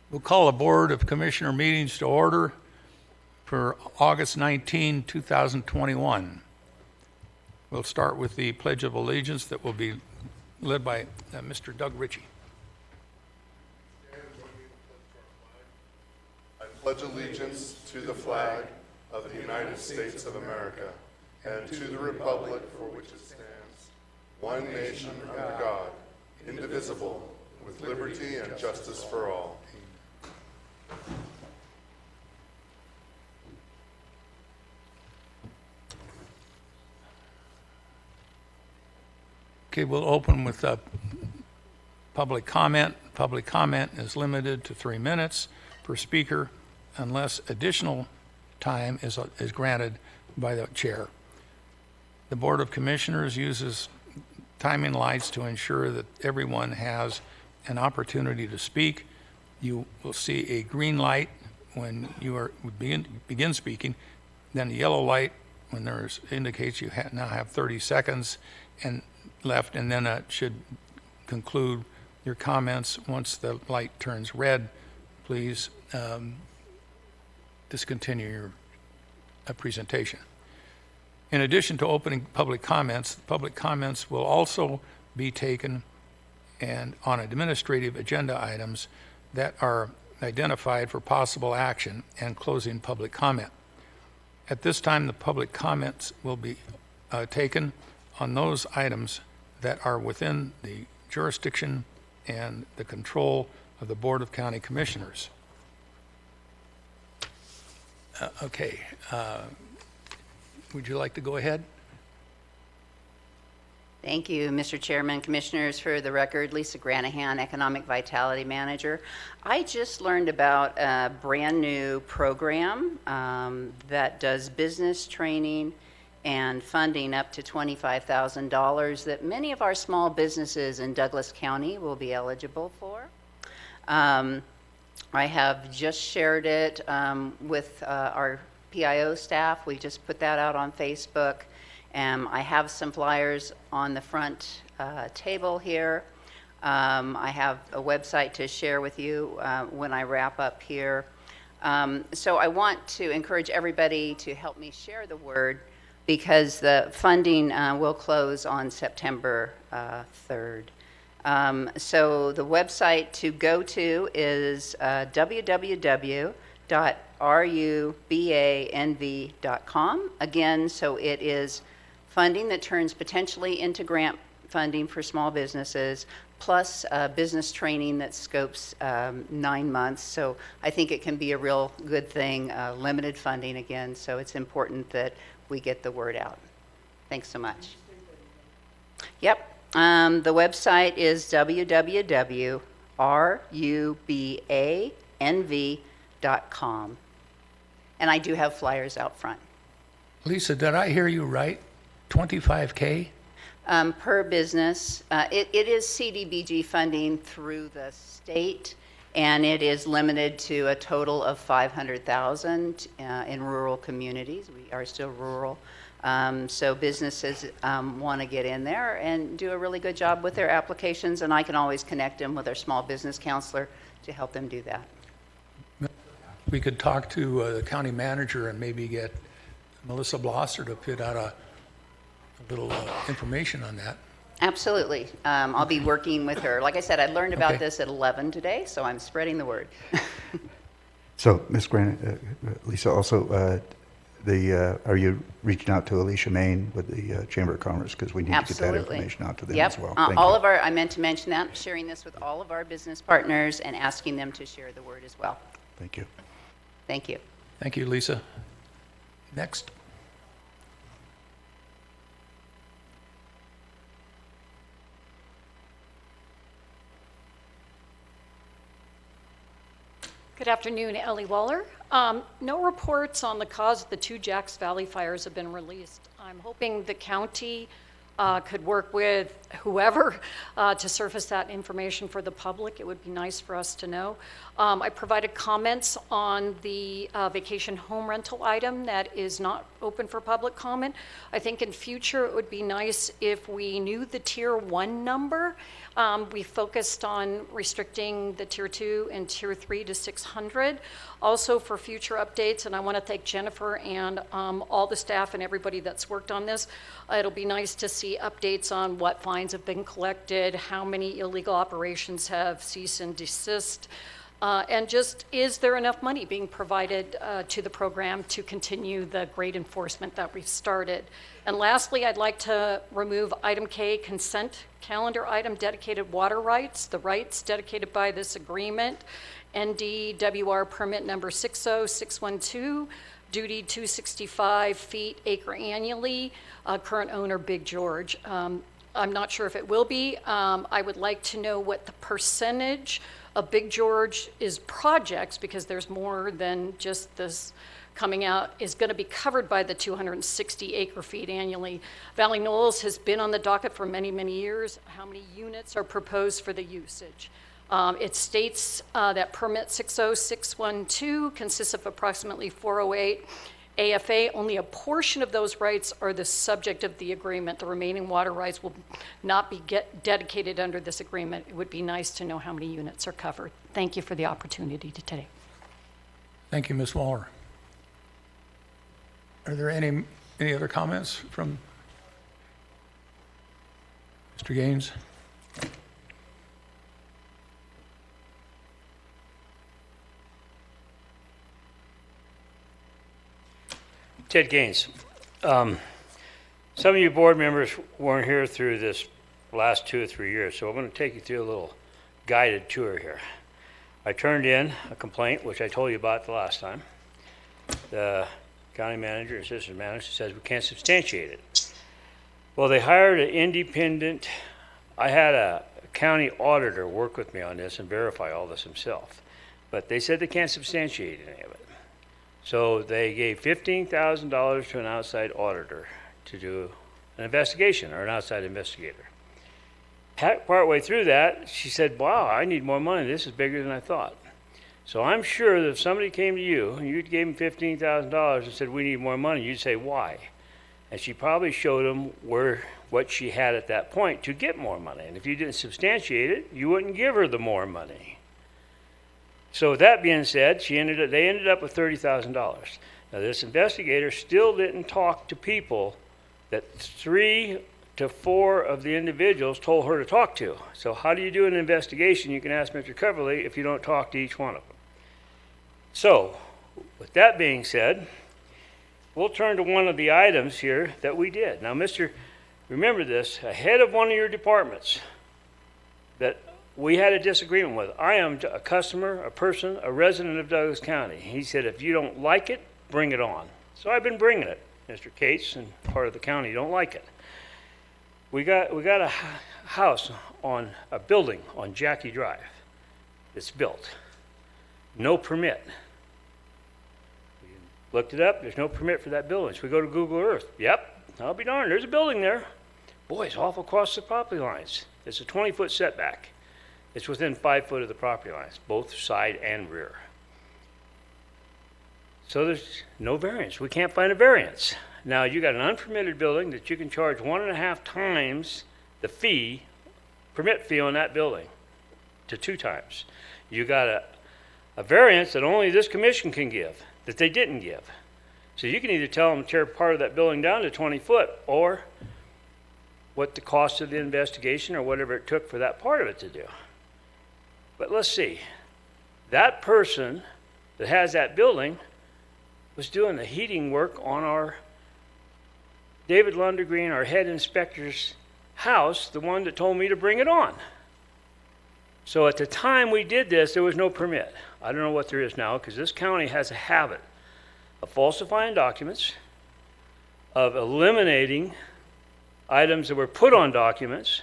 We'll call a Board of Commissioner meetings to order for August 19, 2021. We'll start with the Pledge of Allegiance that will be led by Mr. Doug Ritchie. I pledge allegiance to the flag of the United States of America and to the republic for which it stands, one nation under God, indivisible, with liberty and justice for all. Okay, we'll open with public comment. Public comment is limited to 3 minutes per speaker unless additional time is granted by the chair. The Board of Commissioners uses timing lights to ensure that everyone has an opportunity to speak. You will see a green light when you begin speaking, then a yellow light when there's indicates you now have 30 seconds and left, and then it should conclude your comments. Once the light turns red, please discontinue your presentation. In addition to opening public comments will also be taken and on administrative agenda items that are identified for possible action and closing public comment. At this time, the public comments will be taken on those items that are within the jurisdiction and the control of the Board of County Commissioners. Would you like to go ahead? Thank you, Mr. Chairman. Commissioners, for the record, Lisa Granahan, Economic Vitality Manager. I just learned about a brand new program that does business training and funding up to $25,000 that many of our small businesses in Douglas County will be eligible for. I have just shared it with our PIO staff. We just put that out on Facebook. I have some flyers on the front table here. I have a website to share with you when I wrap up here. So I want to encourage everybody to help me share the word, because the funding will close on September 3rd. So the website to go to is www.rubanv.com. Again, so it is funding that turns potentially into grant funding for small businesses, plus business training that scopes 9 months. So I think it can be a real good thing, limited funding again, so it's important that we get the word out. Thanks so much. Yep, the website is www.rubanv.com. And I do have flyers out front. Lisa, did I hear you right? 25K? Per business. It is CDBG funding through the state, and it is limited to a total of 500,000 in rural communities. We are still rural. So businesses want to get in there and do a really good job with their applications, and I can always connect them with our small business counselor to help them do that. We could talk to the county manager and maybe get Melissa Blosser to put out a little information on that. Absolutely. I'll be working with her. Like I said, I learned about this at 11 today, so I'm spreading the word. So, Ms. Grant, Lisa, also, are you reaching out to Alicia Main with the Chamber of Commerce? Because we need to get that information out to them as well. Thank you. I meant to mention that, sharing this with all of our business partners and asking them to share the word as well. Thank you. Thank you. Thank you, Lisa. Next. Good afternoon, Ellie Waller. No reports on the cause of the 2 Jacks Valley fires have been released. I'm hoping the county could work with whoever to surface that information for the public. It would be nice for us to know. I provided comments on the vacation home rental item that is not open for public comment. I think in future it would be nice if we knew the Tier 1 number. We focused on restricting the Tier 2 and Tier 3 to 600. Also for future updates, and I want to thank Jennifer and all the staff and everybody that's worked on this. It'll be nice to see updates on what fines have been collected, how many illegal operations have cease and desist, and just is there enough money being provided to the program to continue the great enforcement that we've started. And lastly, I'd like to remove item K, consent calendar item, dedicated water rights, the rights dedicated by this agreement, NDWR permit number 60612, duty 265 feet acre annually, current owner Big George. I'm not sure if it will be. I would like to know what the percentage of Big George is projects, because there's more than just this coming out, is going to be covered by the 260 acre feet annually. Valley Knolls has been on the docket for many, many years. How many units are proposed for the usage? It states that permit 60612 consists of approximately 408 AFA. Only a portion of those rights are the subject of the agreement. The remaining water rights will not be dedicated under this agreement. It would be nice to know how many units are covered. Thank you for the opportunity today. Thank you, Ms. Waller. Are there any other comments from Mr. Gaines? Ted Gaines. Some of you board members weren't here through this last 2 or 3 years, so I'm going to take you through a little guided tour here. I turned in a complaint, which I told you about the last time. The county manager, assistant manager, says we can't substantiate it. Well, they hired an independent, I had a county auditor work with me on this and verify all this himself, but they said they can't substantiate any of it. So they gave $15,000 to an outside auditor to do an investigation, or an outside investigator. Partway through that, she said, wow, I need more money. This is bigger than I thought. So I'm sure that if somebody came to you and you gave them $15,000 and said, we need more money, you'd say, why? And she probably showed them what she had at that point to get more money. And if you didn't substantiate it, you wouldn't give her the more money. So with that being said, they ended up with $30,000. Now this investigator still didn't talk to people that 3 to 4 of the individuals told her to talk to. So how do you do an investigation? You can ask Mr. Coverly if you don't talk to each one of them. So with that being said, we'll turn to one of the items here that we did. Now, remember this, a head of one of your departments that we had a disagreement with. I am a customer, a person, a resident of Douglas County. He said, if you don't like it, bring it on. So I've been bringing it. Mr. Cates and part of the county don't like it. We got a house on a building on Jackie Drive that's built. No permit. We looked it up. There's no permit for that building. So we go to Google Earth. Yep, I'll be darned. There's a building there. Boy, it's off across the property lines. It's a 20-foot setback. It's within 5 foot of the property lines, both side and rear. So there's no variance. We can't find a variance. Now, you got an unpermitted building that you can charge 1.5 times the fee, permit fee on that building, to 2 times. You got a variance that only this commission can give, that they didn't give. So you can either tell them to tear part of that building down to 20 foot, or what the cost of the investigation or whatever it took for that part of it to do. But let's see, that person that has that building was doing the heating work on our David Lundergreen, our head inspector's house, the one that told me to bring it on. So at the time we did this, there was no permit. I don't know what there is now, because this county has a habit of falsifying documents, of eliminating items that were put on documents,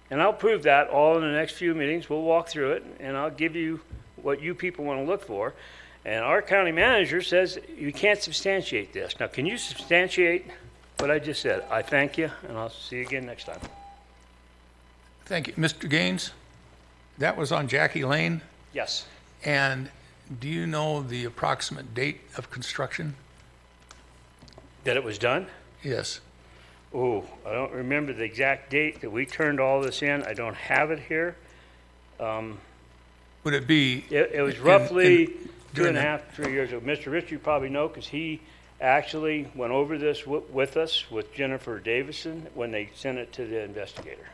and I'll prove that all in the next few meetings. We'll walk through it, and I'll give you what you people want to look for. And our county manager says you can't substantiate this. Now, can you substantiate what I just said. I thank you, and I'll see you again next time. Thank you. Mr. Gaines, that was on Jackie Lane, Yes. and do you know the approximate date of construction? That it was done? Yes. Oh, I don't remember the exact date that we turned all this in. I don't have it here. Would it be? It was in- roughly two during and a the- half, 3 years ago. Mr. Rich, you probably know, because he actually went over this with us, with Jennifer Davison, when they sent it to the investigator.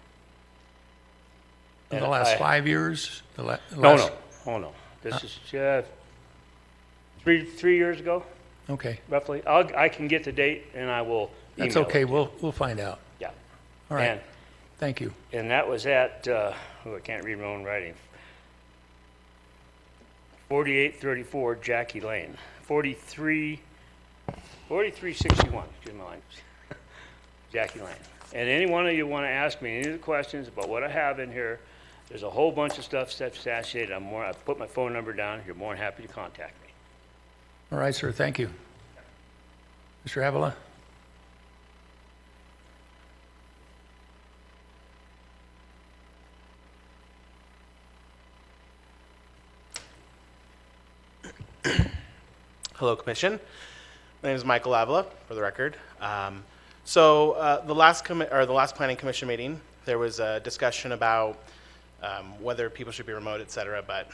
In the And last I- 5 years? No, last- no, oh, no. This is, three years ago, Okay, roughly. I can get the date, and I will email it. that's okay. We'll find out. Yeah. All right. And- Thank you. And that was at, I can't read my own writing. 4834 Jackie Lane, 4361, excuse my language. Jackie Lane. And any one of you want to ask me any of the questions about what I have in here, there's a whole bunch of stuff satiated. I put my phone number down. You're more than happy to contact me. All right, sir, thank you. Mr. Avila? Hello, Commission. My name is Michael Avila, for the record. The last Planning Commission meeting, there was a discussion about whether people should be remote, et cetera. But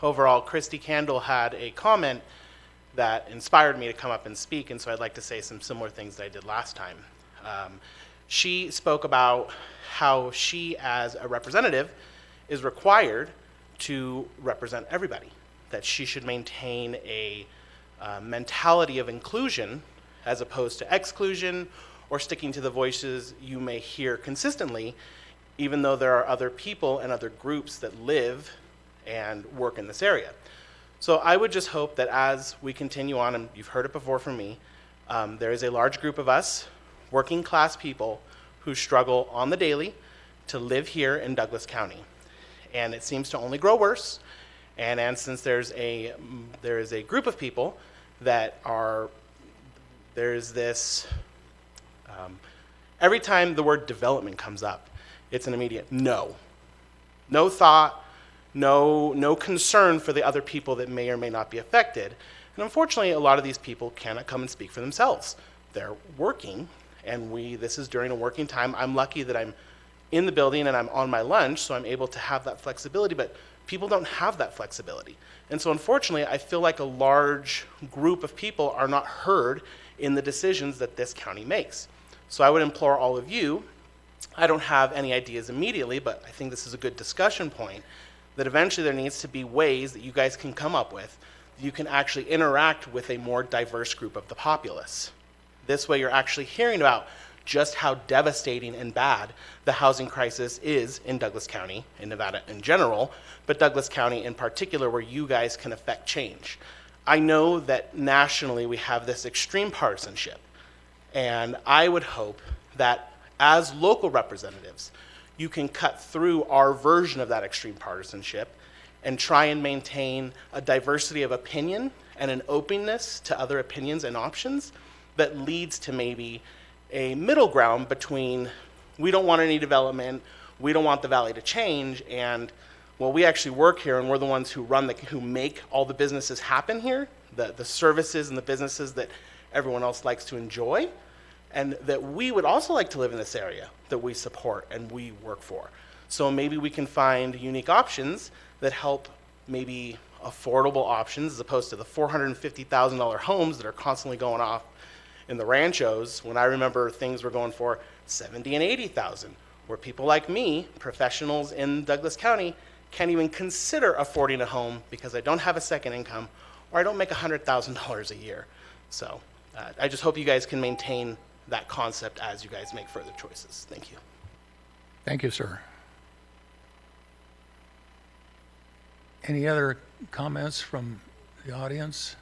overall, Christy Candle had a comment that inspired me to come up and speak, and so I'd like to say some similar things that I did last time. She spoke about how she, as a representative, is required to represent everybody, that she should maintain a mentality of inclusion as opposed to exclusion or sticking to the voices you may hear consistently, even though there are other people and other groups that live and work in this area. So I would just hope that as we continue on, and you've heard it before from me, there is a large group of us, working class people, who struggle on the daily to live here in Douglas County. And it seems to only grow worse. And since there is a group of people that there's this, every time the word development comes up, it's an immediate no. No thought, no concern for the other people that may or may not be affected. And unfortunately, a lot of these people cannot come and speak for themselves. They're working, and this is during a working time. I'm lucky that I'm in the building and I'm on my lunch, so I'm able to have that flexibility, but people don't have that flexibility. And so unfortunately, I feel like a large group of people are not heard in the decisions that this county makes. So I would implore all of you, I don't have any ideas immediately, but I think this is a good discussion point, that eventually there needs to be ways that you guys can come up with, that you can actually interact with a more diverse group of the populace. This way you're actually hearing about just how devastating and bad the housing crisis is in Douglas County, in Nevada in general, but Douglas County in particular, where you guys can affect change. I know that nationally we have this extreme partisanship, and I would hope that as local representatives, you can cut through our version of that extreme partisanship and try and maintain a diversity of opinion and an openness to other opinions and options that leads to maybe a middle ground between we don't want any development, we don't want the valley to change, and well, we actually work here and we're the ones who who make all the businesses happen here, the services and the businesses that everyone else likes to enjoy, and that we would also like to live in this area that we support and we work for. So maybe we can find unique options that help, maybe affordable options, as opposed to the $450,000 homes that are constantly going off in the ranchos, when I remember things were going for $70,000 and $80,000, where people like me, professionals in Douglas County, can't even consider affording a home because I don't have a second income or I don't make $100,000 a year. So I just hope you guys can maintain that concept as you guys make further choices. Thank you. Thank you, sir. Any other comments from the audience?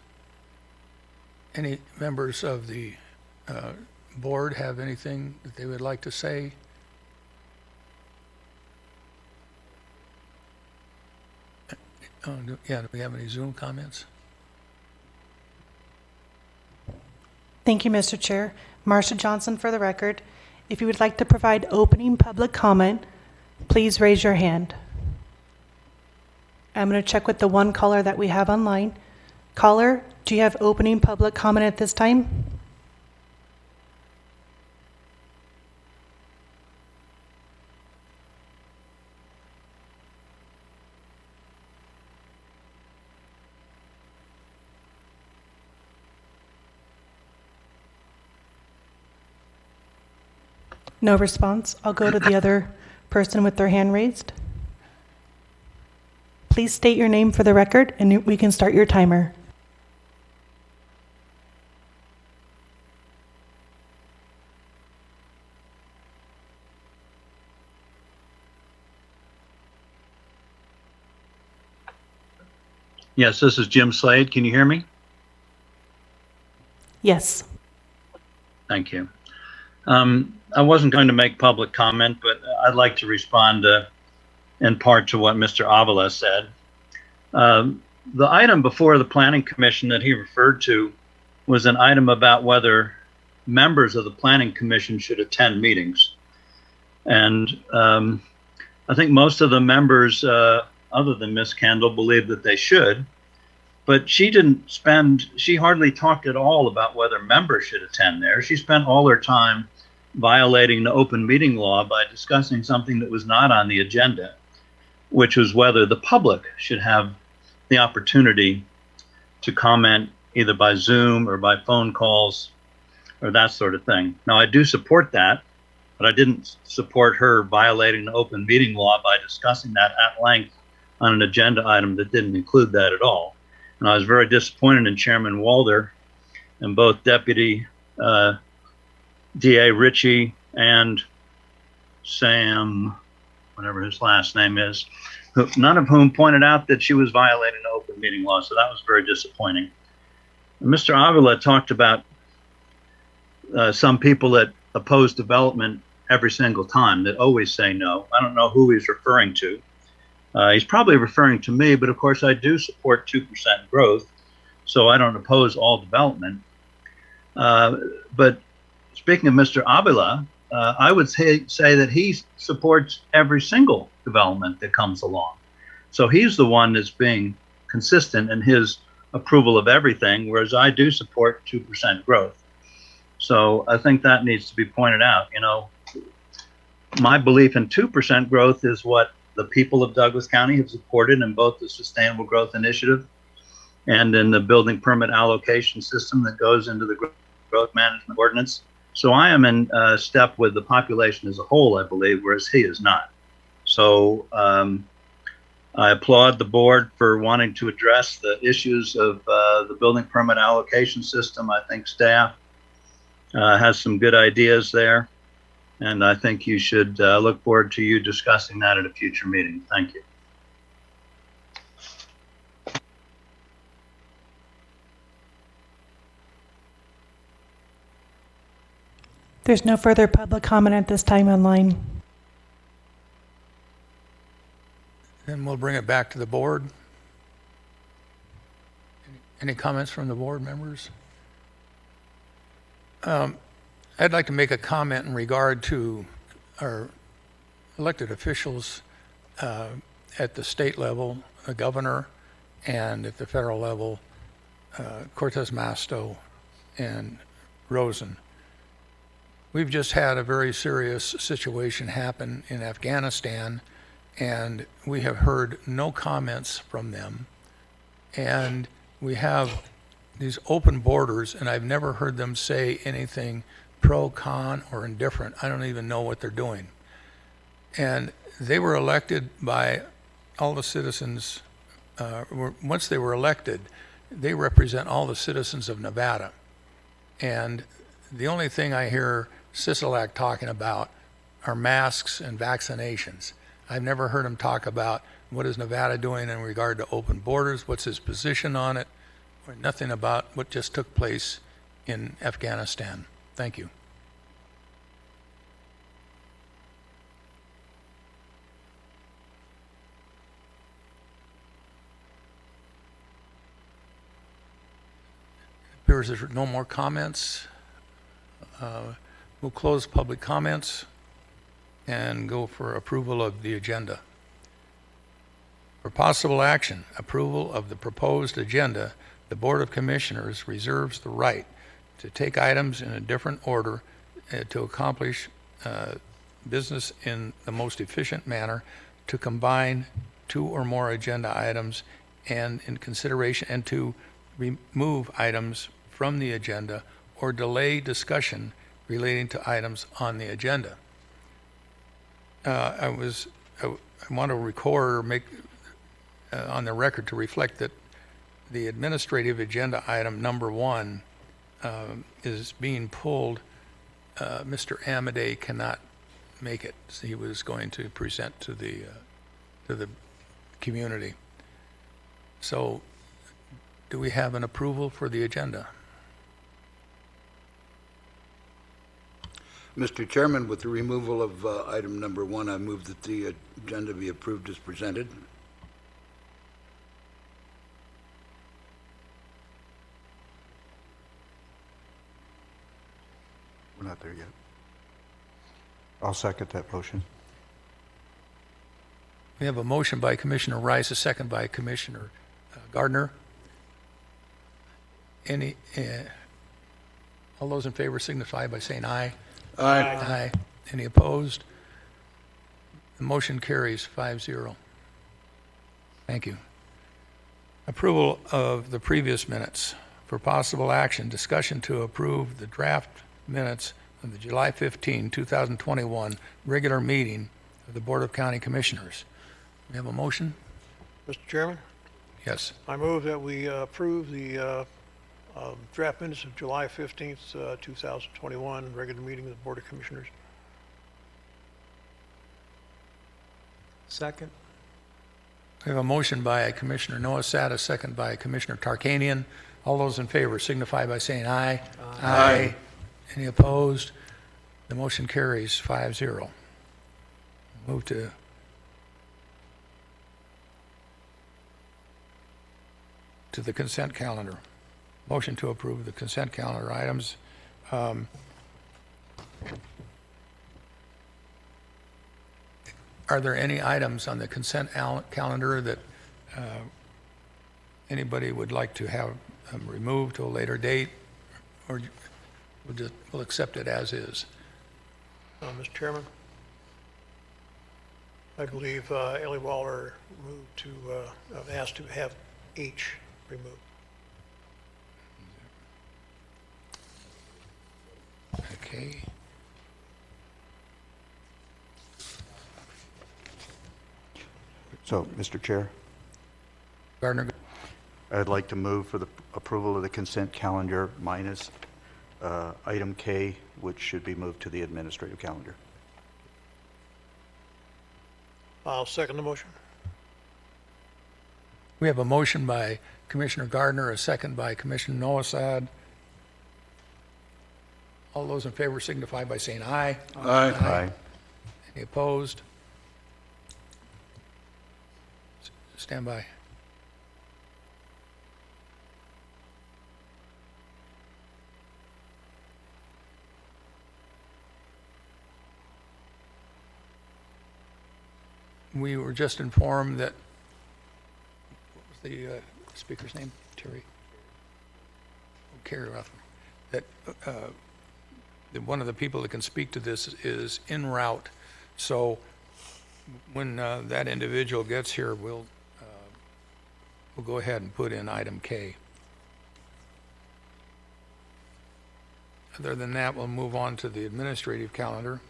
Any members of the board have anything that they would like to say? Do we have any Zoom comments? Thank you, Mr. Chair. Marcia Johnson for the record. If you would like to provide opening public comment, please raise your hand. I'm going to check with the one caller that we have online. Caller, do you have opening public comment at this time? No response. I'll go to the other person with their hand raised. Please state your name for the record, and we can start your timer. Yes, this is Jim Slade. Can you hear me? Yes. Thank you. I wasn't going to make public comment, but I'd like to respond in part to what Mr. Avila said. The item before the Planning Commission that he referred to was an item about whether members of the Planning Commission should attend meetings. And I think most of the members, other than Ms. Kendall, believe that they should. But she hardly talked at all about whether members should attend there. She spent all her time violating the open meeting law by discussing something that was not on the agenda, which was whether the public should have the opportunity to comment either by Zoom or by phone calls or that sort of thing. Now, I do support that, but I didn't support her violating the open meeting law by discussing that at length on an agenda item that didn't include that at all. And I was very disappointed in Chairman Walder and both Deputy DA Ritchie and Sam, whatever his last name is, none of whom pointed out that she was violating the open meeting law. So that was very disappointing. Mr. Avila talked about some people that oppose development every single time, that always say no. I don't know who he's referring to. He's probably referring to me, but of course I do support 2% growth, so I don't oppose all development. But speaking of Mr. Avila, I would say that he supports every single development that comes along. So he's the one that's being consistent in his approval of everything, whereas I do support 2% growth. So I think that needs to be pointed out. You know, my belief in 2% growth is what the people of Douglas County have supported in both the Sustainable Growth Initiative and in the building permit allocation system that goes into the growth management ordinance. So I am in step with the population as a whole, I believe, whereas he is not. So I applaud the board for wanting to address the issues of the building permit allocation system. I think staff has some good ideas there. And I think you should look forward to you discussing that at a future meeting. Thank you. There's no further public comment at this time online. Then we'll bring it back to the board. Any comments from the board members? I'd like to make a comment in regard to our elected officials at the state level, the governor, and at the federal level, Cortez Masto and Rosen. We've just had a very serious situation happen in Afghanistan, and we have heard no comments from them. And we have these open borders, and I've never heard them say anything pro, con, or indifferent. I don't even know what they're doing. And they were elected by all the citizens. Once they were elected, they represent all the citizens of Nevada. And the only thing I hear Sisolak talking about are masks and vaccinations. I've never heard him talk about what is Nevada doing in regard to open borders, what's his position on it, or nothing about what just took place in Afghanistan. Thank you. It appears there's no more comments. We'll close public comments and go for approval of the agenda. For possible action, approval of the proposed agenda, the Board of Commissioners reserves the right to take items in a different order to accomplish business in the most efficient manner, to combine two or more agenda items and in consideration, and to remove items from the agenda or delay discussion relating to items on the agenda. I want to record or make on the record to reflect that the administrative agenda item number 1 is being pulled. Mr. Amadei cannot make it. He was going to present to the community. So, do we have an approval for the agenda? Mr. Chairman, with the removal of item number 1, I move that the agenda be approved as presented. We're not there yet. I'll second that motion. We have a motion by Commissioner Rice, a second by Commissioner Gardner. Any, all those in favor signify by saying aye. Aye. Aye. Any opposed? The motion carries 5-0. Thank you. Approval of the previous minutes. For possible action, discussion to approve the draft minutes of the July 15, 2021 regular meeting of the Board of County Commissioners. We have a motion? Mr. Chairman, Yes. I move that we approve the draft minutes of July 15th, 2021, regular meeting of the Board of Commissioners. Second. We have a motion by Commissioner Noasat, a second by Commissioner Tarkanian. All those in favor signify by saying aye. Aye. Any opposed? The motion carries 5-0. Move to the consent calendar. Motion to approve the consent calendar items. Are there any items on the consent calendar that anybody would like to have removed to a later date, or we'll accept it as is? Mr. Chairman, I believe Ellie Waller moved to, asked to have H removed. Okay. So, Mr. Chair, Gardner, I'd like to move for the approval of the consent calendar minus item K, which should be moved to the administrative calendar. I'll second the motion. we have a motion by Commissioner Gardner, a second by Commissioner Noasad. All those in favor signify by saying aye. Aye. Aye. Any opposed? Stand by. We were just informed that, what was the speaker's name? Terry? Carrie Ruffin. That that one of the people that can speak to this is en route. So when that individual gets here, we'll go ahead and put in item K. Other than that, we'll move on to the administrative calendar.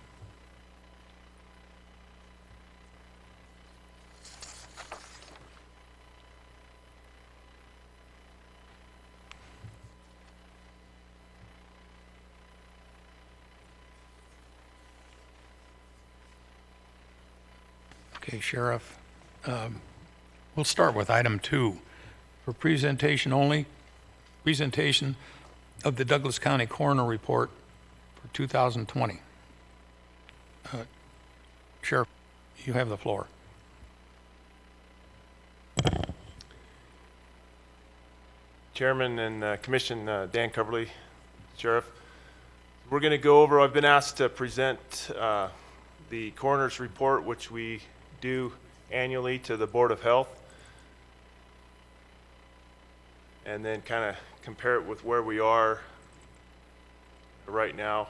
Okay, Sheriff, we'll start with item 2. For presentation only, presentation of the Douglas County Coroner Report for 2020. Sheriff, you have the floor. Chairman and Commission, Dan Coverly, Sheriff. We're going to go over, I've been asked to present the coroner's report, which we do annually to the Board of Health, and then kind of compare it with where we are right now.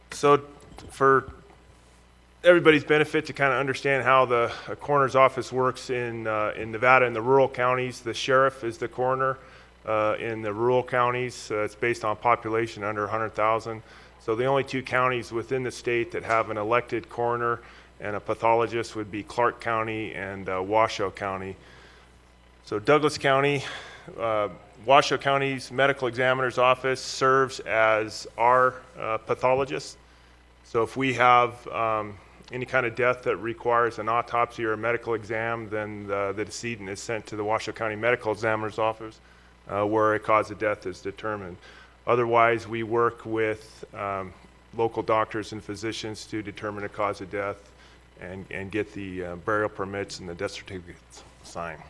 So for everybody's benefit to kind of understand how the coroner's office works in Nevada in the rural counties, the sheriff is the coroner. In the rural counties, it's based on population under 100,000. So the only two counties within the state that have an elected coroner and a pathologist would be Clark County and Washoe County. So Douglas County, Washoe County's medical examiner's office serves as our pathologist. So if we have any kind of death that requires an autopsy or a medical exam, then the decedent is sent to the Washoe County Medical Examiner's office where a cause of death is determined. Otherwise, we work with local doctors and physicians to determine a cause of death and get the burial permits and the death certificates signed.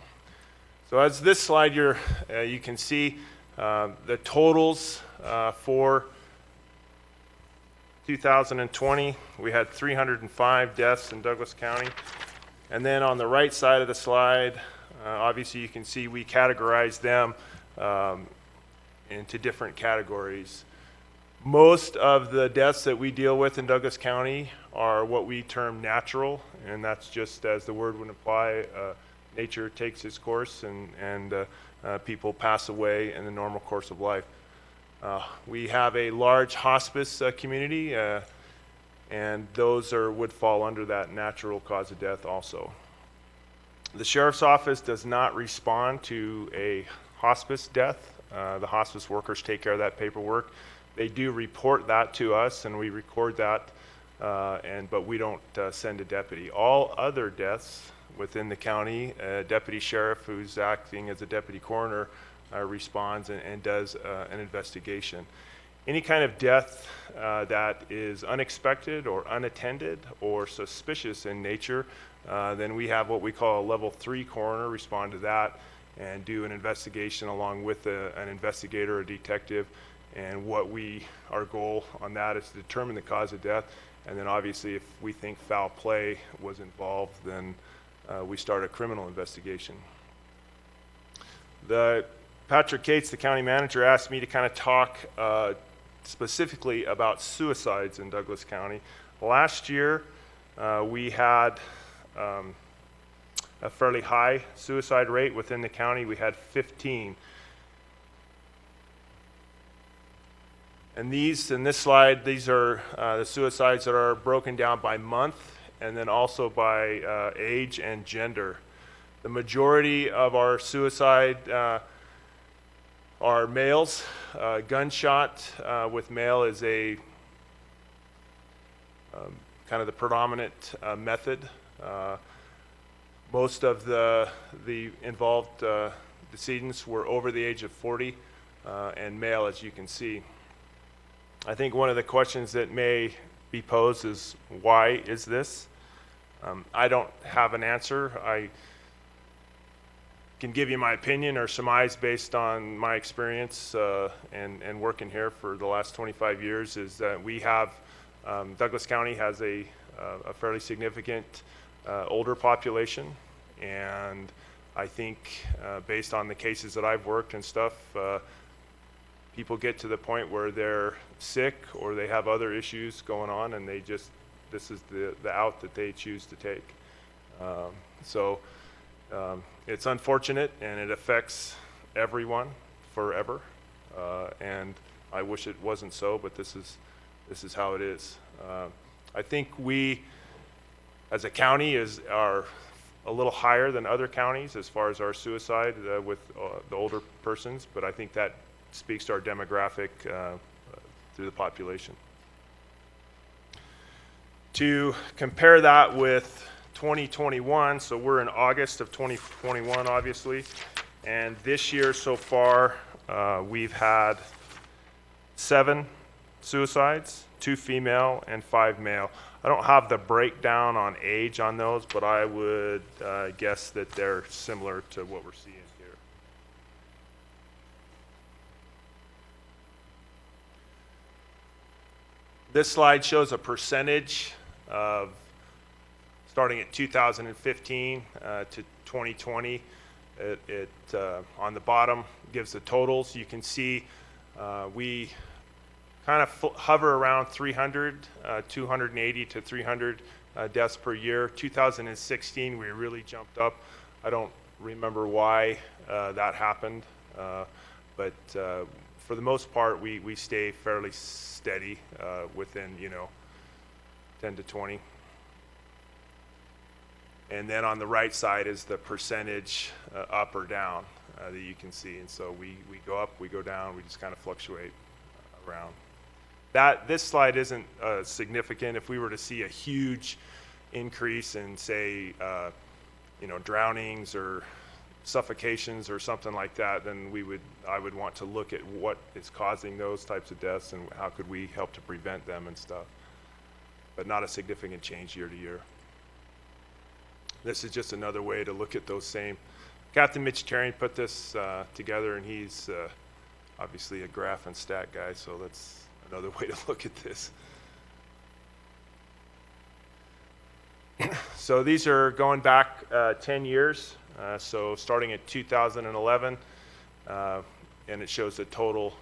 So as this slide you can see the totals for 2020, we had 305 deaths in Douglas County. And then on the right side of the slide, obviously you can see we categorize them into different categories. Most of the deaths that we deal with in Douglas County are what we term natural, and that's just as the word would imply, nature takes its course and people pass away in the normal course of life. We have a large hospice community, and those would fall under that natural cause of death also. The sheriff's office does not respond to a hospice death. The hospice workers take care of that paperwork. They do report that to us, and we record that, but we don't send a deputy. All other deaths within the county, a deputy sheriff who's acting as a deputy coroner responds and does an investigation. Any kind of death that is unexpected or unattended or suspicious in nature, then we have what we call a level 3 coroner respond to that and do an investigation along with an investigator or detective. And our goal on that is to determine the cause of death. And then obviously if we think foul play was involved, then we start a criminal investigation. Patrick Cates, the county manager, asked me to kind of talk specifically about suicides in Douglas County. Last year, we had a fairly high suicide rate within the county. We had 15. And in this slide, these are the suicides that are broken down by month and then also by age and gender. The majority of our suicide are males. Gunshot with male is a kind of the predominant method. Most of the involved decedents were over the age of 40 and male, as you can see. I think one of the questions that may be posed is, why is this? I don't have an answer. I can give you my opinion or surmise based on my experience and working here for the last 25 years is that we have, Douglas County has a fairly significant older population, and I think based on the cases that I've worked and stuff, people get to the point where they're sick or they have other issues going on and this is the out that they choose to take. It's unfortunate and it affects everyone forever, and I wish it wasn't so, but this is how it is. I think we as a county are a little higher than other counties as far as our suicide with the older persons, but I think that speaks to our demographic through the population. To compare that with 2021, so we're in August of 2021, obviously, and this year so far we've had 7 suicides, 2 female and 5 male. I don't have the breakdown on age on those, but I would guess that they're similar to what we're seeing here. This slide shows a percentage of starting at 2015 to 2020. It on the bottom gives the totals. You can see we kind of hover around 300, 280 to 300 deaths per year. 2016, we really jumped up. I don't remember why that happened, but for the most part, we stay fairly steady within, 10 to 20. And then on the right side is the percentage up or down that you can see. And so we go up, we go down, we just kind of fluctuate around. This slide isn't significant. If we were to see a huge increase in, say, drownings or suffocations or something like that, then I would want to look at what is causing those types of deaths and how could we help to prevent them and stuff. But not a significant change year to year. This is just another way to look at those same. Captain Mitchitarian put this together, and he's obviously a graph and stat guy, so that's another way to look at this. So these are going back 10 years, so starting at 2011, and it shows the total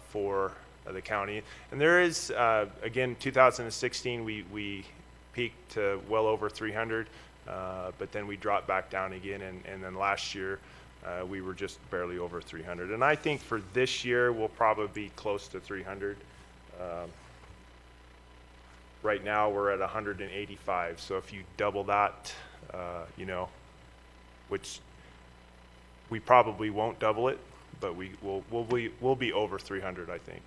for the county. And there is, again, 2016, we peaked to well over 300. But then we dropped back down again, and then last year we were just barely over 300. And I think for this year we'll probably be close to 300. Right now we're at 185. So if you double that, which we probably won't double it, but we'll be over 300, I think.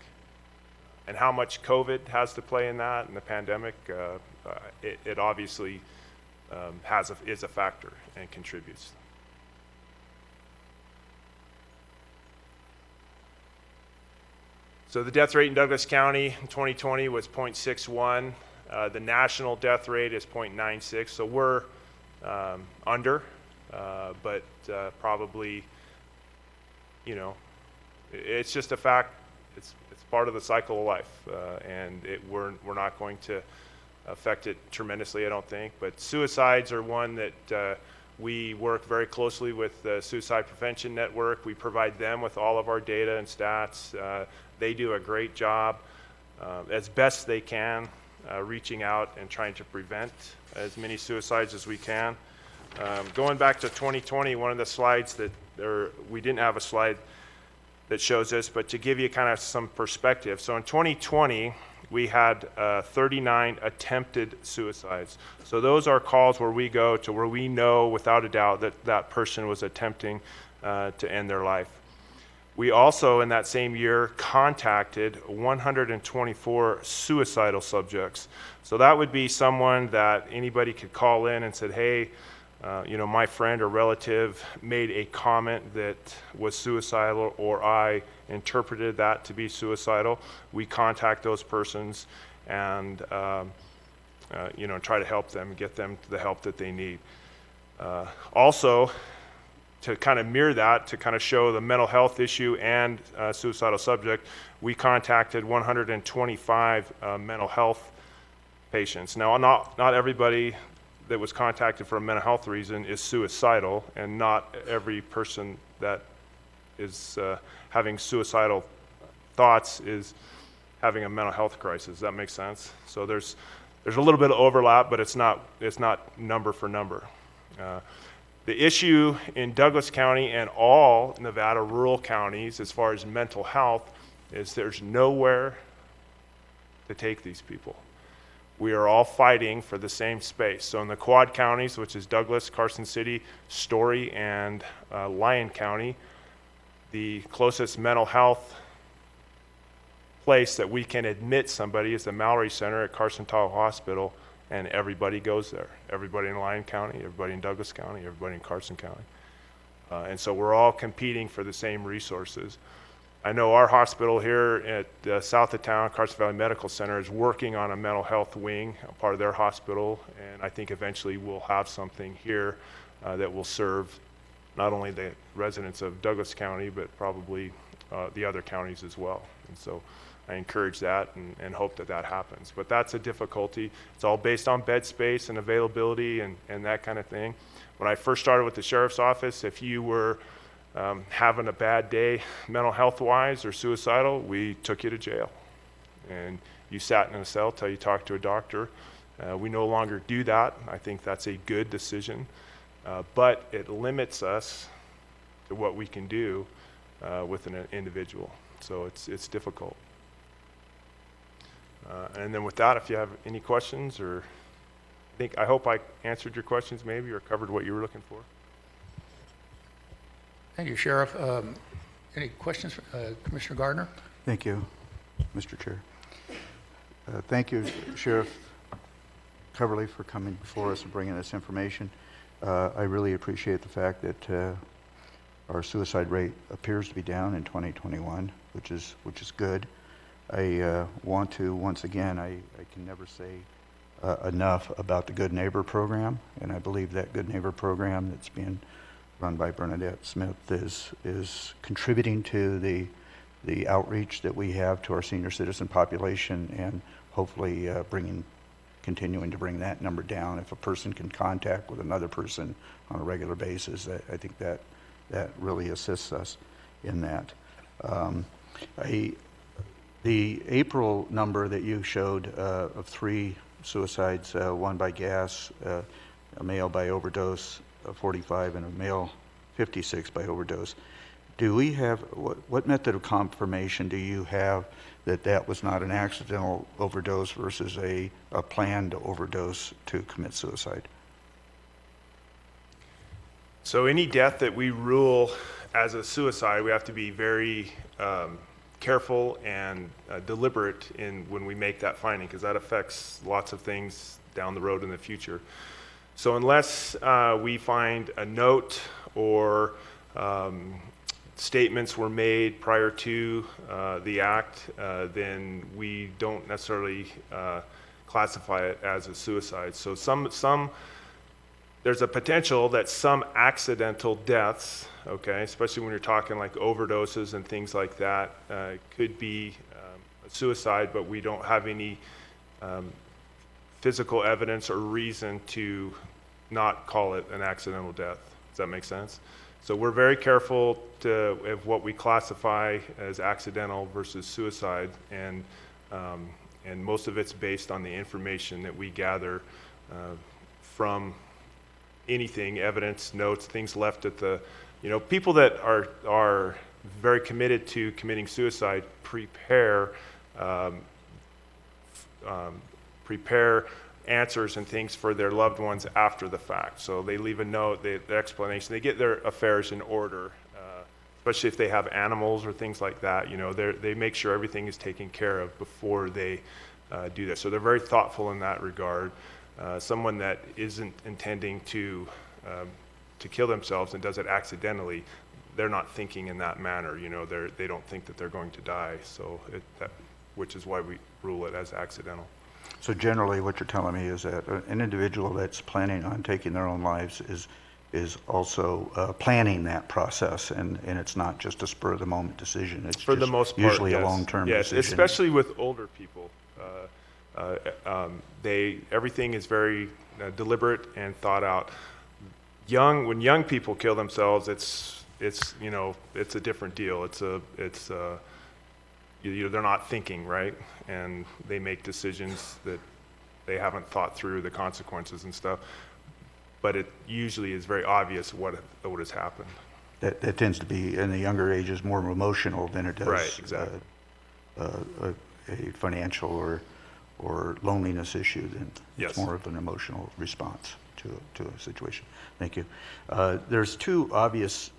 And how much COVID has to play in that, and the pandemic, it obviously is a factor and contributes. So the death rate in Douglas County in 2020 was 0.61. The national death rate is 0.96. So we're under, but probably, it's just a fact. It's part of the cycle of life, and we're not going to affect it tremendously, I don't think. But suicides are one that we work very closely with the Suicide Prevention Network. We provide them with all of our data and stats. They do a great job as best they can reaching out and trying to prevent as many suicides as we can. Going back to 2020, one of the slides we didn't have a slide that shows this, but to give you kind of some perspective. So in 2020, we had 39 attempted suicides. So those are calls where we go to where we know without a doubt that that person was attempting to end their life. We also, in that same year, contacted 124 suicidal subjects. So that would be someone that anybody could call in and said, hey, my friend or relative made a comment that was suicidal, or I interpreted that to be suicidal. We contact those persons and try to help them, get them the help that they need. Also, to kind of mirror that, to kind of show the mental health issue and suicidal subject, we contacted 125 mental health patients. Now, not everybody that was contacted for a mental health reason is suicidal, and not every person that is having suicidal thoughts is having a mental health crisis. Does that make sense? So there's a little bit of overlap, but it's not number for number. The issue in Douglas County and all Nevada rural counties as far as mental health is there's nowhere to take these people. We are all fighting for the same space. So in the Quad counties, which is Douglas, Carson City, Story, and Lyon County, the closest mental health place that we can admit somebody is the Mallory Center at Carson Tahoe Hospital, and everybody goes there. Everybody in Lyon County, everybody in Douglas County, everybody in Carson County. And so we're all competing for the same resources. I know our hospital here at south of town, Carson Valley Medical Center, is working on a mental health wing, a part of their hospital, and I think eventually we'll have something here that will serve not only the residents of Douglas County, but probably the other counties as well. And so I encourage that and hope that that happens. But that's a difficulty. It's all based on bed space and availability and that kind of thing. When I first started with the sheriff's office, if you were having a bad day mental health wise or suicidal, we took you to jail. And you sat in a cell till you talked to a doctor. We no longer do that. I think that's a good decision. But it limits us to what we can do with an individual. So it's difficult. And then with that, if you have any questions, or I hope I answered your questions maybe, or covered what you were looking for. Thank you, Sheriff. Any questions, Commissioner Gardner? Thank you, Mr. Chair. Thank you, Sheriff Coverly, for coming before us and bringing this information. I really appreciate the fact that our suicide rate appears to be down in 2021, which is good. I want to, once again, I can never say enough about the Good Neighbor program, and I believe that Good Neighbor program that's being run by Bernadette Smith is contributing to the outreach that we have to our senior citizen population, and hopefully continuing to bring that number down. If a person can contact with another person on a regular basis, I think that really assists us in that. The April number that you showed of 3 suicides, one by gas, a male by overdose, 45, and a male 56 by overdose. Do we have, what method of confirmation do you have that was not an accidental overdose versus a planned overdose to commit suicide? So any death that we rule as a suicide, we have to be very careful and deliberate in when we make that finding, because that affects lots of things down the road in the future. So unless we find a note or statements were made prior to the act, then we don't necessarily classify it as a suicide. So there's a potential that some accidental deaths, okay, especially when you're talking like overdoses and things like that, could be a suicide, but we don't have any physical evidence or reason to not call it an accidental death. Does that make sense? So we're very careful of what we classify as accidental versus suicide, and most of it's based on the information that we gather from anything, evidence, notes, things left at the, people that are very committed to committing suicide prepare answers and things for their loved ones after the fact. So they leave a note, the explanation, they get their affairs in order, especially if they have animals or things like that. They make sure everything is taken care of before they do that. So they're very thoughtful in that regard. Someone that isn't intending to kill themselves and does it accidentally, they're not thinking in that manner. They don't think that they're going to die. So which is why we rule it as accidental. So generally, what you're telling me is that an individual that's planning on taking their own lives is also planning that process, and it's not just a spur of the moment decision. It's for the most part, usually yes. a long-term yes, decision. Especially with older people. Everything is very deliberate and thought out. When young people kill themselves, it's a different deal. They're not thinking, right? And they make decisions that they haven't thought through the consequences and stuff. But it usually is very obvious what has happened. That tends to be, in the younger ages, more emotional than it does right, exactly. A financial or loneliness issue. Then yes. It's more of an emotional response to a situation. Thank you. There's 2 obvious.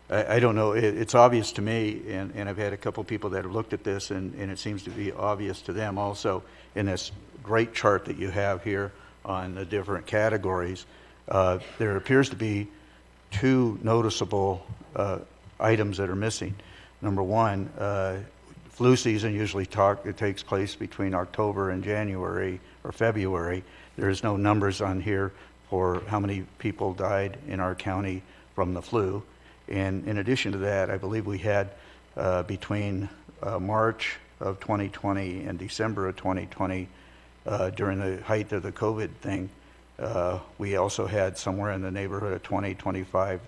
I don't know, it's obvious to me, and I've had a couple people that have looked at this, and it seems to be obvious to them also in this great chart that you have here on the different categories. There appears to be 2 noticeable items that are missing. Number one, flu season usually it takes place between October and January or February. There is no numbers on here for how many people died in our county from the flu. And in addition to that, I believe we had between March of 2020 and December of 2020, during the height of the COVID thing, we also had somewhere in the neighborhood of 20, 25,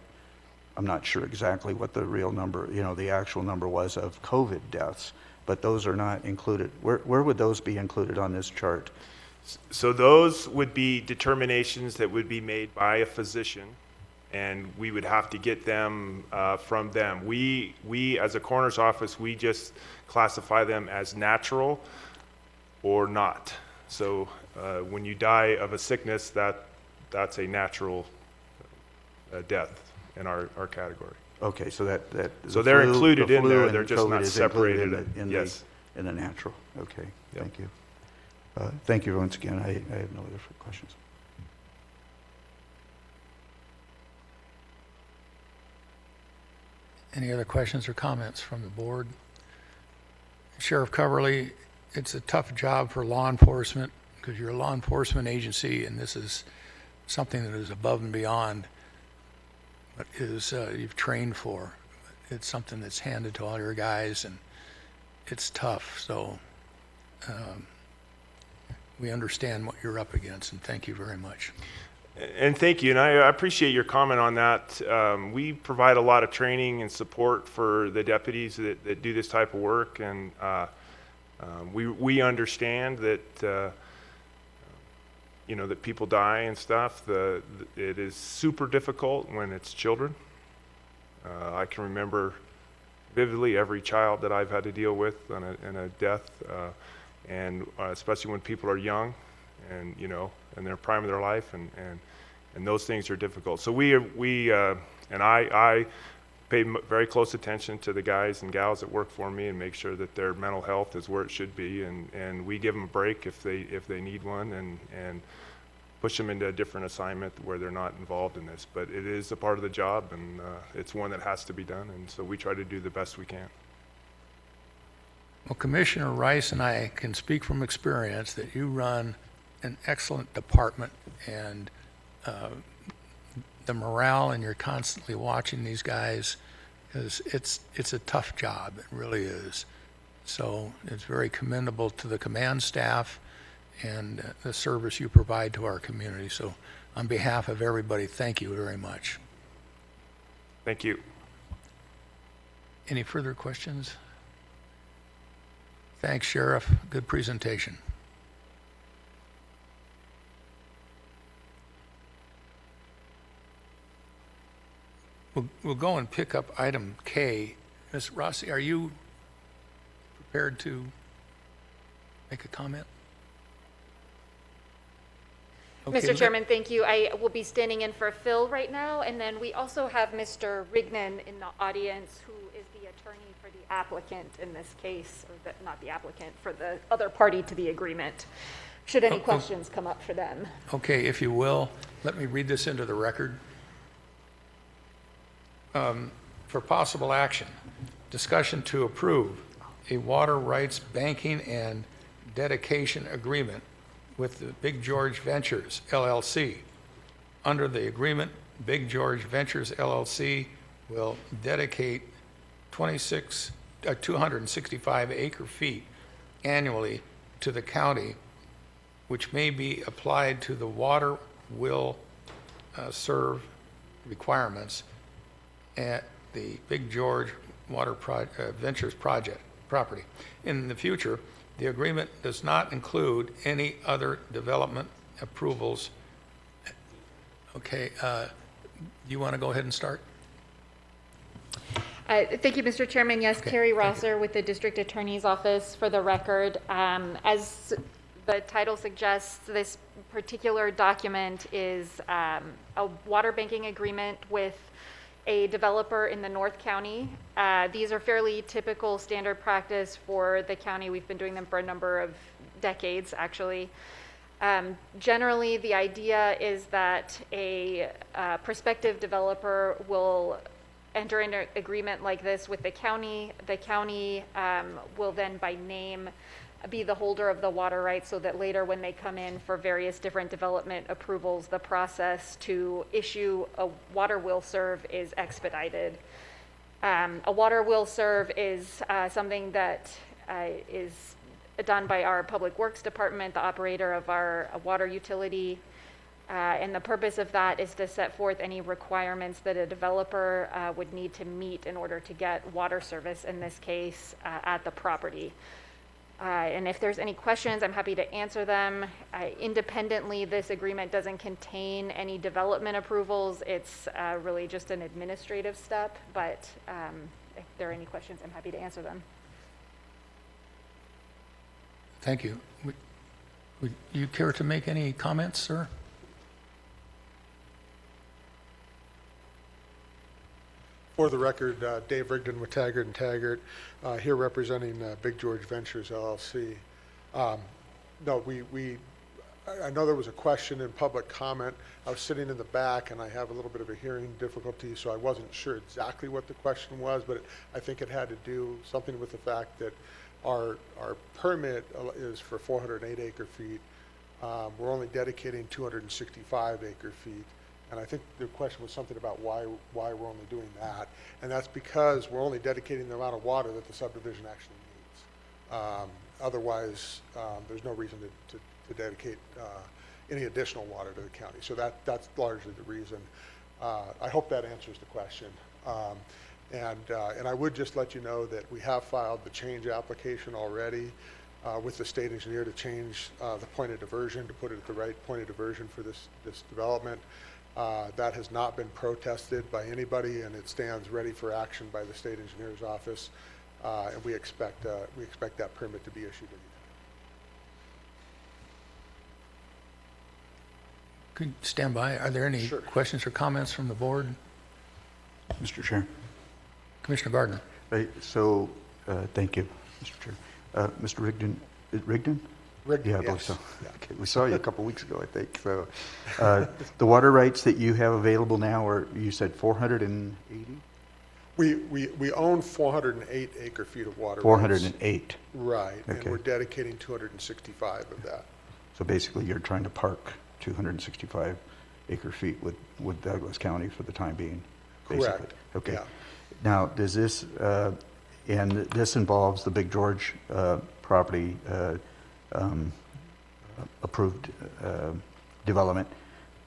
I'm not sure exactly what the real number, the actual number was of COVID deaths, but those are not included. Where would those be included on this chart? So those would be determinations that would be made by a physician, and we would have to get them from them. We as a coroner's office, we just classify them as natural or not. So when you die of a sickness, that's a natural death in our category. Okay, so that So they're included in there, and they're just COVID not is included separated. in the natural. Okay, thank you. Thank you once again. I have no other questions. Any other questions or comments from the board? Sheriff Coverly, it's a tough job for law enforcement because you're a law enforcement agency and this is something that is above and beyond what is you've trained for. It's something that's handed to all your guys and it's tough. So we understand what you're up against and thank you very much. And thank you, and I appreciate your comment on that. We provide a lot of training and support for the deputies that do this type of work, and we understand that that people die and stuff. It is super difficult when it's children. I can remember vividly every child that I've had to deal with in a death, and especially when people are young, and in their prime of their life, and those things are difficult. So I pay very close attention to the guys and gals that work for me and make sure that their mental health is where it should be, and we give them a break if they need one, and push them into a different assignment where they're not involved in this. But it is a part of the job, and it's one that has to be done, and so we try to do the best we can. Well, Commissioner Rice and I can speak from experience that you run an excellent department, and the morale, and you're constantly watching these guys, because it's a tough job. It really is. So it's very commendable to the command staff and the service you provide to our community. So on behalf of everybody, thank you very much. Thank you. Any further questions? Thanks, Sheriff. Good presentation. We'll go and pick up item K. Ms. Rossi, are you prepared to make a comment? Okay, Mr. Chairman, thank you. I will be standing in for Phil right now, and then we also have Mr. Rignan in the audience, who is the attorney for the applicant in this case, or not the applicant, for the other party to the agreement, should any questions come up for them. Okay, if you will, let me read this into the record. For possible action, discussion to approve a water rights banking and dedication agreement with the Big George Ventures LLC. Under the agreement, Big George Ventures LLC will dedicate 265 acre feet annually to the county, which may be applied to the water will serve requirements at the Big George Ventures project property. In the future, the agreement does not include any other development approvals. Okay, you want to go ahead and start? Thank you, Mr. Chairman. Yes, Okay, Carrie Rosser with the District Attorney's Office for the record. As the title suggests, this particular document is a water banking agreement with a developer in the North County. These are fairly typical standard practice for the county. We've been doing them for a number of decades, actually. Generally, the idea is that a prospective developer will enter an agreement like this with the county will then by name be the holder of the water rights, so that later when they come in for various different development approvals, the process to issue a water will serve is expedited. A water will serve is something that is done by our Public Works Department, the operator of our water utility. And the purpose of that is to set forth any requirements that a developer would need to meet in order to get water service, in this case, at the property. And if there's any questions, I'm happy to answer them. Independently, this agreement doesn't contain any development approvals. It's really just an administrative step, but if there are any questions, I'm happy to answer them. Thank you. Would you care to make any comments, sir? For the record, Dave Rigdon with Taggart & Taggart, here representing Big George Ventures LLC. No, I know there was a question in public comment. I was sitting in the back and I have a little bit of a hearing difficulty, so I wasn't sure exactly what the question was, but I think it had to do something with the fact that our permit is for 408 acre feet. We're only dedicating 265 acre feet. And I think the question was something about why we're only doing that. And that's because we're only dedicating the amount of water that the subdivision actually needs. Otherwise, there's no reason to dedicate any additional water to the county. So that's largely the reason. I hope that answers the question. And I would just let you know that we have filed the change application already with the state engineer to change the point of diversion, to put it at the right point of diversion for this development. That has not been protested by anybody, and it stands ready for action by the state engineer's office, and we expect that permit to be issued anytime. Could you stand by? Are there any questions or comments from the board? Mr. Chair. Commissioner Gardner. Thank you, Mr. Chair. Mr. Rigdon, Rigdon? Rigdon, yeah, I believe yes. so. Yeah. Okay. We saw you a couple weeks ago, I think. So, the water rights that you have available now are, you said 480? We own 408 acre feet of water. 408. Right, Okay. and we're dedicating 265 of that. So basically, you're trying to park 265 acre feet with Douglas County for the time being, basically. Correct. Okay. Yeah. Now, does this, and this involves the Big George property approved development.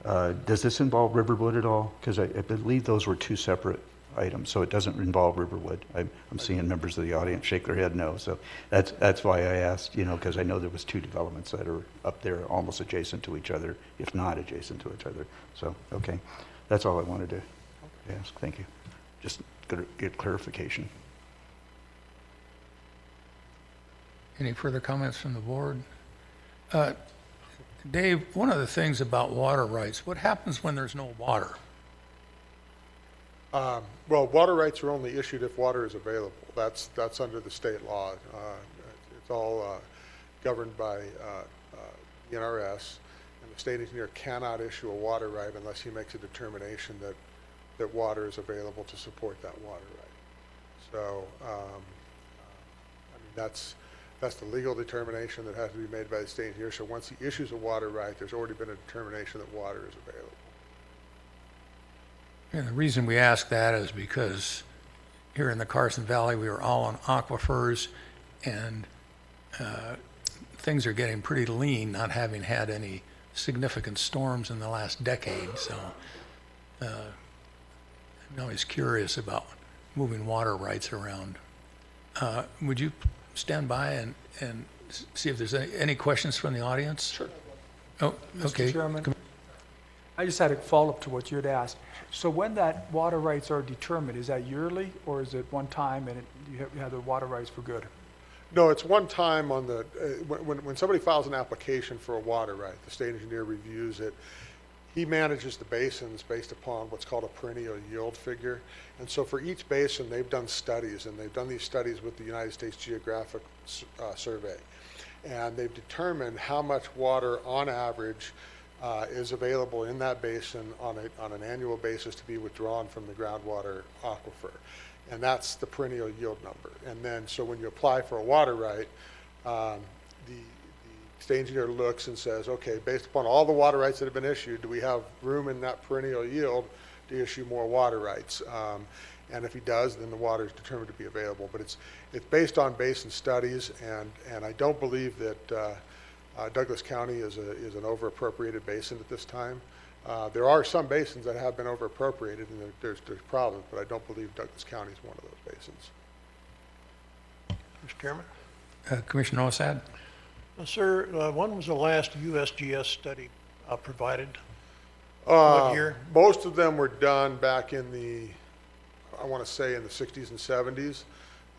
Does this involve Riverwood at all? Because I believe those were two separate items, so it doesn't involve Riverwood. I'm seeing members of the audience shake their head no, so that's why I asked, because I know there was two developments that are up there almost adjacent to each other, if not adjacent to each other. So, okay, that's all I wanted to ask. Thank you. Just get clarification. Any further comments from the board? Dave, one of the things about water rights, what happens when there's no water? Well, water rights are only issued if water is available. That's under the state law. It's all governed by the NRS, and the state engineer cannot issue a water right unless he makes a determination that water is available to support that water right. So, that's the legal determination that has to be made by the state engineer. So once he issues a water right, there's already been a determination that water is available. And the reason we ask that is because here in the Carson Valley, we are all on aquifers, and things are getting pretty lean, not having had any significant storms in the last decade. So I'm always curious about moving water rights around. Would you stand by and see if there's any questions from the audience? Sure. Oh, okay. Mr. Chairman, I just had a follow-up to what you had asked. So when that water rights are determined, is that yearly, or is it one time and you have the water rights for good? No, it's one time on the, when somebody files an application for a water right, the state engineer reviews it. He manages the basins based upon what's called a perennial yield figure. And so for each basin, they've done studies, and they've done these studies with the United States Geographic Survey. And they've determined how much water on average is available in that basin on an annual basis to be withdrawn from the groundwater aquifer. And that's the perennial yield number. And then, so when you apply for a water right, the state engineer looks and says, okay, based upon all the water rights that have been issued, do we have room in that perennial yield to issue more water rights? And if he does, then the water is determined to be available. But it's based on basin studies, and I don't believe that Douglas County is an over-appropriated basin at this time. There are some basins that have been over-appropriated, and there's problems, but I don't believe Douglas County is one of those basins. Mr. Chairman? Commissioner Osad? Sir, when was the last USGS study provided? What year? Most of them were done back in the, I want to say in the 60s and 70s.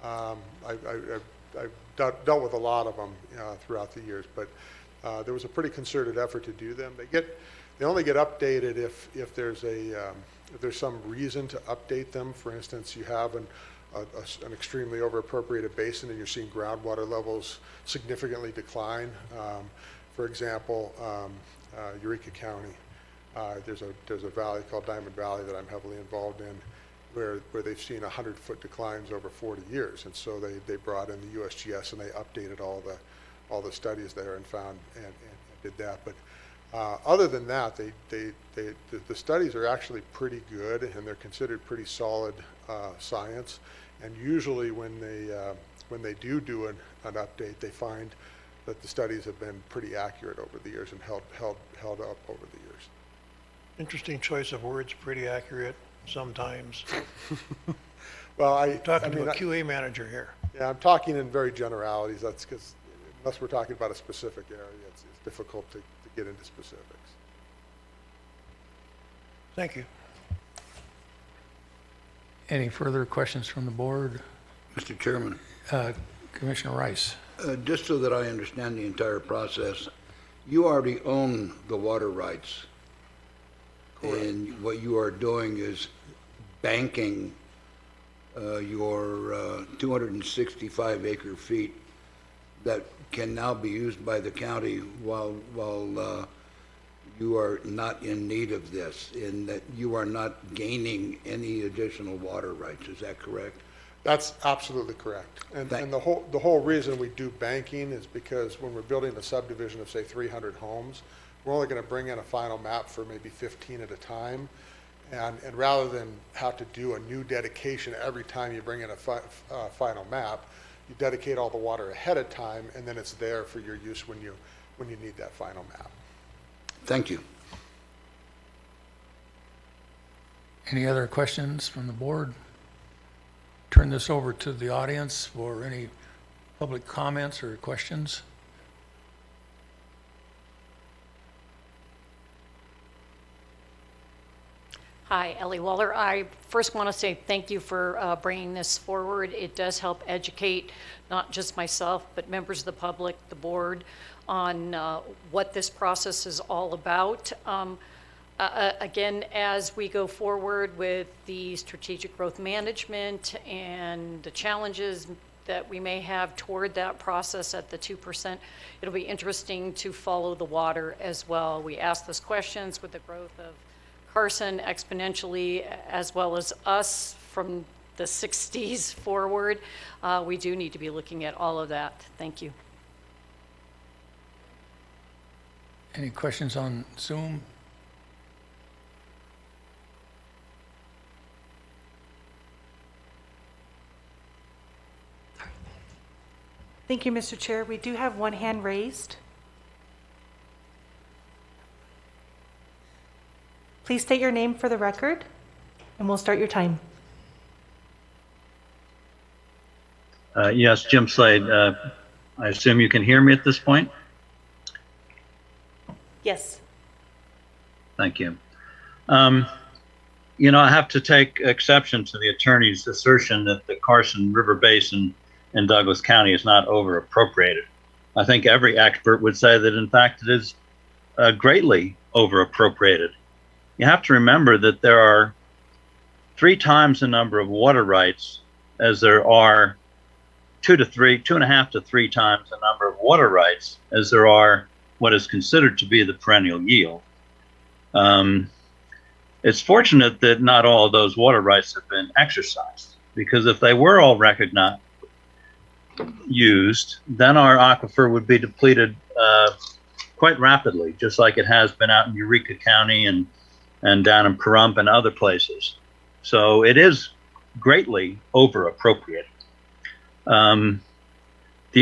I've dealt with a lot of them throughout the years, but there was a pretty concerted effort to do them. They only get updated if there's some reason to update them. For instance, you have an extremely over-appropriated basin and you're seeing groundwater levels significantly decline. For example, Eureka County, there's a valley called Diamond Valley that I'm heavily involved in, where they've seen 100-foot declines over 40 years, and so they brought in the USGS and they updated all the studies there and found and did that. But other than that, the studies are actually pretty good, and they're considered pretty solid science. And usually when they do an update, they find that the studies have been pretty accurate over the years and held up over the years. Interesting choice of words, pretty accurate sometimes. Well, You're talking to a QA manager here. Yeah, I'm talking in very generalities. That's because unless we're talking about a specific area, it's difficult to get into specifics. Thank you. Any further questions from the board? Mr. Chairman, Commissioner Rice? just so that I understand the entire process, you already own the water rights. Correct. And what you are doing is banking your 265 acre feet that can now be used by the county while you are not in need of this, in that you are not gaining any additional water rights. Is that correct? That's absolutely correct. And the whole reason we do banking is because when we're building a subdivision of, say, 300 homes, we're only going to bring in a final map for maybe 15 at a time. And rather than have to do a new dedication every time you bring in a final map, you dedicate all the water ahead of time, and then it's there for your use when you need that final map. Thank you. Any other questions from the board? Turn this over to the audience for any public comments or questions. Hi, Ellie Waller. I first want to say thank you for bringing this forward. It does help educate not just myself, but members of the public, the board, on what this process is all about. Again, as we go forward with the strategic growth management and the challenges that we may have toward that process at the 2%, it'll be interesting to follow the water as well. We ask those questions with the growth of Carson exponentially, as well as us from the 60s forward. We do need to be looking at all of that. Thank you. Any questions on Zoom? Thank you, Mr. Chair. We do have one hand raised. Please state your name for the record, and we'll start your time. Yes, Jim Slade. I assume you can hear me at this point? Yes. Thank you. You know, I have to take exception to the attorney's assertion that the Carson River Basin in Douglas County is not over appropriated. I think every expert would say that, in fact, it is greatly over appropriated. You have to remember that there are 3 times the number of water rights as there are 2.5 to 3 times the number of water rights as there are what is considered to be the perennial yield. It's fortunate that not all of those water rights have been exercised, because if they were all recognized, used, then our aquifer would be depleted quite rapidly, just like it has been out in Eureka County and down in Pahrump and other places. So it is greatly over appropriated. The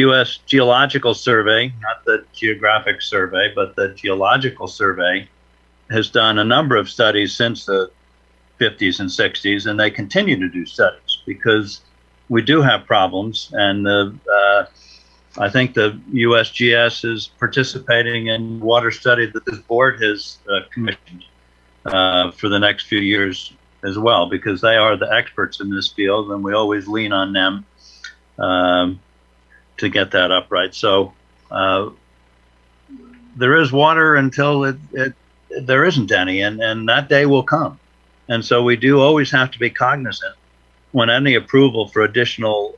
U.S. Geological Survey, not the Geographic Survey, but the Geological Survey, has done a number of studies since the 50s and 60s, and they continue to do studies because we do have problems. And I think the USGS is participating in water study that this board has commissioned for the next few years as well, because they are the experts in this field, and we always lean on them to get that upright. So there is water until there isn't any, and that day will come. And so we do always have to be cognizant when any approval for additional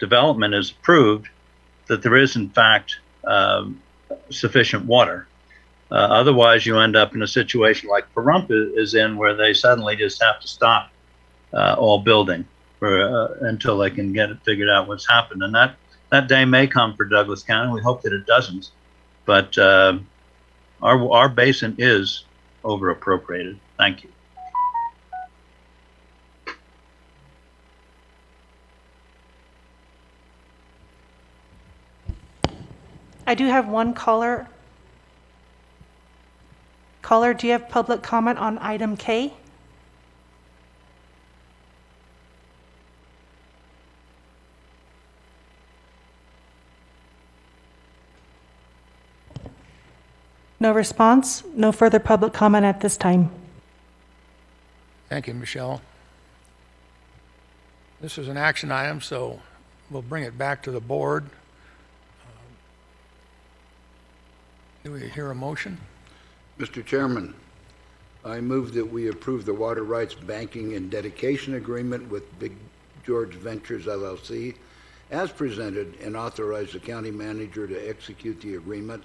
development is approved, that there is in fact sufficient water. Otherwise, you end up in a situation like Pahrump is in, where they suddenly just have to stop all building until they can get it figured out what's happened. And that day may come for Douglas County. We hope that it doesn't. But our basin is over appropriated. Thank you. I do have one caller. Caller, do you have public comment on item K? No response. No further public comment at this time. Thank you, Michelle. This is an action item, so we'll bring it back to the board. Do we hear a motion? Mr. Chairman, I move that we approve the water rights banking and dedication agreement with Big George Ventures LLC as presented, and authorize the county manager to execute the agreement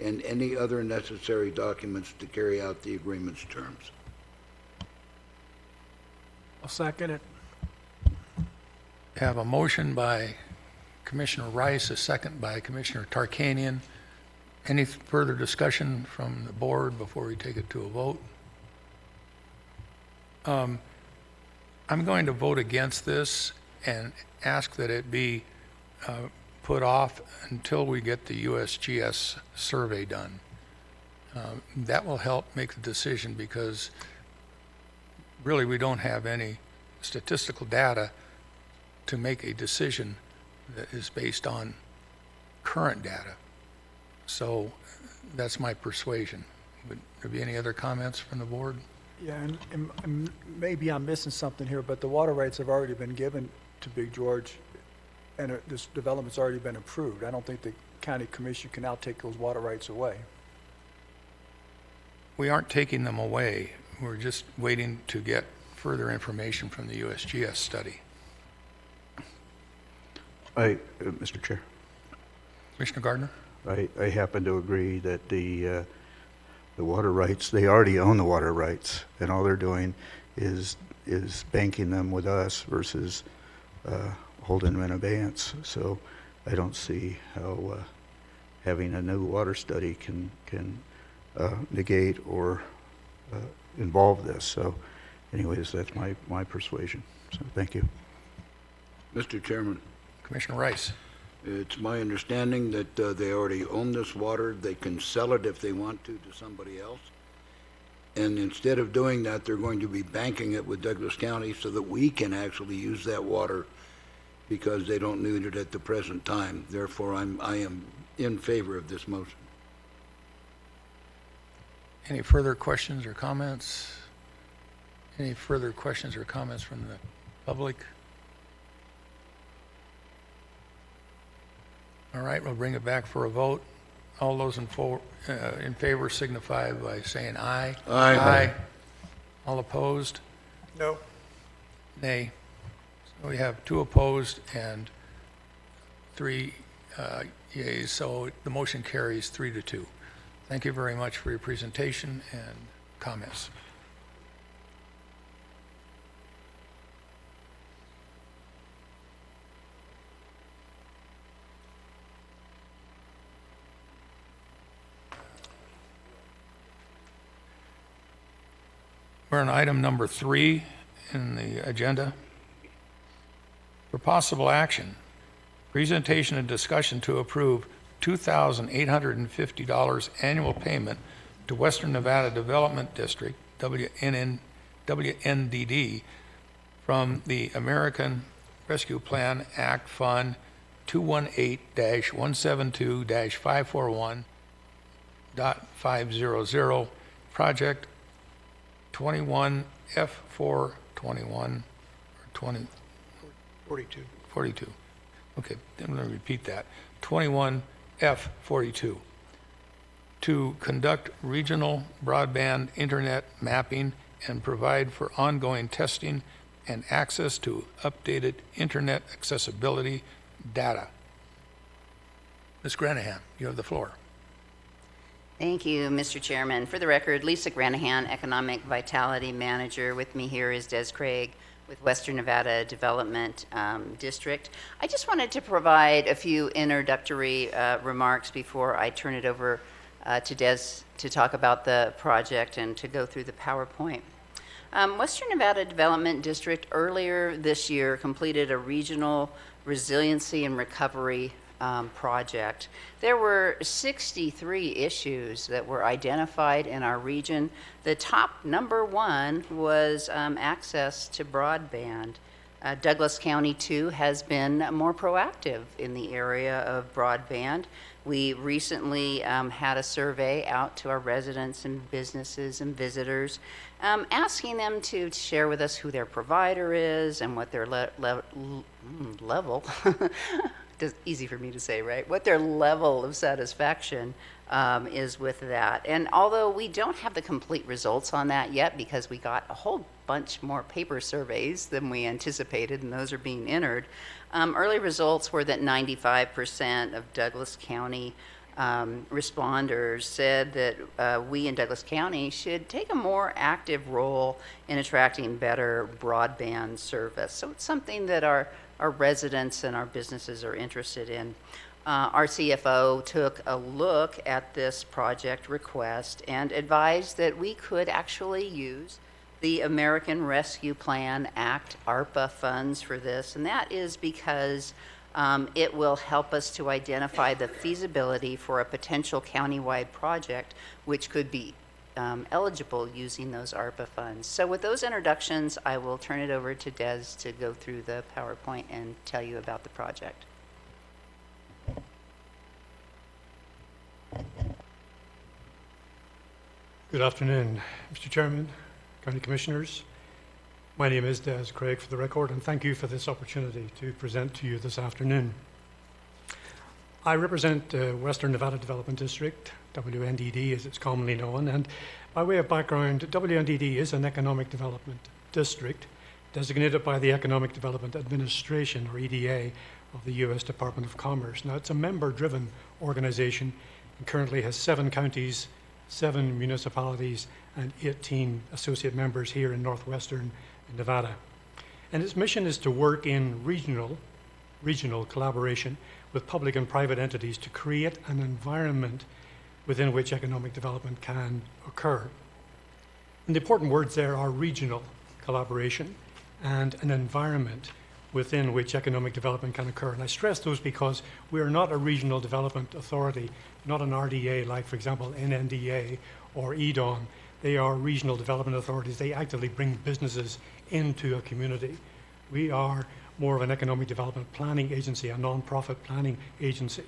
and any other necessary documents to carry out the agreement's terms. I'll second it. Have a motion by Commissioner Rice, a second by Commissioner Tarkanian. Any further discussion from the board before we take it to a vote? I'm going to vote against this and ask that it be put off until we get the USGS survey done. That will help make the decision, because really we don't have any statistical data to make a decision that is based on current data. So that's my persuasion. Would there be any other comments from the board? Yeah, and maybe I'm missing something here, but the water rights have already been given to Big George, and this development's already been approved. I don't think the county commission can now take those water rights away. We aren't taking them away. We're just waiting to get further information from the USGS study. Mr. Chair, Commissioner Gardner? I happen to agree that the water rights, they already own the water rights, and all they're doing is banking them with us versus holding them in abeyance. So I don't see how having a new water study can negate or involve this. So anyways, that's my persuasion. So thank you. Mr. Chairman, Commissioner Rice? it's my understanding that they already own this water. They can sell it if they want to somebody else. And instead of doing that, they're going to be banking it with Douglas County so that we can actually use that water, because they don't need it at the present time. Therefore, I am in favor of this motion. Any further questions or comments? Any further questions or comments from the public? All right, we'll bring it back for a vote. All those in favor signify by saying aye. Aye. Aye. All opposed? No. Nay. So we have 2 opposed and 3 yeas, so the motion carries 3-2. Thank you very much for your presentation and comments. We're on item number 3 in the agenda. For possible action, presentation and discussion to approve $2,850 annual payment to Western Nevada Development District, WNDD, from the American Rescue Plan Act Fund 218-172-541.500, project 21F421, or 20, 42. Okay, I'm going to repeat that. 21F42, to conduct regional broadband internet mapping and provide for ongoing testing and access to updated internet accessibility data. Ms. Granahan, you have the floor. Thank you, Mr. Chairman. For the record, Lisa Granahan, Economic Vitality Manager. With me here is Des Craig with Western Nevada Development District. I just wanted to provide a few introductory remarks before I turn it over to Des to talk about the project and to go through the PowerPoint. Western Nevada Development District earlier this year completed a regional resiliency and recovery project. There were 63 issues that were identified in our region. The top number 1 was access to broadband. Douglas County, too, has been more proactive in the area of broadband. We recently had a survey out to our residents and businesses and visitors, asking them to share with us who their provider is and what their level easy for me to say, right? What their level of satisfaction is with that. And although we don't have the complete results on that yet because we got a whole bunch more paper surveys than we anticipated, and those are being entered, early results were that 95% of Douglas County responders said that we in Douglas County should take a more active role in attracting better broadband service. So it's something that our residents and our businesses are interested in. Our CFO took a look at this project request and advised that we could actually use the American Rescue Plan Act, ARPA funds for this, and that is because it will help us to identify the feasibility for a potential countywide project which could be eligible using those ARPA funds. So with those introductions, I will turn it over to Des to go through the PowerPoint and tell you about the project. Good afternoon, Mr. Chairman, County Commissioners. My name is Des Craig, for the record, and thank you for this opportunity to present to you this afternoon. I represent Western Nevada Development District, WNDD as it's commonly known, and by way of background, WNDD is an economic development district designated by the Economic Development Administration, or EDA, of the U.S. Department of Commerce. Now, it's a member-driven organization and currently has 7 counties, 7 municipalities, and 18 associate members here in northwestern Nevada. And its mission is to work in regional collaboration with public and private entities to create an environment within which economic development can occur. And the important words there are regional collaboration and an environment within which economic development can occur. And I stress those because we are not a regional development authority, not an RDA like, for example, NNDA or EDON. They are regional development authorities. They actively bring businesses into a community. We are more of an economic development planning agency, a non-profit planning agency.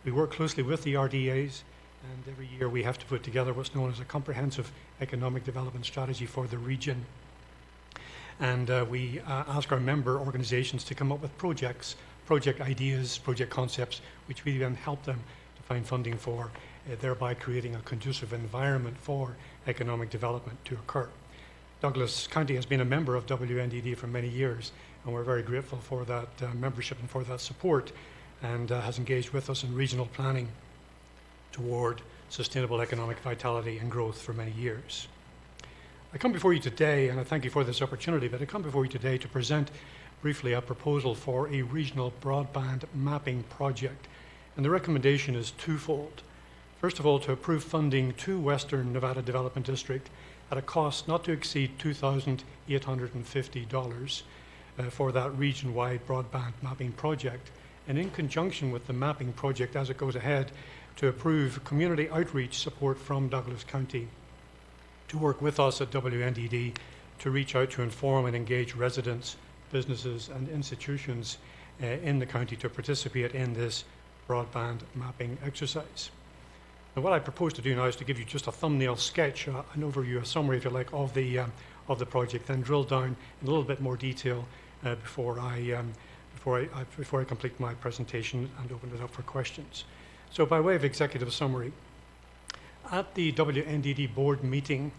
We work closely with the RDAs, and every year we have to put together what's known as a comprehensive economic development strategy for the region. And we ask our member organizations to come up with projects, project ideas, project concepts, which we then help them to find funding for, thereby creating a conducive environment for economic development to occur. Douglas County has been a member of WNDD for many years, and we're very grateful for that membership and for that support, and has engaged with us in regional planning toward sustainable economic vitality and growth for many years. I come before you today, and I thank you for this opportunity, but I come before you today to present briefly a proposal for a regional broadband mapping project. And the recommendation is twofold. First of all, to approve funding to Western Nevada Development District at a cost not to exceed $2,850 for that region-wide broadband mapping project. And in conjunction with the mapping project as it goes ahead, to approve community outreach support from Douglas County to work with us at WNDD to reach out to inform and engage residents, businesses and institutions in the county to participate in this broadband mapping exercise. Now, what I propose to do now is to give you just a thumbnail sketch, an overview, a summary, if you like, of the project, then drill down in a little bit more detail before I complete my presentation and open it up for questions. So, by way of executive summary, at the WNDD board meeting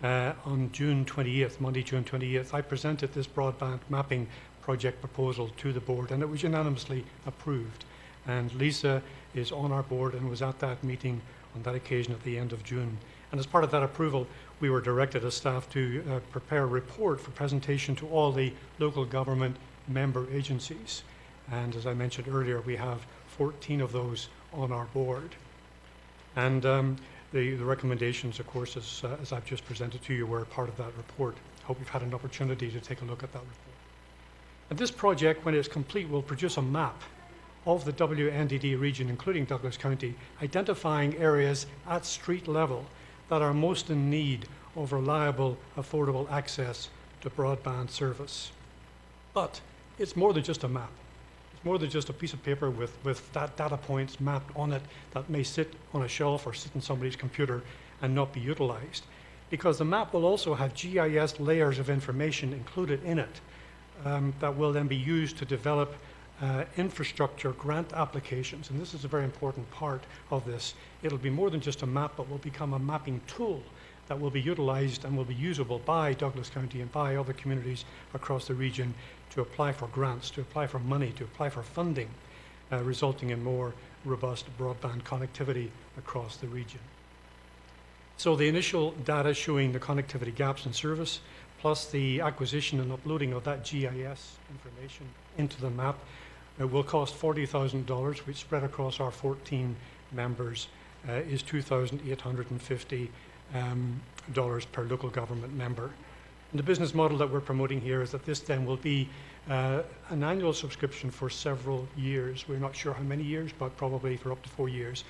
on June 28th, Monday, June 28th, I presented this broadband mapping project proposal to the board, and it was unanimously approved. And Lisa is on our board and was at that meeting on that occasion at the end of June. And as part of that approval, we were directed as staff to prepare a report for presentation to all the local government member agencies. And as I mentioned earlier, we have 14 of those on our board. And the recommendations, of course, as I've just presented to you, were part of that report. I hope you've had an opportunity to take a look at that report. And this project, when it's complete, will produce a map of the WNDD region, including Douglas County, identifying areas at street level that are most in need of reliable, affordable access to broadband service. But it's more than just a map. It's more than just a piece of paper with data points mapped on it that may sit on a shelf or sit in somebody's computer and not be utilized. Because the map will also have GIS layers of information included in it that will then be used to develop infrastructure grant applications, and this is a very important part of this. It'll be more than just a map, but will become a mapping tool that will be utilized and will be usable by Douglas County and by other communities across the region to apply for grants, to apply for money, to apply for funding, resulting in more robust broadband connectivity across the region. So the initial data showing the connectivity gaps in service, plus the acquisition and uploading of that GIS information into the map, will cost $40,000, which spread across our 14 members is $2,850 per local government member. And the business model that we're promoting here is that this then will be an annual subscription for several years. We're not sure how many years, but probably for up to 4 years,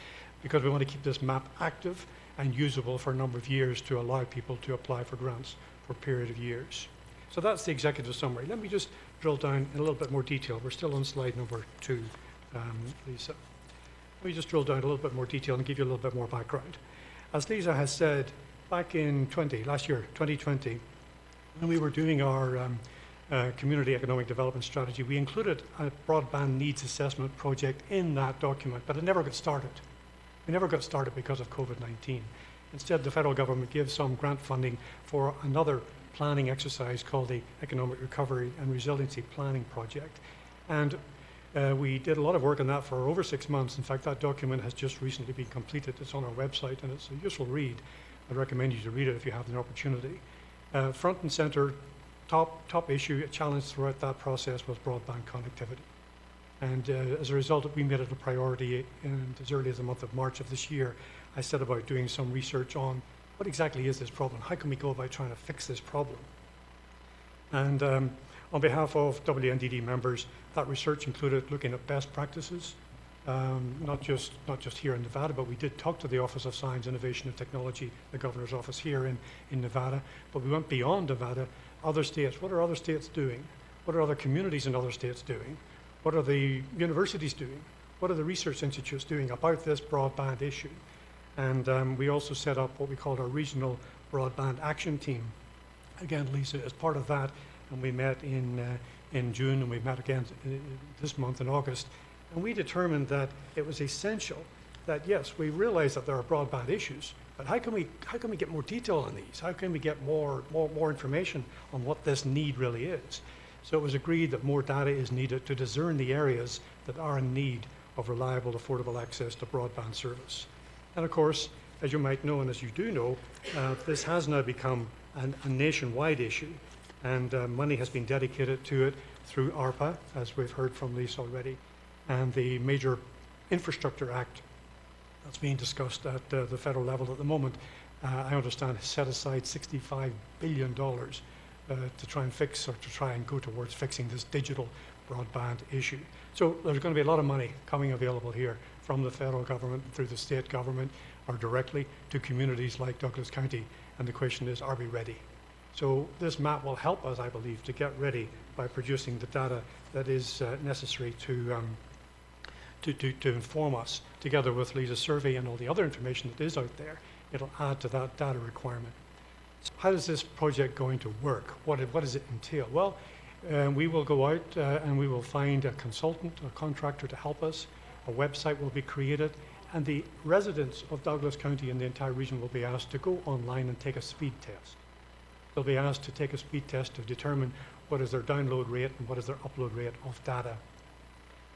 because we want to keep this map active and usable for a number of years to allow people to apply for grants for a period of years. So that's the executive summary. Let me just drill down in a little bit more detail. We're still on slide number 2, Lisa. Let me just drill down a little bit more detail and give you a little bit more background. As Lisa has said, back in last year, 2020, when we were doing our community economic development strategy, we included a broadband needs assessment project in that document, but it never got started. We never got started because of COVID-19. Instead, the federal government gave some grant funding for another planning exercise called the Economic Recovery and Resiliency Planning Project. And we did a lot of work on that for over 6 months. In fact, that document has just recently been completed. It's on our website, and it's a useful read. I'd recommend you to read it if you have the opportunity. Front and center, top issue, a challenge throughout that process was broadband connectivity. And as a result, we made it a priority, and as early as the month of March of this year, I set about doing some research on what exactly is this problem? How can we go about trying to fix this problem? And on behalf of WNDD members, that research included looking at best practices, not just here in Nevada, but we did talk to the Office of Science, Innovation and Technology, the governor's office here in Nevada, but we went beyond Nevada, other states. What are other states doing? What are other communities in other states doing? What are the universities doing? What are the research institutes doing about this broadband issue? And we also set up what we called our regional broadband action team. Again, Lisa is part of that, and we met in June, and we met again this month in August, and we determined that it was essential that, yes, we realize that there are broadband issues, but how can we get more detail on these? How can we get more information on what this need really is? So it was agreed that more data is needed to discern the areas that are in need of reliable, affordable access to broadband service. And of course, as you might know, and as you do know, this has now become a nationwide issue, and money has been dedicated to it through Arpa, as we've heard from Lisa already, and the major Infrastructure Act that's being discussed at the federal level at the moment, I understand, has set aside $65 billion to try and fix, or to try and go towards fixing this digital broadband issue. So there's going to be a lot of money coming available here from the federal government, through the state government, or directly to communities like Douglas County. And the question is, are we ready? So this map will help us, I believe, to get ready by producing the data that is necessary to inform us, together with Lisa's survey and all the other information that is out there. It'll add to that data requirement. So how is this project going to work? What does it entail? Well, we will go out and we will find a consultant, a contractor to help us. A website will be created, and the residents of Douglas County and the entire region will be asked to go online and take a speed test. They'll be asked to take a speed test to determine what is their download rate and what is their upload rate of data.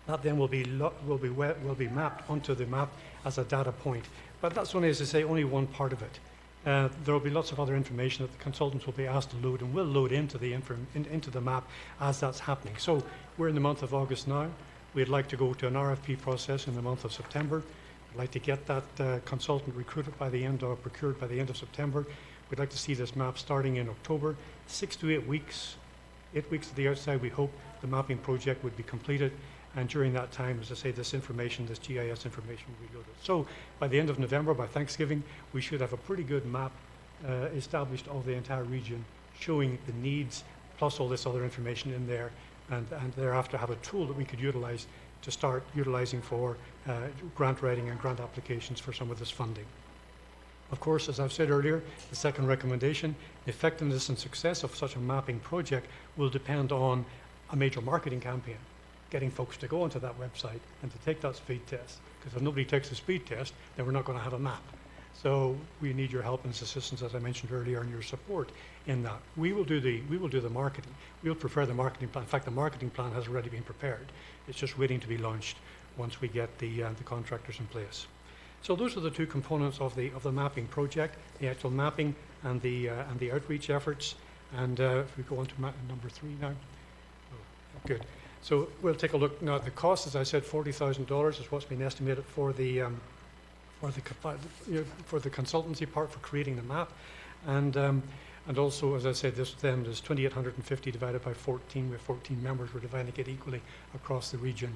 That then will be mapped onto the map as a data point. But that's only, as I say, only one part of it. There will be lots of other information that the consultants will be asked to load, and will load into the map as that's happening. So we're in the month of August now. We'd like to go to an RFP process in the month of September. We'd like to get that consultant recruited by the end, or procured by the end of September. We'd like to see this map starting in October. 6 to 8 weeks, 8 weeks at the outside, we hope the mapping project would be completed. And during that time, as I say, this information, this GIS information will be loaded. So by the end of November, by Thanksgiving, we should have a pretty good map established of the entire region, showing the needs, plus all this other information in there, and thereafter have a tool that we could utilize to start utilizing for grant writing and grant applications for some of this funding. Of course, as I've said earlier, the second recommendation, the effectiveness and success of such a mapping project will depend on a major marketing campaign, getting folks to go onto that website and to take that speed test. Because if nobody takes the speed test, then we're not going to have a map. So we need your help and assistance, as I mentioned earlier, and your support in that. We will do the marketing. We'll prepare the marketing plan. In fact, the marketing plan has already been prepared. It's just waiting to be launched once we get the contractors in place. So those are the two components of the mapping project: the actual mapping and the outreach efforts. And if we go on to number 3 now. Oh, good. So we'll take a look now at the cost. As I said, $40,000 is what's been estimated for the consultancy part for creating the map, and also, as I said, this then is 2,850 divided by 14. We have 14 members. We're dividing it equally across the region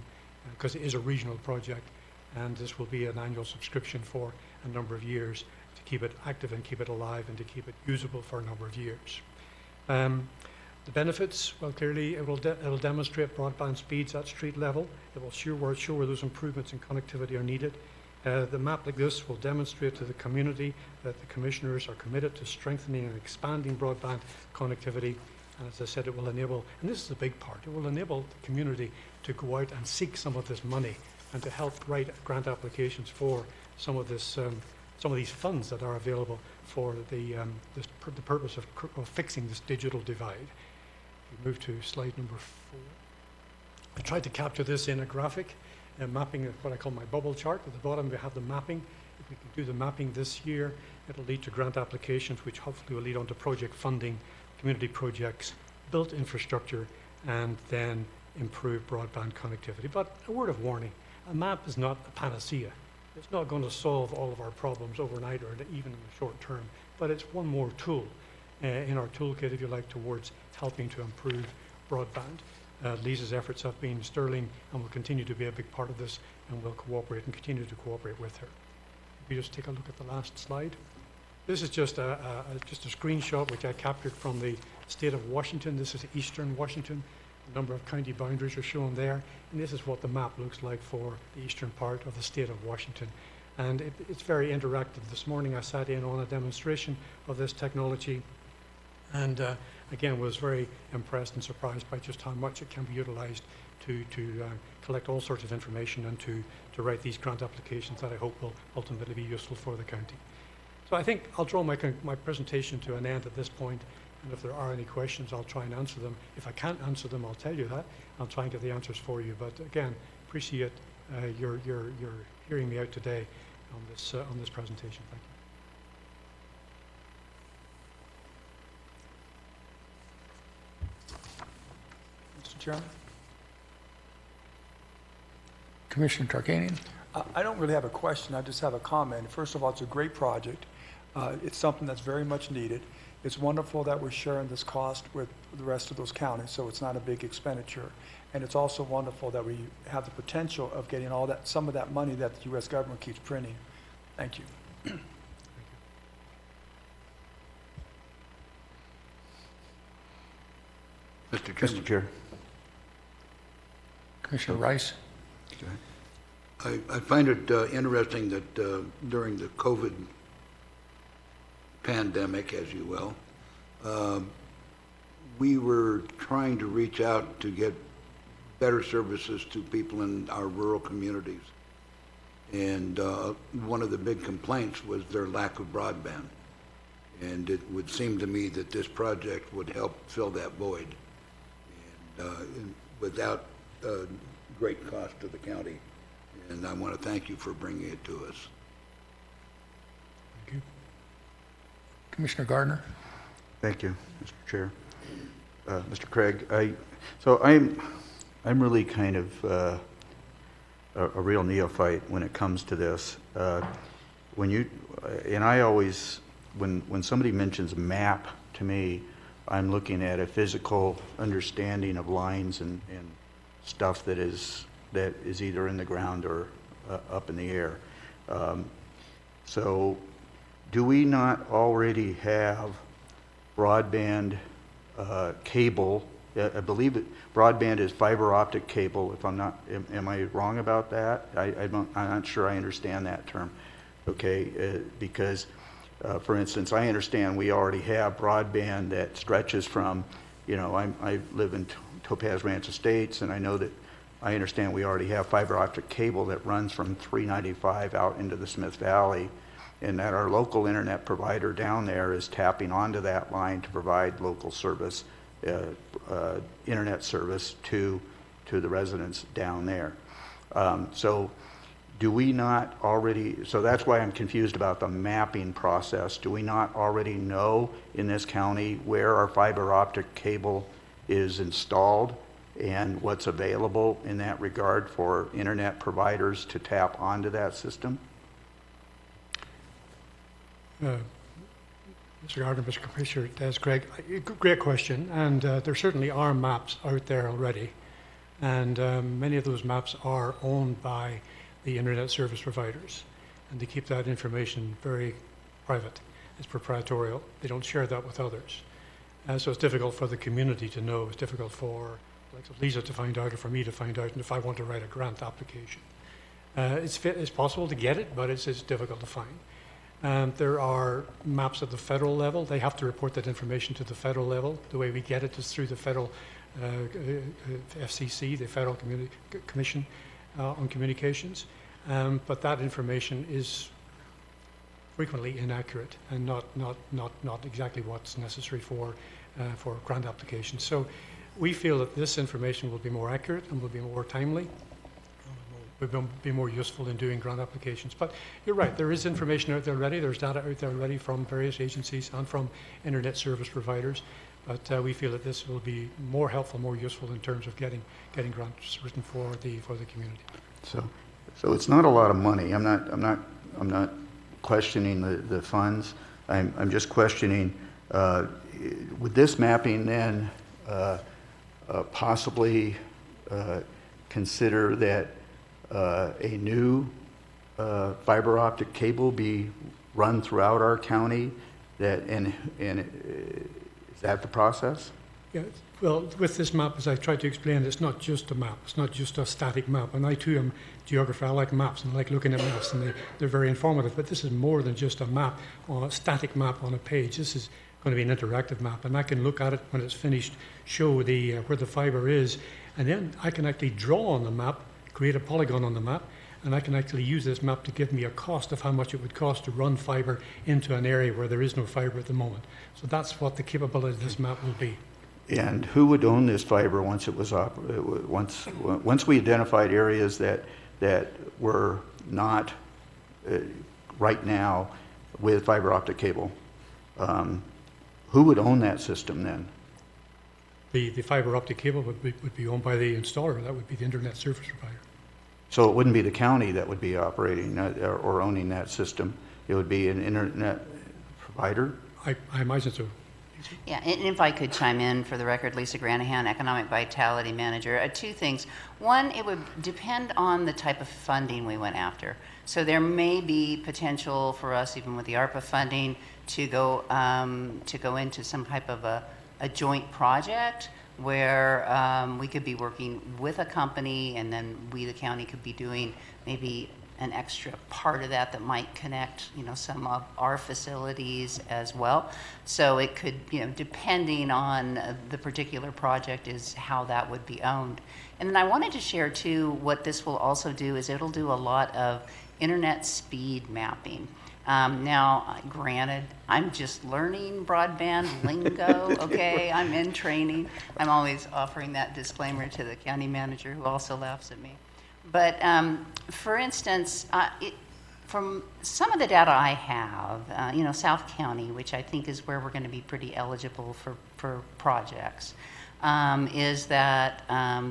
because it is a regional project, and this will be an annual subscription for a number of years to keep it active and keep it alive and to keep it usable for a number of years. The benefits, well, clearly it will demonstrate broadband speeds at street level. It will show where those improvements in connectivity are needed. The map like this will demonstrate to the community that the commissioners are committed to strengthening and expanding broadband connectivity. And as I said, it will enable, and this is the big part, it will enable the community to go out and seek some of this money and to help write grant applications for some of this, some of these funds that are available for the purpose of fixing this digital divide. We move to slide number 4. I tried to capture this in a graphic, mapping what I call my bubble chart. At the bottom we have the mapping. If we can do the mapping this year, it'll lead to grant applications, which hopefully will lead on to project funding, community projects, built infrastructure, and then improve broadband connectivity. But a word of warning, a map is not a panacea. It's not going to solve all of our problems overnight or even in the short term, but it's one more tool in our toolkit, if you like, towards helping to improve broadband. Lisa's efforts have been sterling and will continue to be a big part of this, and we'll cooperate and continue to cooperate with her. If you just take a look at the last slide. This is just a screenshot which I captured from the state of Washington. This is eastern Washington. A number of county boundaries are shown there, and this is what the map looks like for the eastern part of the state of Washington. And it's very interactive. This morning I sat in on a demonstration of this technology, and again was very impressed and surprised by just how much it can be utilized to collect all sorts of information and to write these grant applications that I hope will ultimately be useful for the county. So I think I'll draw my presentation to an end at this point, and if there are any questions, I'll try and answer them. If I can't answer them, I'll tell you that. I'll try and get the answers for you. But again, appreciate your hearing me out today on this presentation. Thank you. Chairman? Commissioner Tarkanian? I don't really have a question, I just have a comment. First of all, it's a great project. It's something that's very much needed. It's wonderful that we're sharing this cost with the rest of those counties, so it's not a big expenditure. And it's also wonderful that we have the potential of getting some of that money that the U.S. government keeps printing. Thank you. Mr. Chair. Commissioner Rice? I find it interesting that during the COVID pandemic, as you will, we were trying to reach out to get better services to people in our rural communities. And one of the big complaints was their lack of broadband. And it would seem to me that this project would help fill that void and without great cost to the county. And I want to thank you for bringing it to us. Thank you. Commissioner Gardner? Thank you, Mr. Chair. Mr. Craig, I'm really kind of a real neophyte when it comes to this. When somebody mentions map to me, I'm looking at a physical understanding of lines and stuff that is either in the ground or up in the air. So do we not already have broadband cable? I believe that broadband is fiber optic cable, if I'm not, am I wrong about that? I'm not sure I understand that term. Okay, because for instance, I understand we already have broadband that stretches from, I live in Topaz Ranch Estates, and I understand we already have fiber optic cable that runs from 395 out into the Smith Valley, and that our local internet provider down there is tapping onto that line to provide local service, internet service to the residents down there. So do we not already, so that's why I'm confused about the mapping process. Do we not already know in this county where our fiber optic cable is installed and what's available in that regard for internet providers to tap onto that system? Mr. Gardner, Mr. Commissioner, that's Greg. Great question, and there certainly are maps out there already, and many of those maps are owned by the internet service providers, and they keep that information very private. It's proprietorial. They don't share that with others. So it's difficult for the community to know. It's difficult for like Lisa to find out or for me to find out, and if I want to write a grant application. It's possible to get it, but it's difficult to find. There are maps at the federal level. They have to report that information to the federal level. The way we get it is through the federal FCC, the Federal Commission on Communications. But that information is frequently inaccurate and not exactly what's necessary for grant applications. So we feel that this information will be more accurate and will be more timely. Will be more useful in doing grant applications. But you're right, there is information out there already. There's data out there already from various agencies and from internet service providers. But we feel that this will be more helpful, more useful in terms of getting grants written for the community. So it's not a lot of money. I'm not questioning the funds. I'm just questioning would this mapping then possibly consider that a new fiber optic cable be run throughout our county? And is that the process? Yeah, well, with this map, as I tried to explain, it's not just a map. It's not just a static map. And I too am a geographer. I like maps and I like looking at maps, and they're very informative. But this is more than just a map, or a static map on a page. This is going to be an interactive map, and I can look at it when it's finished, show where the fiber is, and then I can actually draw on the map, create a polygon on the map, and I can actually use this map to give me a cost of how much it would cost to run fiber into an area where there is no fiber at the moment. So that's what the capability of this map will be. And who would own this fiber once it was once we identified areas that were not right now with fiber optic cable? Who would own that system then? The fiber optic cable would be owned by the installer. That would be the internet service provider. So it wouldn't be the county that would be operating or owning that system. It would be an internet provider? I imagine so. Yeah, and if I could chime in for the record, Lisa Granahan, Economic Vitality Manager. Two things. One, it would depend on the type of funding we went after. So there may be potential for us, even with the Arpa funding, to go into some type of a joint project where we could be working with a company, and then we, the county, could be doing maybe an extra part of that might connect, some of our facilities as well. So it could, depending on the particular project, is how that would be owned. And then I wanted to share too, what this will also do is it'll do a lot of internet speed mapping. Now, granted, I'm just learning broadband lingo, okay? I'm in training. I'm always offering that disclaimer to the county manager, who also laughs at me. But for instance, from some of the data I have, South County, which I think is where we're going to be pretty eligible for projects, is that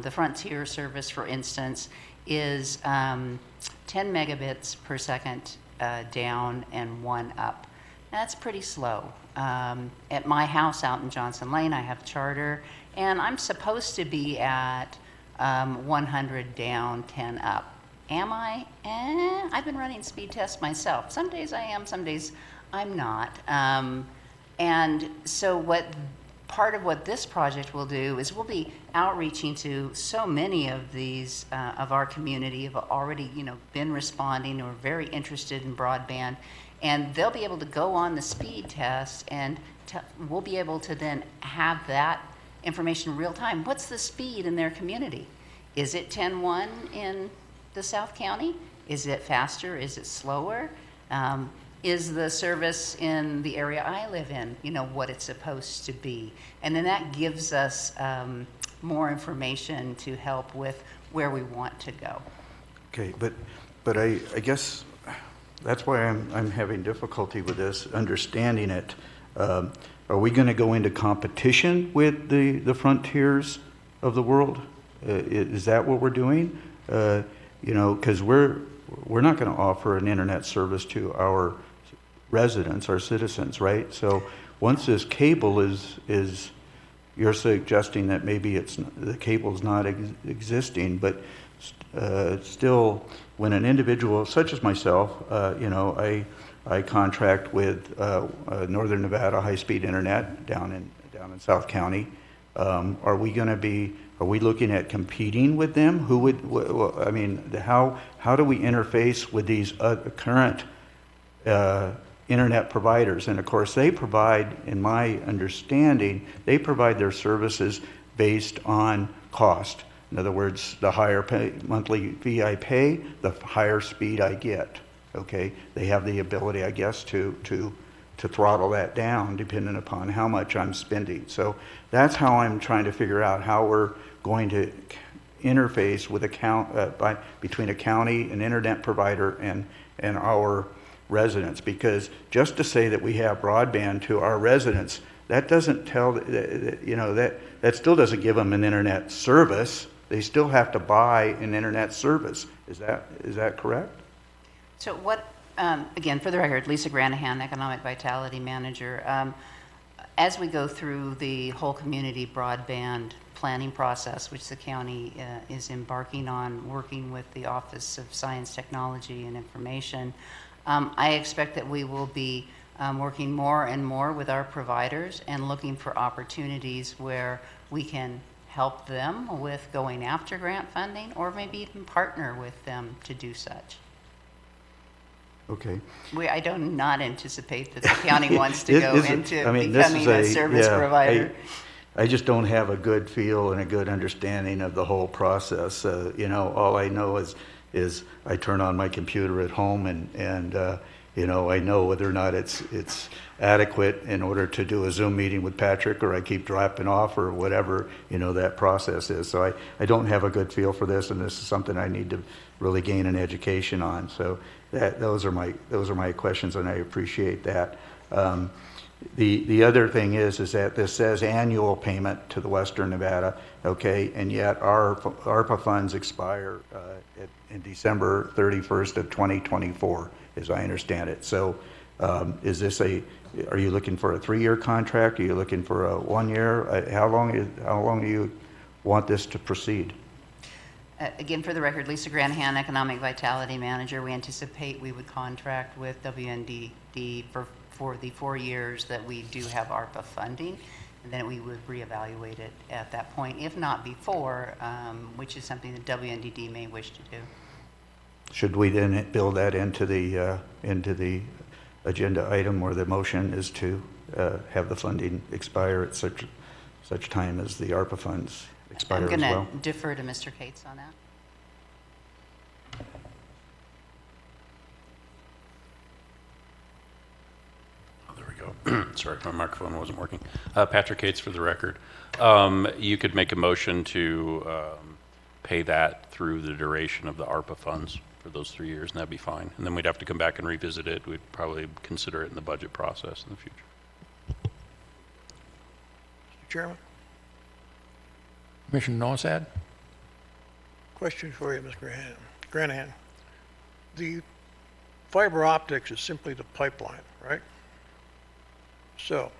the Frontier service, for instance, is 10 megabits per second down and 1 up. That's pretty slow. At my house out in Johnson Lane, I have Charter, and I'm supposed to be at 100 down, 10 up. Am I? I've been running speed tests myself. Some days I am, some days I'm not. And so part of what this project will do is we'll be outreaching to so many of these of our community have already been responding or very interested in broadband, and they'll be able to go on the speed test, and we'll be able to then have that information in real time. What's the speed in their community? Is it 10.1 in the South County? Is it faster? Is it slower? Is the service in the area I live in, what it's supposed to be? And then that gives us more information to help with where we want to go. Okay, but I guess that's why I'm having difficulty with this, understanding it. Are we going to go into competition with the frontiers of the world? Is that what we're doing? Because we're not going to offer an internet service to our residents, our citizens, right? So once this cable is you're suggesting that maybe the cable's not existing, but still, when an individual such as myself, I contract with Northern Nevada High-Speed Internet down in South County. Are we looking at competing with them? Who would? How do we interface with these current internet providers? And of course, they provide, in my understanding, they provide their services based on cost. In other words, the higher monthly fee I pay, the higher speed I get. Okay, they have the ability, I guess, to throttle that down depending upon how much I'm spending. So that's how I'm trying to figure out how we're going to interface with between a county, an internet provider, and our residents. Because just to say that we have broadband to our residents, that doesn't tell, that still doesn't give them an internet service. They still have to buy an internet service. Is that correct? So again, for the record, Lisa Granahan, Economic Vitality Manager. As we go through the whole community broadband planning process, which the county is embarking on, working with the Office of Science, Technology, and Information, I expect that we will be working more and more with our providers and looking for opportunities where we can help them with going after grant funding, or maybe even partner with them to do such. Okay. I do not anticipate that the county wants to go into becoming a service provider. I just don't have a good feel and a good understanding of the whole process. All I know is I turn on my computer at home and I know whether or not it's adequate in order to do a Zoom meeting with Patrick, or I keep dropping off, or whatever that process is. So I don't have a good feel for this, and this is something I need to really gain an education on. So those are my questions, and I appreciate that. The other thing is that this says annual payment to the Western Nevada, okay, and yet our ARPA funds expire in December 31st of 2024, as I understand it. So is this are you looking for a 3-year contract? Are you looking for a 1 year? How long do you want this to proceed? Again, for the record, Lisa Granahan, Economic Vitality Manager. We anticipate we would contract with WNDD for the 4 years that we do have ARPA funding, and then we would reevaluate it at that point, if not before, which is something that WNDD may wish to do. Should we then build that into the agenda item where the motion is to have the funding expire at such time as the ARPA funds expire as well? I'm going to defer to Mr. Cates on that. Sorry, my microphone wasn't working. Patrick Cates for the record. You could make a motion to pay that through the duration of the ARPA funds for those 3 years, and that'd be fine. And then we'd have to come back and revisit it. We'd probably consider it in the budget process in the future. Mr. Chairman, Commissioner Nosad? question for you, Ms. Granahan. The fiber optics is simply the pipeline, right? So,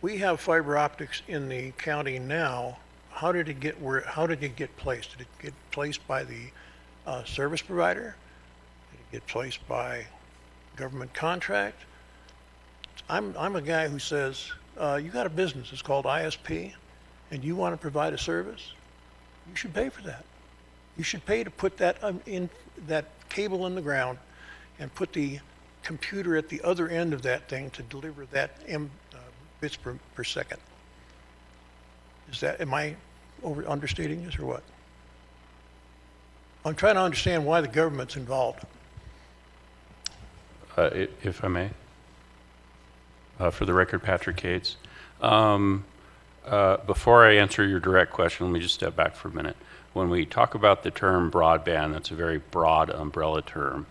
we have fiber optics in the county now. How did it get placed? Did it get placed by the service provider? Did it get placed by government contract? I'm a guy who says, you got a business, it's called ISP, and you want to provide a service, you should pay for that. You should pay to put that in that cable in the ground and put the computer at the other end of that thing to deliver that bits per second. Am I understating this or what? I'm trying to understand why the government's involved. If I may. For the record, Patrick Cates. Before I answer your direct question, let me just step back for a minute. When we talk about the term broadband, that's a very broad umbrella term.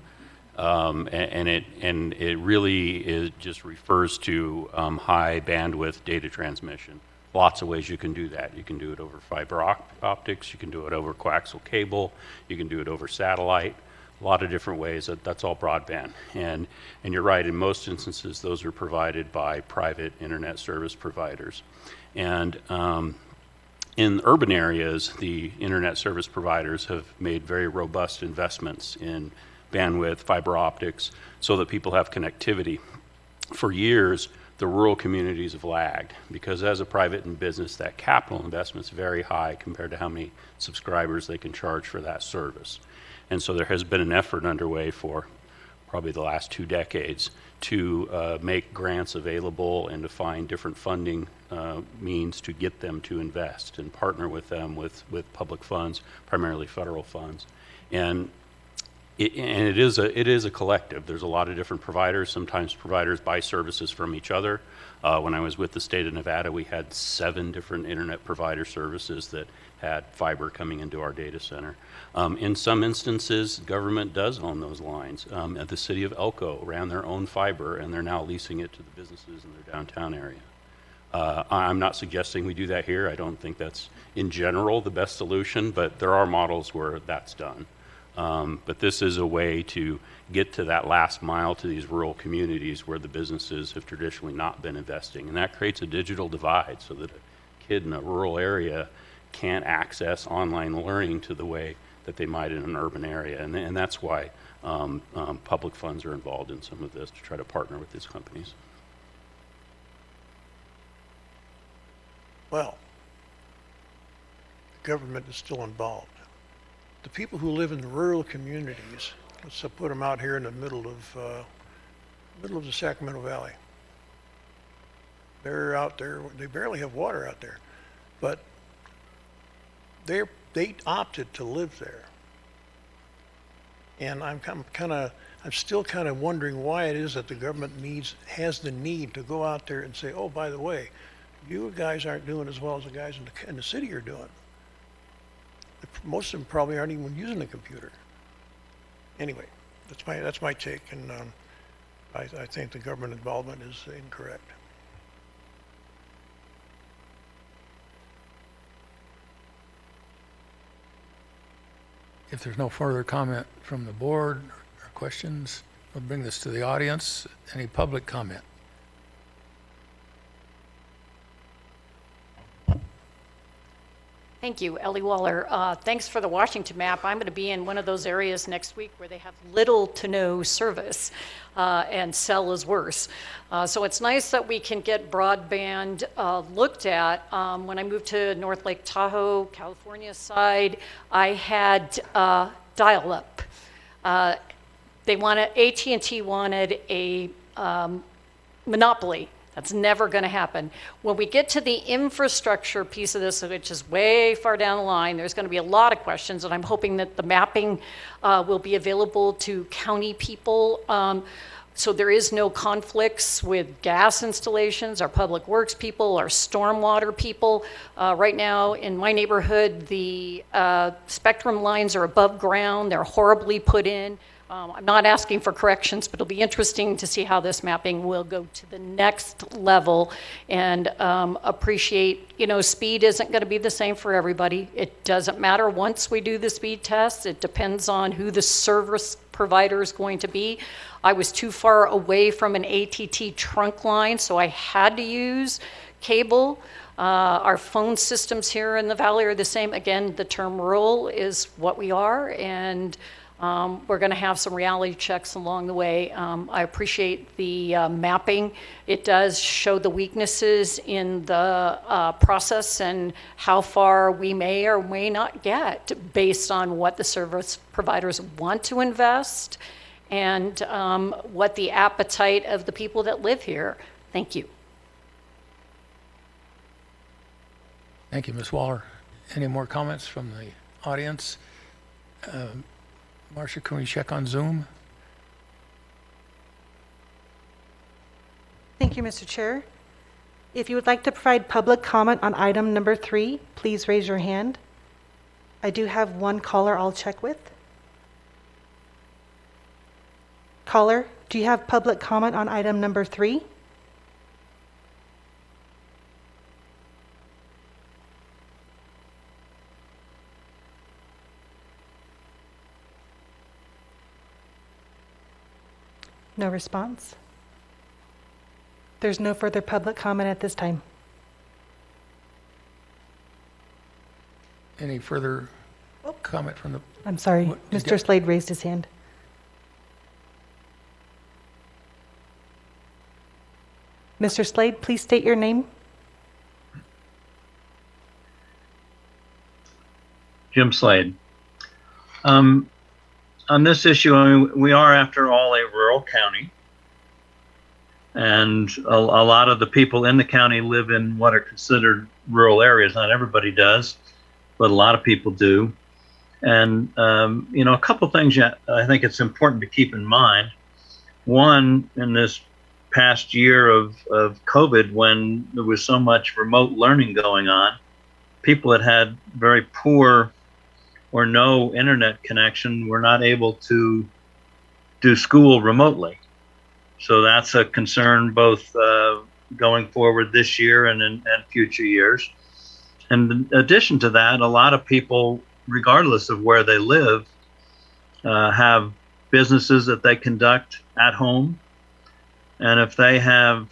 And it really just refers to high bandwidth data transmission. Lots of ways you can do that. You can do it over fiber optics, you can do it over coaxial cable, you can do it over satellite, a lot of different ways. That's all broadband. And you're right, in most instances, those are provided by private internet service providers. And in urban areas, the internet service providers have made very robust investments in bandwidth, fiber optics, so that people have connectivity. For years, the rural communities have lagged because as a private and business, that capital investment is very high compared to how many subscribers they can charge for that service. And so there has been an effort underway for probably the last 2 decades to make grants available and to find different funding means to get them to invest and partner with them with public funds, primarily federal funds. And it is a collective. There's a lot of different providers. Sometimes providers buy services from each other. When I was with the state of Nevada, we had 7 different internet provider services that had fiber coming into our data center. In some instances, government does own those lines. The city of Elko ran their own fiber, and they're now leasing it to the businesses in their downtown area. I'm not suggesting we do that here. I don't think that's, in general, the best solution, but there are models where that's done. But this is a way to get to that last mile to these rural communities where the businesses have traditionally not been investing. And that creates a digital divide so that a kid in a rural area can't access online learning to the way that they might in an urban area. And that's why public funds are involved in some of this, to try to partner with these companies. Well, the government is still involved. The people who live in the rural communities, let's put them out here in the middle of the Sacramento Valley. They're out there, they barely have water out there, but they opted to live there. And I'm still kind of wondering why it is that the government has the need to go out there and say, oh, by the way, you guys aren't doing as well as the guys in the city are doing. Most of them probably aren't even using a computer. Anyway, that's my take. And I think the government involvement is incorrect. If there's no further comment from the board or questions, we'll bring this to the audience. Any public comment? Thank you, Ellie Waller. Thanks for the Washington map. I'm going to be in one of those areas next week where they have little to no service, and cell is worse. So it's nice that we can get broadband looked at. When I moved to North Lake Tahoe, California side, I had dial-up. AT&T wanted a monopoly. That's never going to happen. When we get to the infrastructure piece of this, which is way far down the line, there's going to be a lot of questions, and I'm hoping that the mapping will be available to county people. So there is no conflicts with gas installations, our public works people, our stormwater people. Right now in my neighborhood, the spectrum lines are above ground. They're horribly put in. I'm not asking for corrections, but it'll be interesting to see how this mapping will go to the next level, and appreciate, speed isn't going to be the same for everybody. It doesn't matter once we do the speed tests. It depends on who the service provider is going to be. I was too far away from an AT&T trunk line, so I had to use cable. Our phone systems here in the valley are the same. Again, the term rural is what we are, and we're going to have some reality checks along the way. I appreciate the mapping. It does show the weaknesses in the process and how far we may or may not get based on what the service providers want to invest and what the appetite of the people that live here. Thank you. Thank you, Ms. Waller. Any more comments from the audience? Marcia, can we check on Zoom? Thank you, Mr. Chair. If you would like to provide public comment on item number 3, please raise your hand. I do have one caller I'll check with. Caller, do you have public comment on item number 3? No response. There's no further public comment at this time. Any further comment from the... I'm sorry, Mr. Slade raised his hand. Mr. Slade, please state your name. Jim Slade. On this issue, we are, after all, a rural county. And a lot of the people in the county live in what are considered rural areas. Not everybody does, but a lot of people do. And, a couple things I think it's important to keep in mind. One, in this past year of COVID, when there was so much remote learning going on, people that had very poor or no internet connection were not able to do school remotely. So that's a concern both going forward this year and future years. And in addition to that, a lot of people, regardless of where they live, have businesses that they conduct at home. And if they have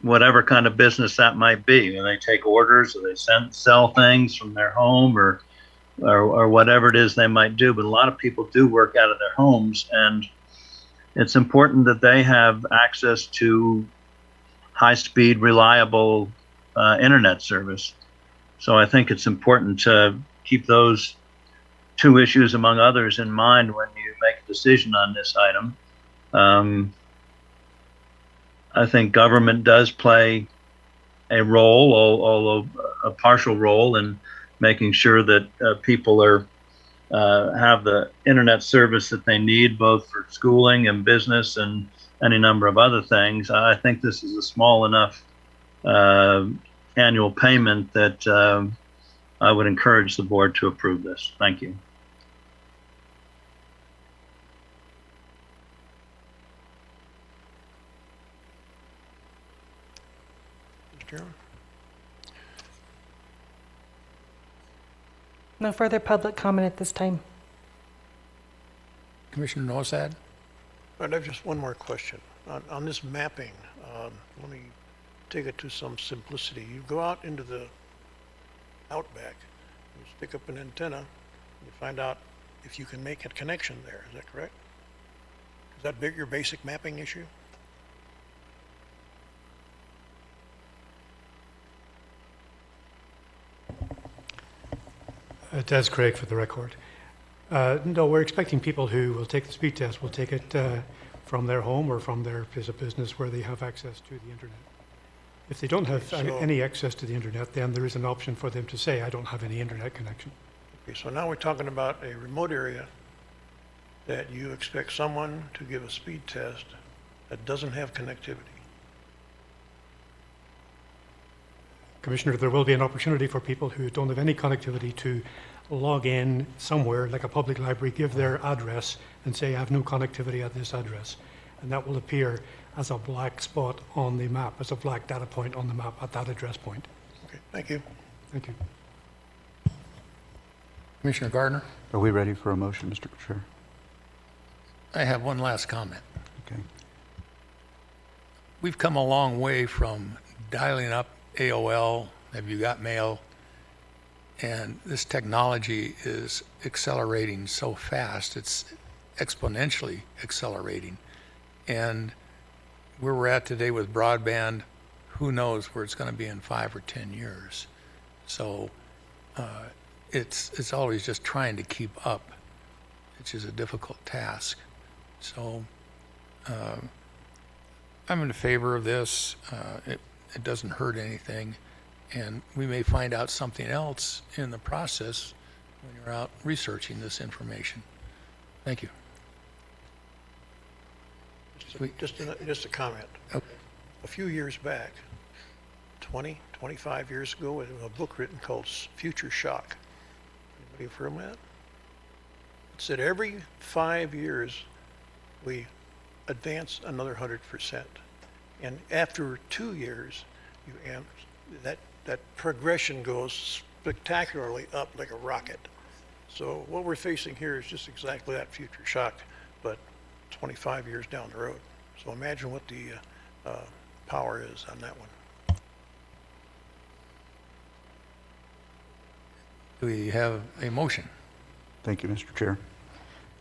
whatever kind of business that might be, they take orders or they sell things from their home or whatever it is they might do, but a lot of people do work out of their homes, and it's important that they have access to high-speed, reliable internet service. So I think it's important to keep those two issues, among others, in mind when you make a decision on this item. I think government does play a role, although a partial role, in making sure that people have the internet service that they need, both for schooling and business and any number of other things. I think this is a small enough annual payment that I would encourage the board to approve this. Thank you. Mr. Chairman. No further public comment at this time. Commissioner Nosad? All right, I have just one more question. On this mapping, let me take it to some simplicity. You go out into the outback, you stick up an antenna, you find out if you can make a connection there. Is that correct? Is that your basic mapping issue? Des Craig for the record. No, we're expecting people who will take the speed test will take it from their home or from their place of business where they have access to the internet. If they don't have any access to the internet, then there is an option for them to say, I don't have any internet connection. Okay, so now we're talking about a remote area that you expect someone to give a speed test that doesn't have connectivity. Commissioner, there will be an opportunity for people who don't have any connectivity to log in somewhere, like a public library, give their address and say, I have no connectivity at this address. And that will appear as a black spot on the map, as a black data point on the map at that address point. Okay, thank you. Thank you. Commissioner Gardner? Are we ready for a motion, Mr. Chair? I have one last comment. Okay. We've come a long way from dialing up AOL, have you got mail? And this technology is accelerating so fast, it's exponentially accelerating. And where we're at today with broadband, who knows where it's going to be in 5 or 10 years. So it's always just trying to keep up, which is a difficult task. So I'm in favor of this. It doesn't hurt anything. And we may find out something else in the process when you're out researching this information. Thank you. Just a comment. Okay. A few years back, 25 years ago, there was a book written called Future Shock. Anybody have heard of that? It said every 5 years we advance another 100%. And after 2 years, that progression goes spectacularly up like a rocket. So what we're facing here is just exactly that future shock, but 25 years down the road. So imagine what the power is on that one. Do we have a motion? Thank you, Mr. Chair.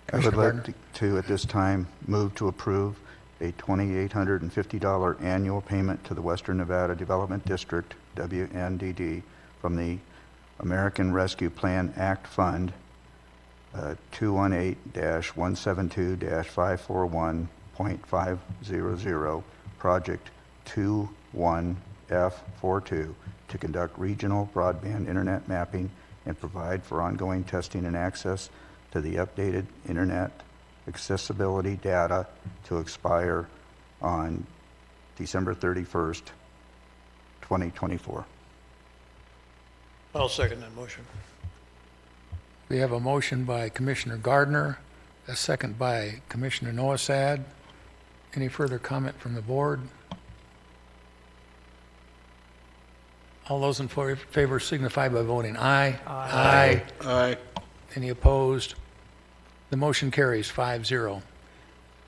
I Commissioner would like Gardner? to, at this time, move to approve a $2,850 annual payment to the Western Nevada Development District, WNDD, from the American Rescue Plan Act Fund 218-172-541.500, Project 21F42, to conduct regional broadband internet mapping and provide for ongoing testing and access to the updated internet accessibility data to expire on December 31st, 2024. I'll second that motion. We have a motion by Commissioner Gardner, a second by Commissioner Noasad. Any further comment from the board? All those in favor signify by voting aye. Aye. Aye. Any opposed? The motion carries 5-0.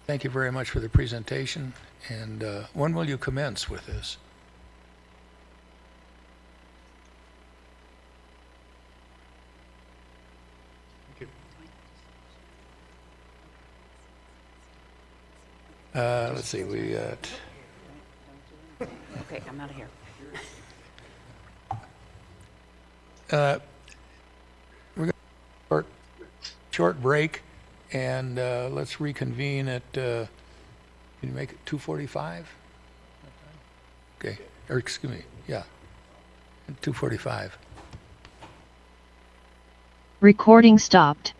Thank you very much for the presentation. And when will you commence with this? Let's see, we got... Okay, I'm out of here. We're going to short break, and let's reconvene at, can you make it 2:45? Okay, or excuse me, yeah, 2:45. Recording stopped.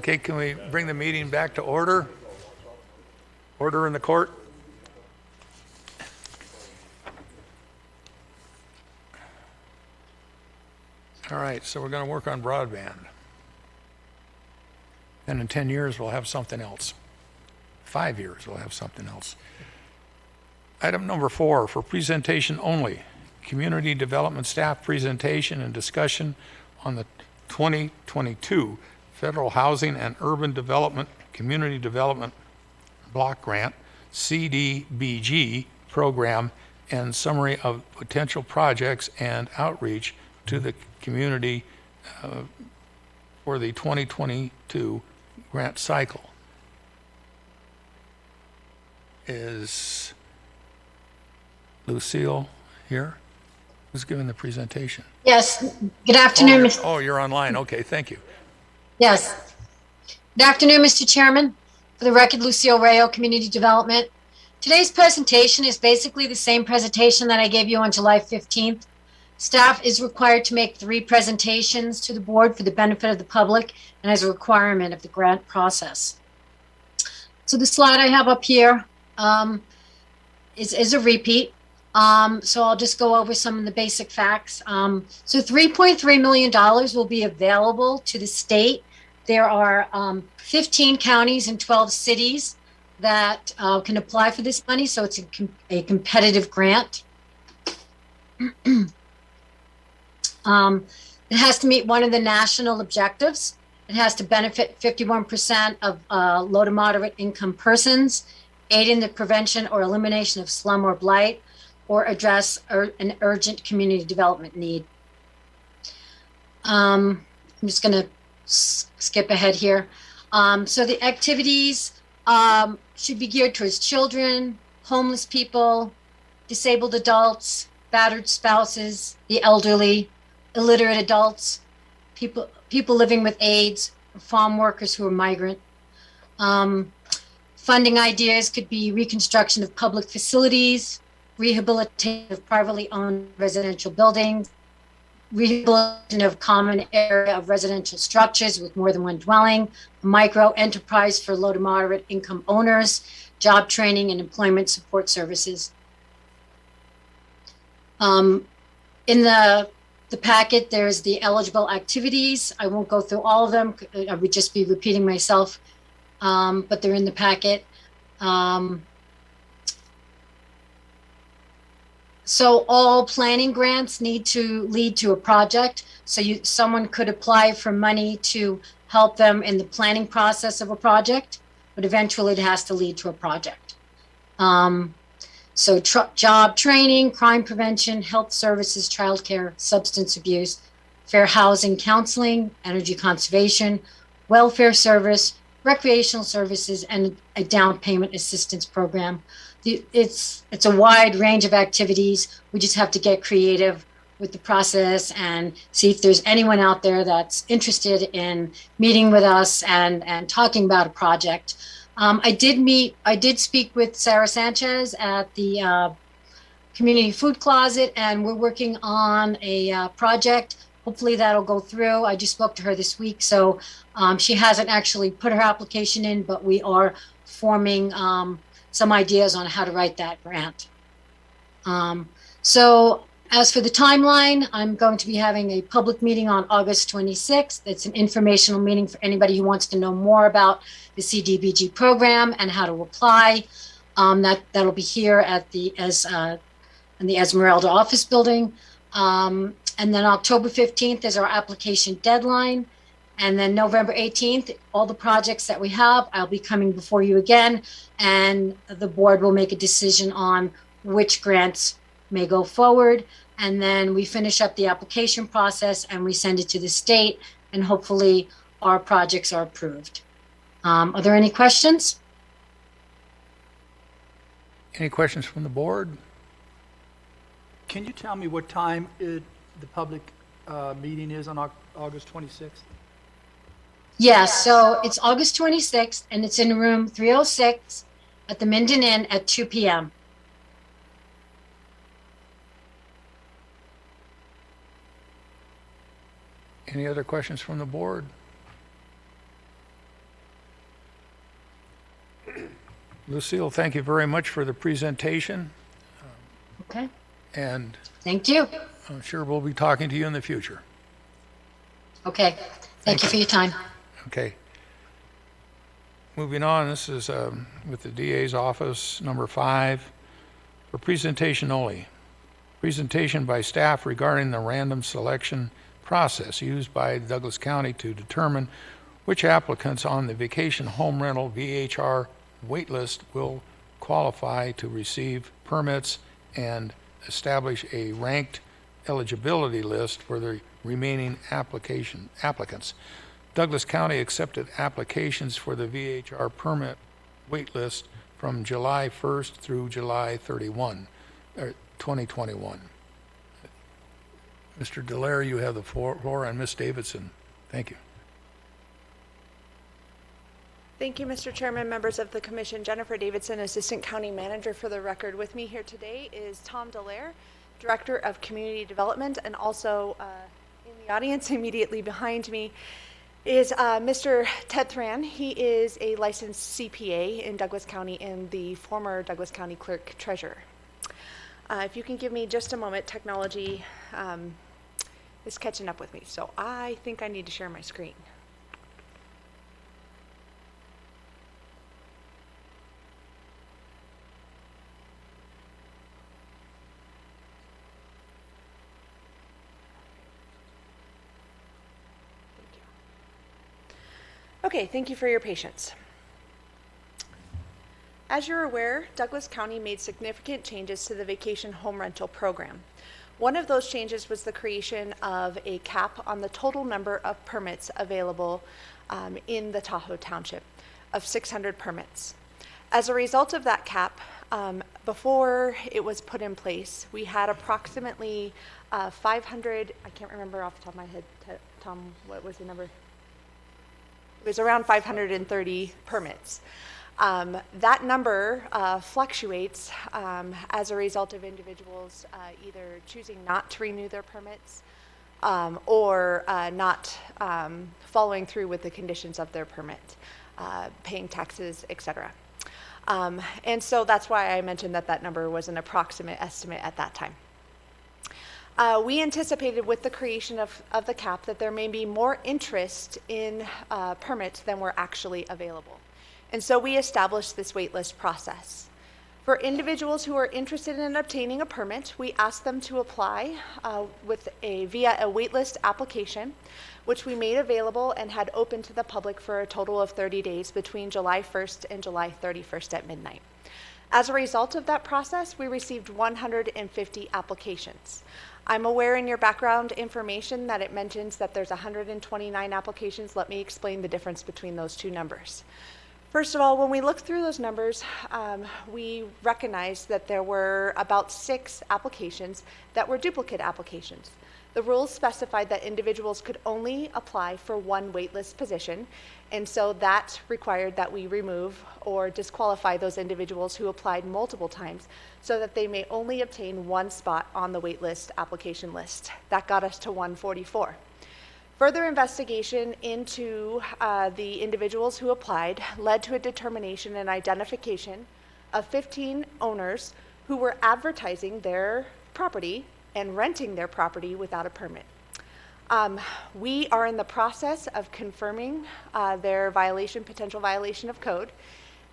Okay, can we bring the meeting back to order? Order in the court? All right, so we're going to work on broadband. And in 10 years, we'll have something else. 5 years, we'll have something else. Item number 4, for presentation only, community development staff presentation and discussion on the 2022 Federal Housing and Urban Development Community Development Block Grant, CDBG program, and summary of potential projects and outreach to the community for the 2022 grant cycle. Is Lucille here? Who's giving the presentation? Yes. Good afternoon, Mr. Oh, you're online. Okay, thank you. Yes. Good afternoon, Mr. Chairman. For the record, Lucille Rayo, Community Development. Today's presentation is basically the same presentation that I gave you on July 15th. Staff is required to make 3 presentations to the board for the benefit of the public and as a requirement of the grant process. So the slide I have up here is a repeat. So I'll just go over some of the basic facts. So $3.3 million will be available to the state. There are 15 counties and 12 cities that can apply for this money, so it's a competitive grant. It has to meet one of the national objectives. It has to benefit 51% of low to moderate income persons, aid in the prevention or elimination of slum or blight, or address an urgent community development need. I'm just going to skip ahead here. So the activities should be geared towards children, homeless people, disabled adults, battered spouses, the elderly, illiterate adults, people living with AIDS, farm workers who are migrant. Funding ideas could be reconstruction of public facilities, rehabilitation of privately owned residential buildings, rehabilitation of common area of residential structures with more than one dwelling, micro enterprise for low to moderate income owners, job training and employment support services. In the packet, there's the eligible activities. I won't go through all of them. I would just be repeating myself, but they're in the packet. So all planning grants need to lead to a project. So someone could apply for money to help them in the planning process of a project, but eventually it has to lead to a project. So job training, crime prevention, health services, childcare, substance abuse, fair housing, counseling, energy conservation, welfare service, recreational services, and a down payment assistance program. It's a wide range of activities. We just have to get creative with the process and see if there's anyone out there that's interested in meeting with us and talking about a project. I did speak with Sarah Sanchez at the Community Food Closet, and we're working on a project. Hopefully that'll go through. I just spoke to her this week, so she hasn't actually put her application in, but we are forming some ideas on how to write that grant. So as for the timeline, I'm going to be having a public meeting on August 26th. It's an informational meeting for anybody who wants to know more about the CDBG program and how to apply. That'll be here at the in the Esmeralda office building. And then October 15th is our application deadline. And then November 18th, all the projects that we have, I'll be coming before you again, and the board will make a decision on which grants may go forward. And then we finish up the application process and we send it to the state, and hopefully our projects are approved. Are there any questions? Any questions from the board? Can you tell me what time the public meeting is on August 26th? Yes, so it's August 26th, and it's in room 306 at the Minden Inn at 2 p.m. Any other questions from the board? Lucille, thank you very much for the presentation, Okay, and thank you. I'm sure we'll be talking to you in the future. Okay, thank you for your time. Okay. Moving on, this is with the DA's office, number 5, for presentation only. Presentation by staff regarding the random selection process used by Douglas County to determine which applicants on the vacation home rental VHR waitlist will qualify to receive permits and establish a ranked eligibility list for the remaining applicants. Douglas County accepted applications for the VHR permit waitlist from July 1st through July 31, 2021. Mr. Dallaire, you have the floor, and Ms. Davidson. Thank you. Thank you, Mr. Chairman, members of the Commission. Jennifer Davidson, Assistant County Manager for the record. With me here today is Tom Dallaire, Director of Community Development, and also in the audience immediately behind me is Mr. Ted Thran. He is a licensed CPA in Douglas County and the former Douglas County Clerk Treasurer. If you can give me just a moment, technology is catching up with me, so I think I need to share my screen. Okay, thank you for your patience. As you're aware, Douglas County made significant changes to the vacation home rental program. One of those changes was the creation of a cap on the total number of permits available in the Tahoe Township of 600 permits. As a result of that cap, before it was put in place, we had approximately 500, I can't remember off the top of my head, Tom, what was the number? It was around 530 permits. That number fluctuates as a result of individuals either choosing not to renew their permits or not following through with the conditions of their permit, paying taxes, etc. And so that's why I mentioned that that number was an approximate estimate at that time. We anticipated with the creation of the cap that there may be more interest in permits than were actually available. And so we established this waitlist process. For individuals who are interested in obtaining a permit, we asked them to apply via a waitlist application, which we made available and had open to the public for a total of 30 days between July 1st and July 31st at midnight. As a result of that process, we received 150 applications. I'm aware in your background information that it mentions that there's 129 applications. Let me explain the difference between those two numbers. First of all, when we looked through those numbers, we recognized that there were about 6 applications that were duplicate applications. The rules specified that individuals could only apply for one waitlist position, and so that required that we remove or disqualify those individuals who applied multiple times so that they may only obtain one spot on the waitlist application list. That got us to 144. Further investigation into the individuals who applied led to a determination and identification of 15 owners who were advertising their property and renting their property without a permit. We are in the process of confirming their potential violation of code,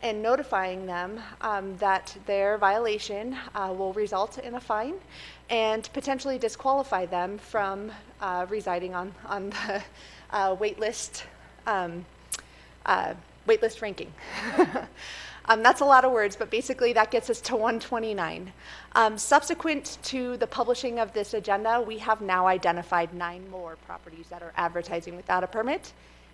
and notifying them that their violation will result in a fine and potentially disqualify them from residing on the waitlist ranking. That's a lot of words, but basically that gets us to 129. Subsequent to the publishing of this agenda, we have now identified 9 more properties that are advertising without a permit,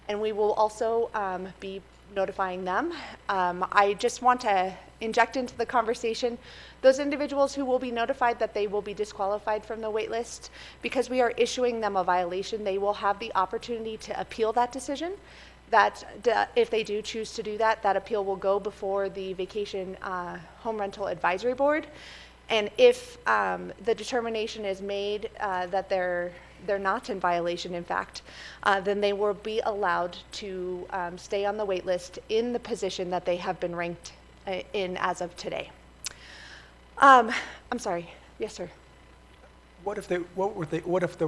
and we will also be notifying them. I just want to inject into the conversation those individuals who will be notified that they will be disqualified from the wait list. Because we are issuing them a violation, they will have the opportunity to appeal that decision. That if they do choose to do that, that appeal will go before the Vacation Home Rental Advisory Board. And if the determination is made that they're not in violation, in fact, then they will be allowed to stay on the wait list in the position that they have been ranked in as of today. I'm sorry. Yes, sir. What if they're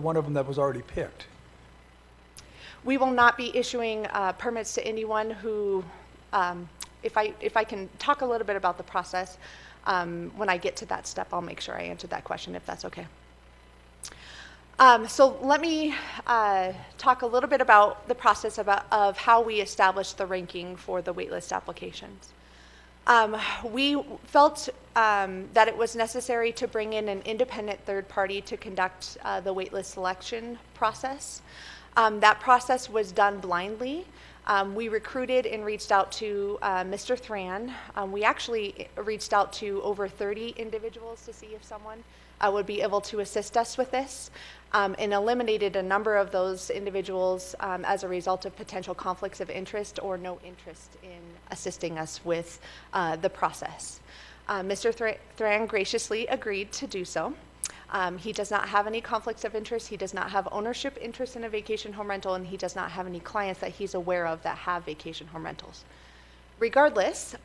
one of them that was already picked? We will not be issuing permits to anyone who, if I can talk a little bit about the process, when I get to that step, I'll make sure I answer that question if that's okay. So let me talk a little bit about the process of how we establish the ranking for the waitlist applications. We felt that it was necessary to bring in an independent third party to conduct the waitlist selection process. That process was done blindly. We recruited and reached out to Mr. Thran. We actually reached out to over 30 individuals to see if someone would be able to assist us with this, and eliminated a number of those individuals as a result of potential conflicts of interest or no interest in assisting us with the process. Mr. Thran graciously agreed to do so. He does not have any conflicts of interest. He does not have ownership interest in a vacation home rental, and he does not have any clients that he's aware of that have vacation home rentals. Regardless,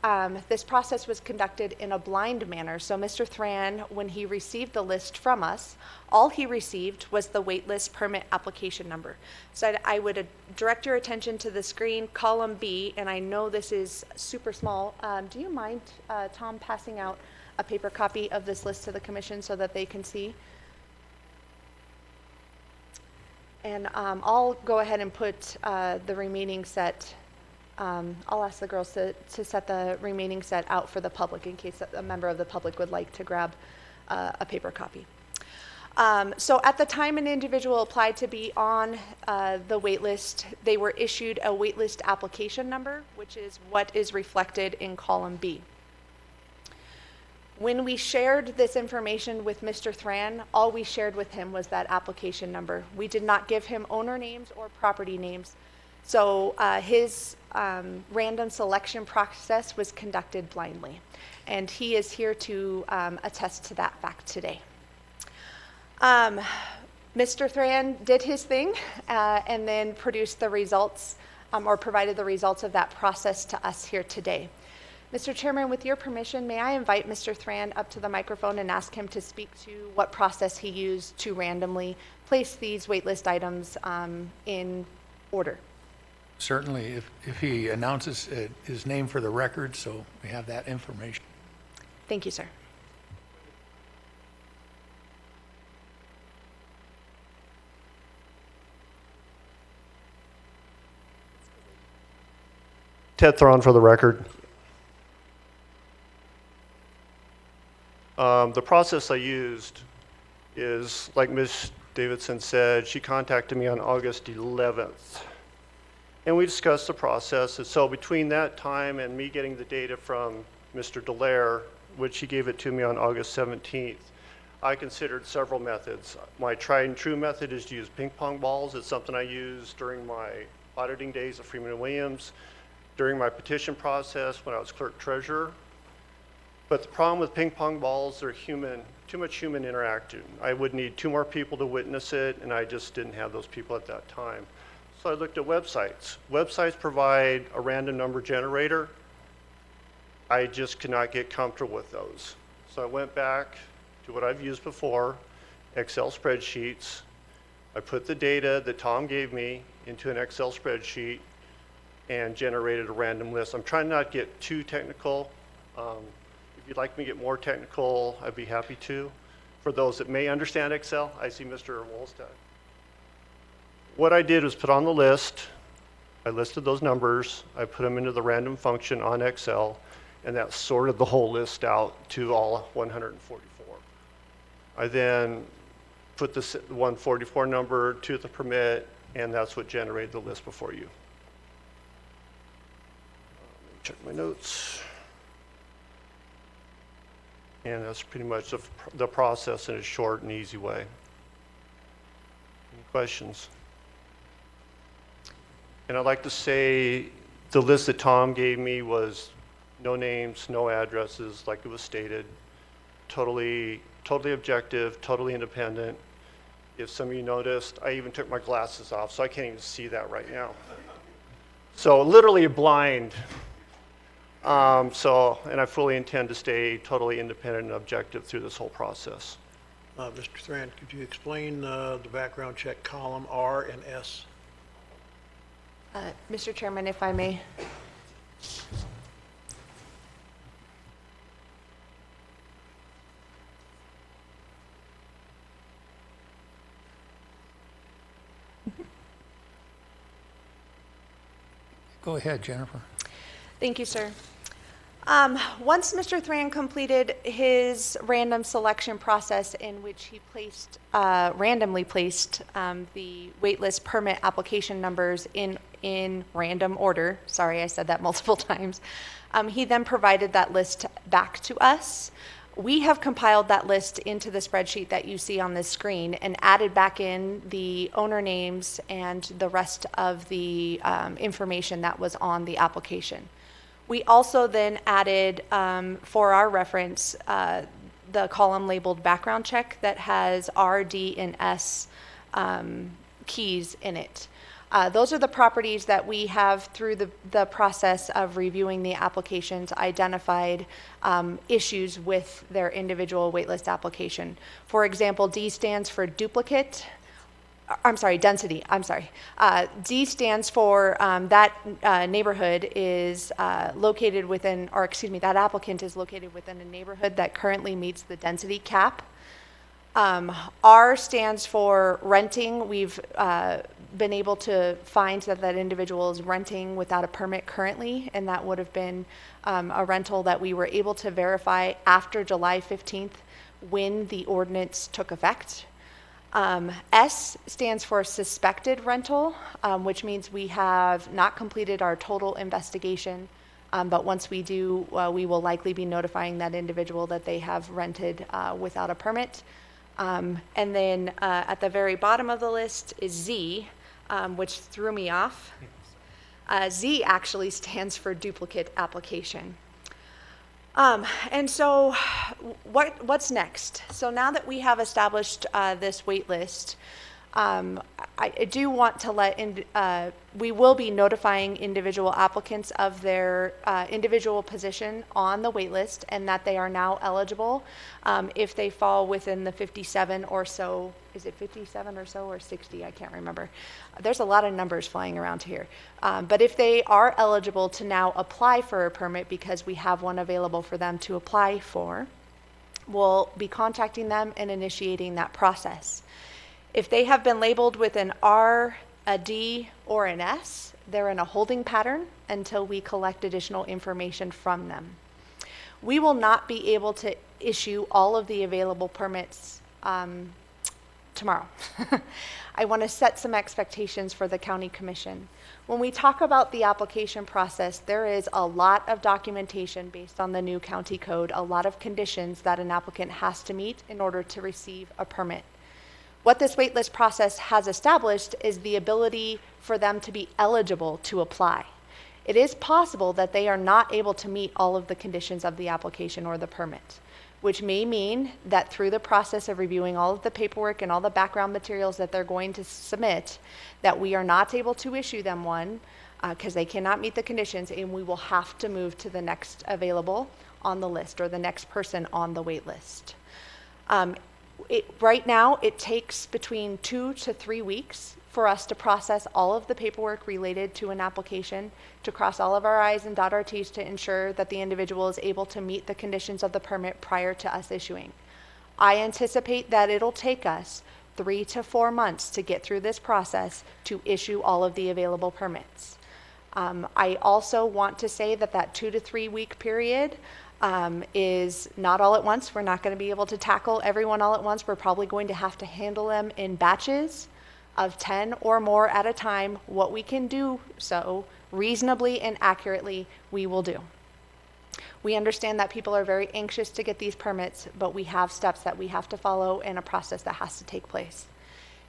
this process was conducted in a blind manner. So Mr. Thran, when he received the list from us, all he received was the waitlist permit application number. So I would direct your attention to the screen, column B, and I know this is super small. Do you mind, Tom, passing out a paper copy of this list to the commission so that they can see? And I'll go ahead and put the remaining set. I'll ask the girls to set the remaining set out for the public in case a member of the public would like to grab a paper copy. So at the time an individual applied to be on the wait list, they were issued a waitlist application number, which is what is reflected in column B. When we shared this information with Mr. Thran, all we shared with him was that application number. We did not give him owner names or property names. So his random selection process was conducted blindly. And he is here to attest to that fact today. Mr. Thran did his thing and then produced the results or provided the results of that process to us here today. Mr. Chairman, with your permission, may I invite Mr. Thran up to the microphone and ask him to speak to what process he used to randomly place these waitlist items in order. Certainly, if he announces his name for the record, so we have that information. Thank you, sir. Ted Thron for the record. The process I used is, like Ms. Davidson said, she contacted me on August 11th. And we discussed the process. And so between that time and me getting the data from Mr. Dallaire, which he gave it to me on August 17th, I considered several methods. My tried and true method is to use ping pong balls. It's something I used during my auditing days at Freeman & Williams, during my petition process when I was clerk treasurer. But the problem with ping pong balls, they're too much human interaction. I would need 2 more people to witness it, and I just didn't have those people at that time. So I looked at websites. Websites provide a random number generator. I just could not get comfortable with those. So I went back to what I've used before, Excel spreadsheets. I put the data that Tom gave me into an Excel spreadsheet and generated a random list. I'm trying not to get too technical. If you'd like me to get more technical, I'd be happy to. For those that may understand Excel, I see Mr. Wolstad. What I did was put on the list, I listed those numbers, I put them into the random function on Excel, and that sorted the whole list out to all 144. I then put the 144 number to the permit, and that's what generated the list before you. Check my notes. And that's pretty much the process in a short and easy way. Any questions? And I'd like to say the list that Tom gave me was no names, no addresses, like it was stated, totally objective, totally independent. If some of you noticed, I even took my glasses off, so I can't even see that right now. So literally blind. And I fully intend to stay totally independent and objective through this whole process. Mr. Thrand, could you explain the background check column R and S? Mr. Chairman, if I may. Go ahead, Jennifer. Thank you, sir. Once Mr. Thrand completed his random selection process in which he randomly placed the waitlist permit application numbers in random order, sorry, I said that multiple times, he then provided that list back to us. We have compiled that list into the spreadsheet that you see on this screen and added back in the owner names and the rest of the information that was on the application. We also then added, for our reference, the column labeled background check that has R, D, and S keys in it. Those are the properties that we have through the process of reviewing the applications identified issues with their individual waitlist application. For example, D stands for duplicate. Density, D stands for that neighborhood is located within, or excuse me, that applicant is located within a neighborhood that currently meets the density cap. R stands for renting. We've been able to find that that individual is renting without a permit currently, and that would have been a rental that we were able to verify after July 15th when the ordinance took effect. S stands for suspected rental, which means we have not completed our total investigation, but once we do, we will likely be notifying that individual that they have rented without a permit. And then at the very bottom of the list is Z, which threw me off. Z actually stands for duplicate application. And so what's next? So now that we have established this wait list, I do want to we will be notifying individual applicants of their individual position on the wait list and that they are now eligible if they fall within the 57 or so. Is it 57 or so or 60? I can't remember. There's a lot of numbers flying around here. But if they are eligible to now apply for a permit because we have one available for them to apply for, we'll be contacting them and initiating that process. If they have been labeled with an R, a D, or an S, they're in a holding pattern until we collect additional information from them. We will not be able to issue all of the available permits tomorrow. I want to set some expectations for the County Commission. When we talk about the application process, there is a lot of documentation based on the new county code, a lot of conditions that an applicant has to meet in order to receive a permit. What this waitlist process has established is the ability for them to be eligible to apply. It is possible that they are not able to meet all of the conditions of the application or the permit, which may mean that through the process of reviewing all of the paperwork and all the background materials that they're going to submit, that we are not able to issue them one because they cannot meet the conditions, and we will have to move to the next available on the list or the next person on the wait list. Right now, it takes between 2 to 3 weeks for us to process all of the paperwork related to an application, to cross all of our I's and dot our T's to ensure that the individual is able to meet the conditions of the permit prior to us issuing. I anticipate that it'll take us 3 to 4 months to get through this process to issue all of the available permits. I also want to say that that 2 to 3 week period is not all at once. We're not going to be able to tackle everyone all at once. We're probably going to have to handle them in batches of 10 or more at a time. What we can do so reasonably and accurately, we will do. We understand that people are very anxious to get these permits, but we have steps that we have to follow and a process that has to take place.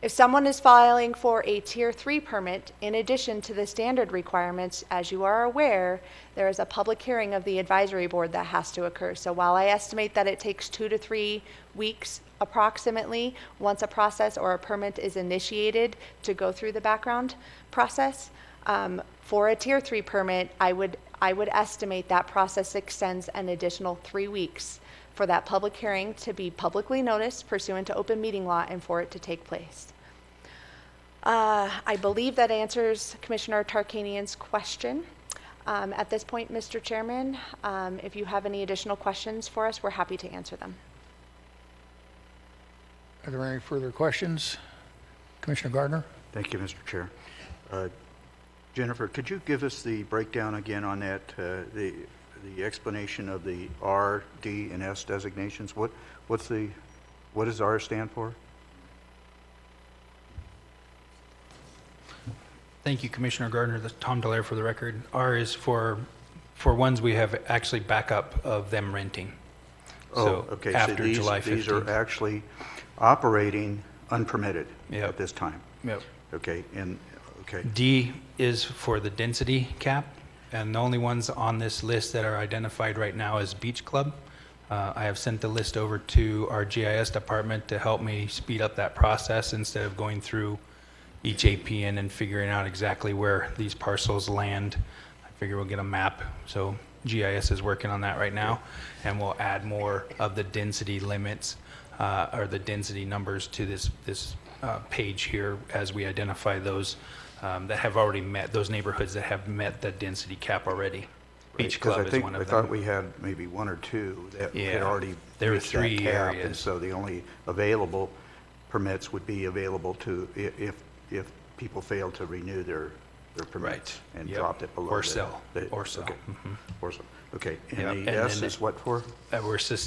If someone is filing for a Tier 3 permit, in addition to the standard requirements, as you are aware, there is a public hearing of the advisory board that has to occur. So while I estimate that it takes 2 to 3 weeks approximately once a process or a permit is initiated to go through the background process, for a Tier 3 permit, I would I would estimate that process extends an additional 3 weeks for that public hearing to be publicly noticed pursuant to open meeting law and for it to take place. I believe that answers Commissioner Tarkanian's question. At this point, Mr. Chairman, if you have any additional questions for us, we're happy to answer them. Are there any further questions? Commissioner Gardner? Thank you, Mr. Chair. Jennifer, could you give us the breakdown again on that, the explanation of the R, D, and S designations? What does R stand for? Thank you, Commissioner Gardner. That's Tom Delaire for the record. R is for ones we have actually backup of them renting. Oh, okay. After So these, July 15th. these are actually operating unpermitted Yep. at this time? Yep. Okay, and, okay. D is for the density cap, and the only ones on this list that are identified right now is Beach Club. I have sent the list over to our GIS department to help me speed up that process instead of going through each APN and figuring out exactly where these parcels land. I figure we'll get a map. So GIS is working on that right now, and we'll add more of the density limits or the density numbers to this page here as we identify those that have already met, those neighborhoods that have met the density cap already. Beach Club is one of them. I thought we had maybe one or two that had already there were reached that 3 cap, areas. and so the only available permits would be available to, if people fail to renew their permits and Yep. dropped it below. Or sell. Okay. Or sell. Or sell. Okay, Yep. and the And S then is what for?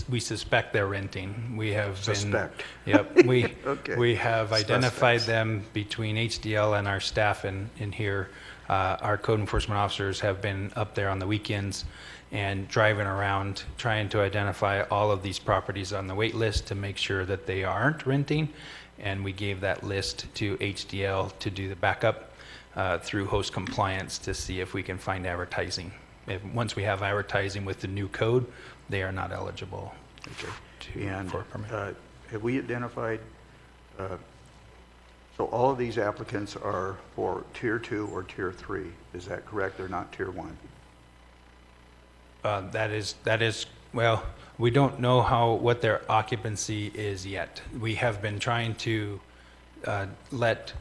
We suspect they're renting. We have Suspect. Yep. We Okay. we have identified Suspects. them between HDL and our staff in here. Our code enforcement officers have been up there on the weekends and driving around trying to identify all of these properties on the wait list to make sure that they aren't renting. And we gave that list to HDL to do the backup through host compliance to see if we can find advertising. Once we have advertising with the new code, they are not eligible for a permit. Have we identified, so all of these applicants are for Tier 2 or Tier 3, is that correct? They're not Tier 1? That is, well, we don't know what their occupancy is yet. We have been trying to let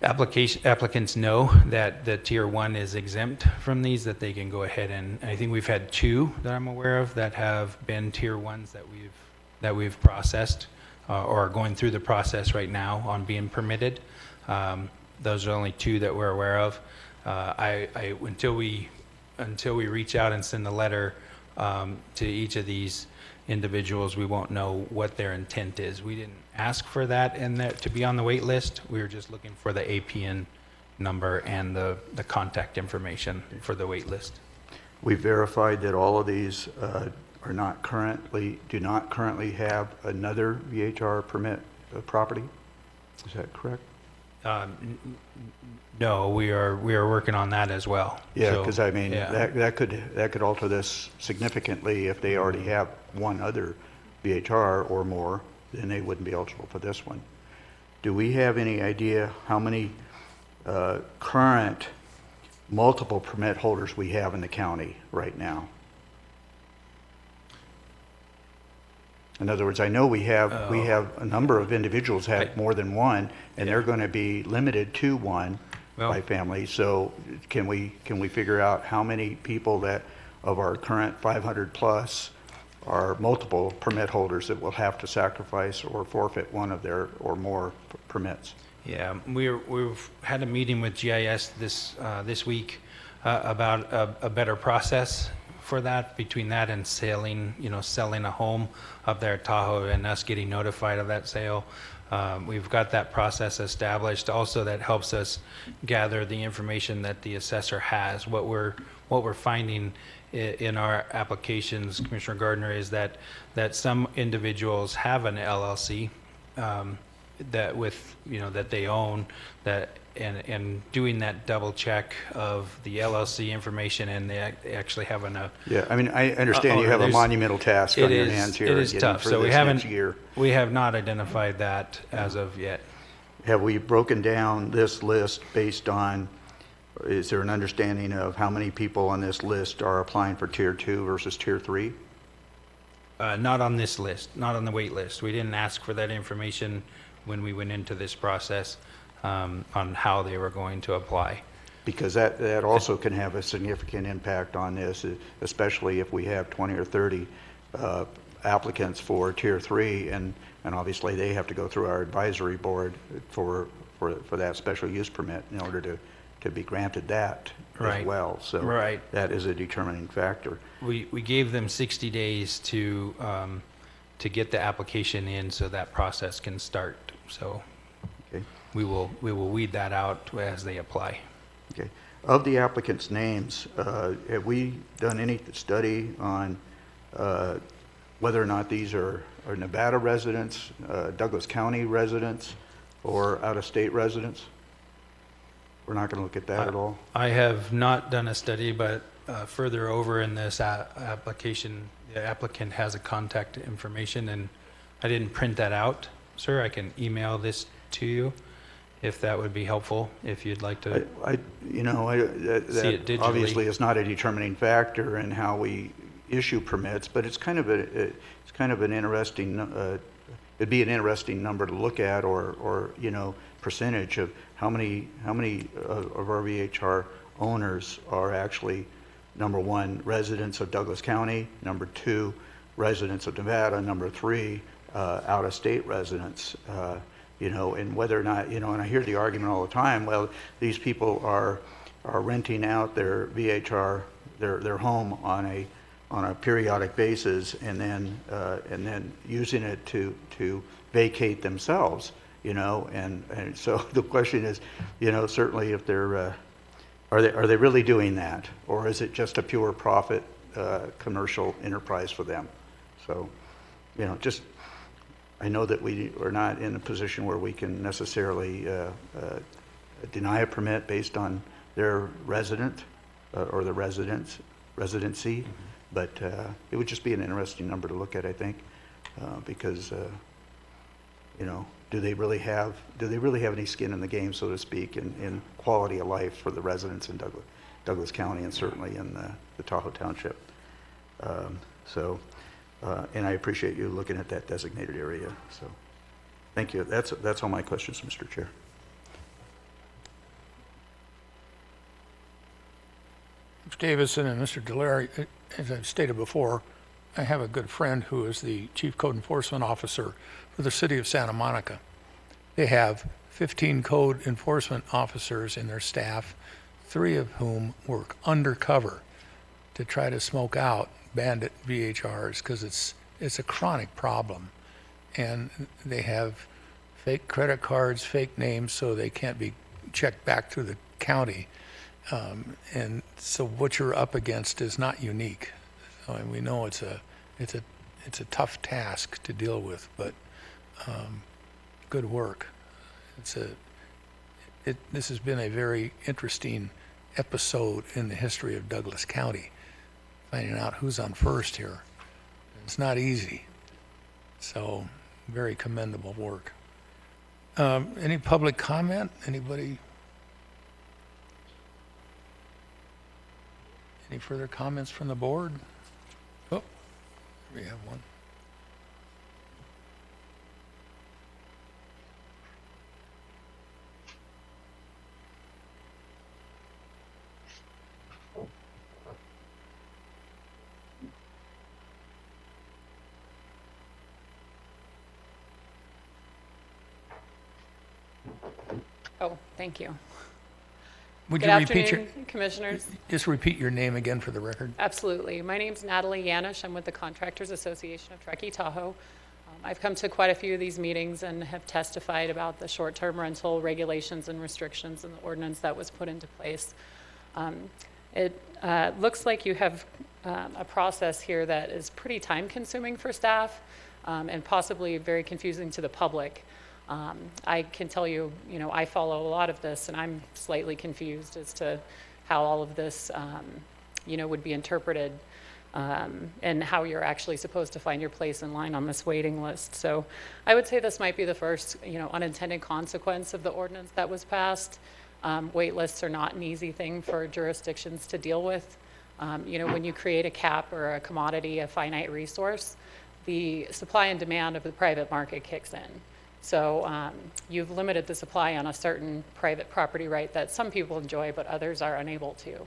applicants know that the Tier 1 is exempt from these, that they can go ahead and I think we've had 2 that I'm aware of that have been Tier 1s that we've processed or are going through the process right now on being permitted. Those are only 2 that we're aware of. Until we reach out and send a letter to each of these individuals, we won't know what their intent is. We didn't ask for that to be on the wait list. We were just looking for the APN number and the contact information for the wait list. We verified that all of these do not currently have another VHR permit property. Is that correct? No, we are working on that as well. Yeah, because I mean, yeah. that could alter this significantly if they already have one other VHR or more, then they wouldn't be eligible for this one. Do we have any idea how many current multiple permit holders we have in the county right now? In other words, I know we have a number of individuals have more than one, and they're going to be limited to one by family. So can we figure out how many people that of our current 500 plus are multiple permit holders that will have to sacrifice or forfeit one of their or more permits? Yeah, we've had a meeting with GIS this week about a better process for that, between that and selling a home up there at Tahoe and us getting notified of that sale. We've got that process established. Also, that helps us gather the information that the assessor has. What we're finding in our applications, Commissioner Gardner, is that some individuals have an LLC that they own, and doing that double check of the LLC information, and they actually have yeah, I mean, I understand you have a monumental task on your hands here. It is tough. So we have not identified that as of yet. Have we broken down this list based on is there an understanding of how many people on this list are applying for Tier 2 versus Tier 3? Not on this list, not on the wait list. We didn't ask for that information when we went into this process on how they were going to apply. Because that also can have a significant impact on this, especially if we have 20 or 30 applicants for Tier 3, and obviously they have to go through our advisory board for that special use permit in order to be granted that as well. So that is a determining factor. We gave them 60 days to get the application in so that process can start. So we will weed that out as they apply. Okay. Of the applicants' names, have we done any study on whether or not these are Nevada residents, Douglas County residents, or out-of-state residents? We're not going to look at that at all? I have not done a study, but further over in this application, the applicant has a contact information, and I didn't print that out, sir. I can email this to you if that would be helpful, if you'd like to that obviously is not a determining factor in how we issue permits, but it's kind of an interesting, it'd be an interesting number to look at, or percentage of how many of our VHR owners are actually, number one, residents of Douglas County, number two, residents of Nevada, number three, out-of-state residents. And whether or not, and I hear the argument all the time, well, these people are renting out their VHR, their home on a periodic basis, and then using it to vacate themselves, and so the question is, certainly if they're are they really doing that, or is it just a pure profit commercial enterprise for them? So, I know that we are not in a position where we can necessarily deny a permit based on their resident or the residency, but it would just be an interesting number to look at, I think, because do they really have any skin in the game, so to speak, in quality of life for the residents in Douglas County, and certainly in the Tahoe Township. And I appreciate you looking at that designated area. So, thank you. That's all my questions, Mr. Chair. Mr. Davison and Mr. Delary, as I've stated before, I have a good friend who is the Chief Code Enforcement Officer for the City of Santa Monica. They have 15 code enforcement officers in their staff, 3 of whom work undercover to try to smoke out bandit VHRs, because it's a chronic problem, and they have fake credit cards, fake names, so they can't be checked back through the county, and so what you're up against is not unique. So, and we know it's a tough task to deal with, but good work. This has been a very interesting episode in the history of Douglas County, finding out who's on first here. It's not easy. So, very commendable work. Any public comment? Anybody? Any further comments from the board? Oh, we have one. Oh, thank you. Would Good you repeat afternoon, Commissioners. Just repeat your name again for the record? Absolutely. My name's Natalie Yanish. I'm with the Contractors Association of Truckee Tahoe. I've come to quite a few of these meetings and have testified about the short-term rental regulations and restrictions and the ordinance that was put into place. It looks like you have a process here that is pretty time-consuming for staff and possibly very confusing to the public. I can tell you, I follow a lot of this, and I'm slightly confused as to how all of this, would be interpreted, and how you're actually supposed to find your place in line on this waiting list. So I would say this might be the first, unintended consequence of the ordinance that was passed. Wait lists are not an easy thing for jurisdictions to deal with. When you create a cap or a commodity, a finite resource, the supply and demand of the private market kicks in. So you've limited the supply on a certain private property right that some people enjoy, but others are unable to.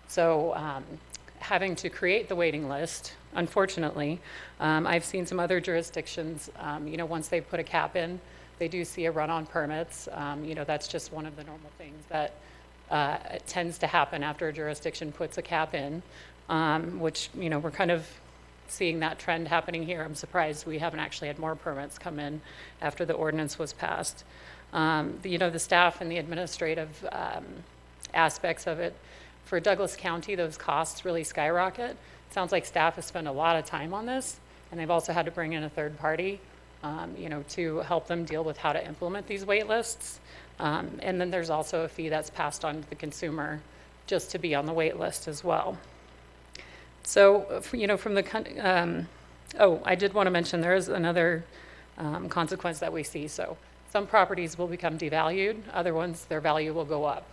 So having to create the waiting list, unfortunately, I've seen some other jurisdictions, once they put a cap in, they do see a run on permits. That's just one of the normal things that tends to happen after a jurisdiction puts a cap in, which, we're kind of seeing that trend happening here. I'm surprised we haven't actually had more permits come in after the ordinance was passed. The staff and the administrative aspects of it, for Douglas County, those costs really skyrocket. It sounds like staff has spent a lot of time on this, and they've also had to bring in a third party, to help them deal with how to implement these wait lists. And then there's also a fee that's passed on to the consumer just to be on the wait list as well. So, from the, I did want to mention there is another consequence that we see. So some properties will become devalued, other ones, their value will go up.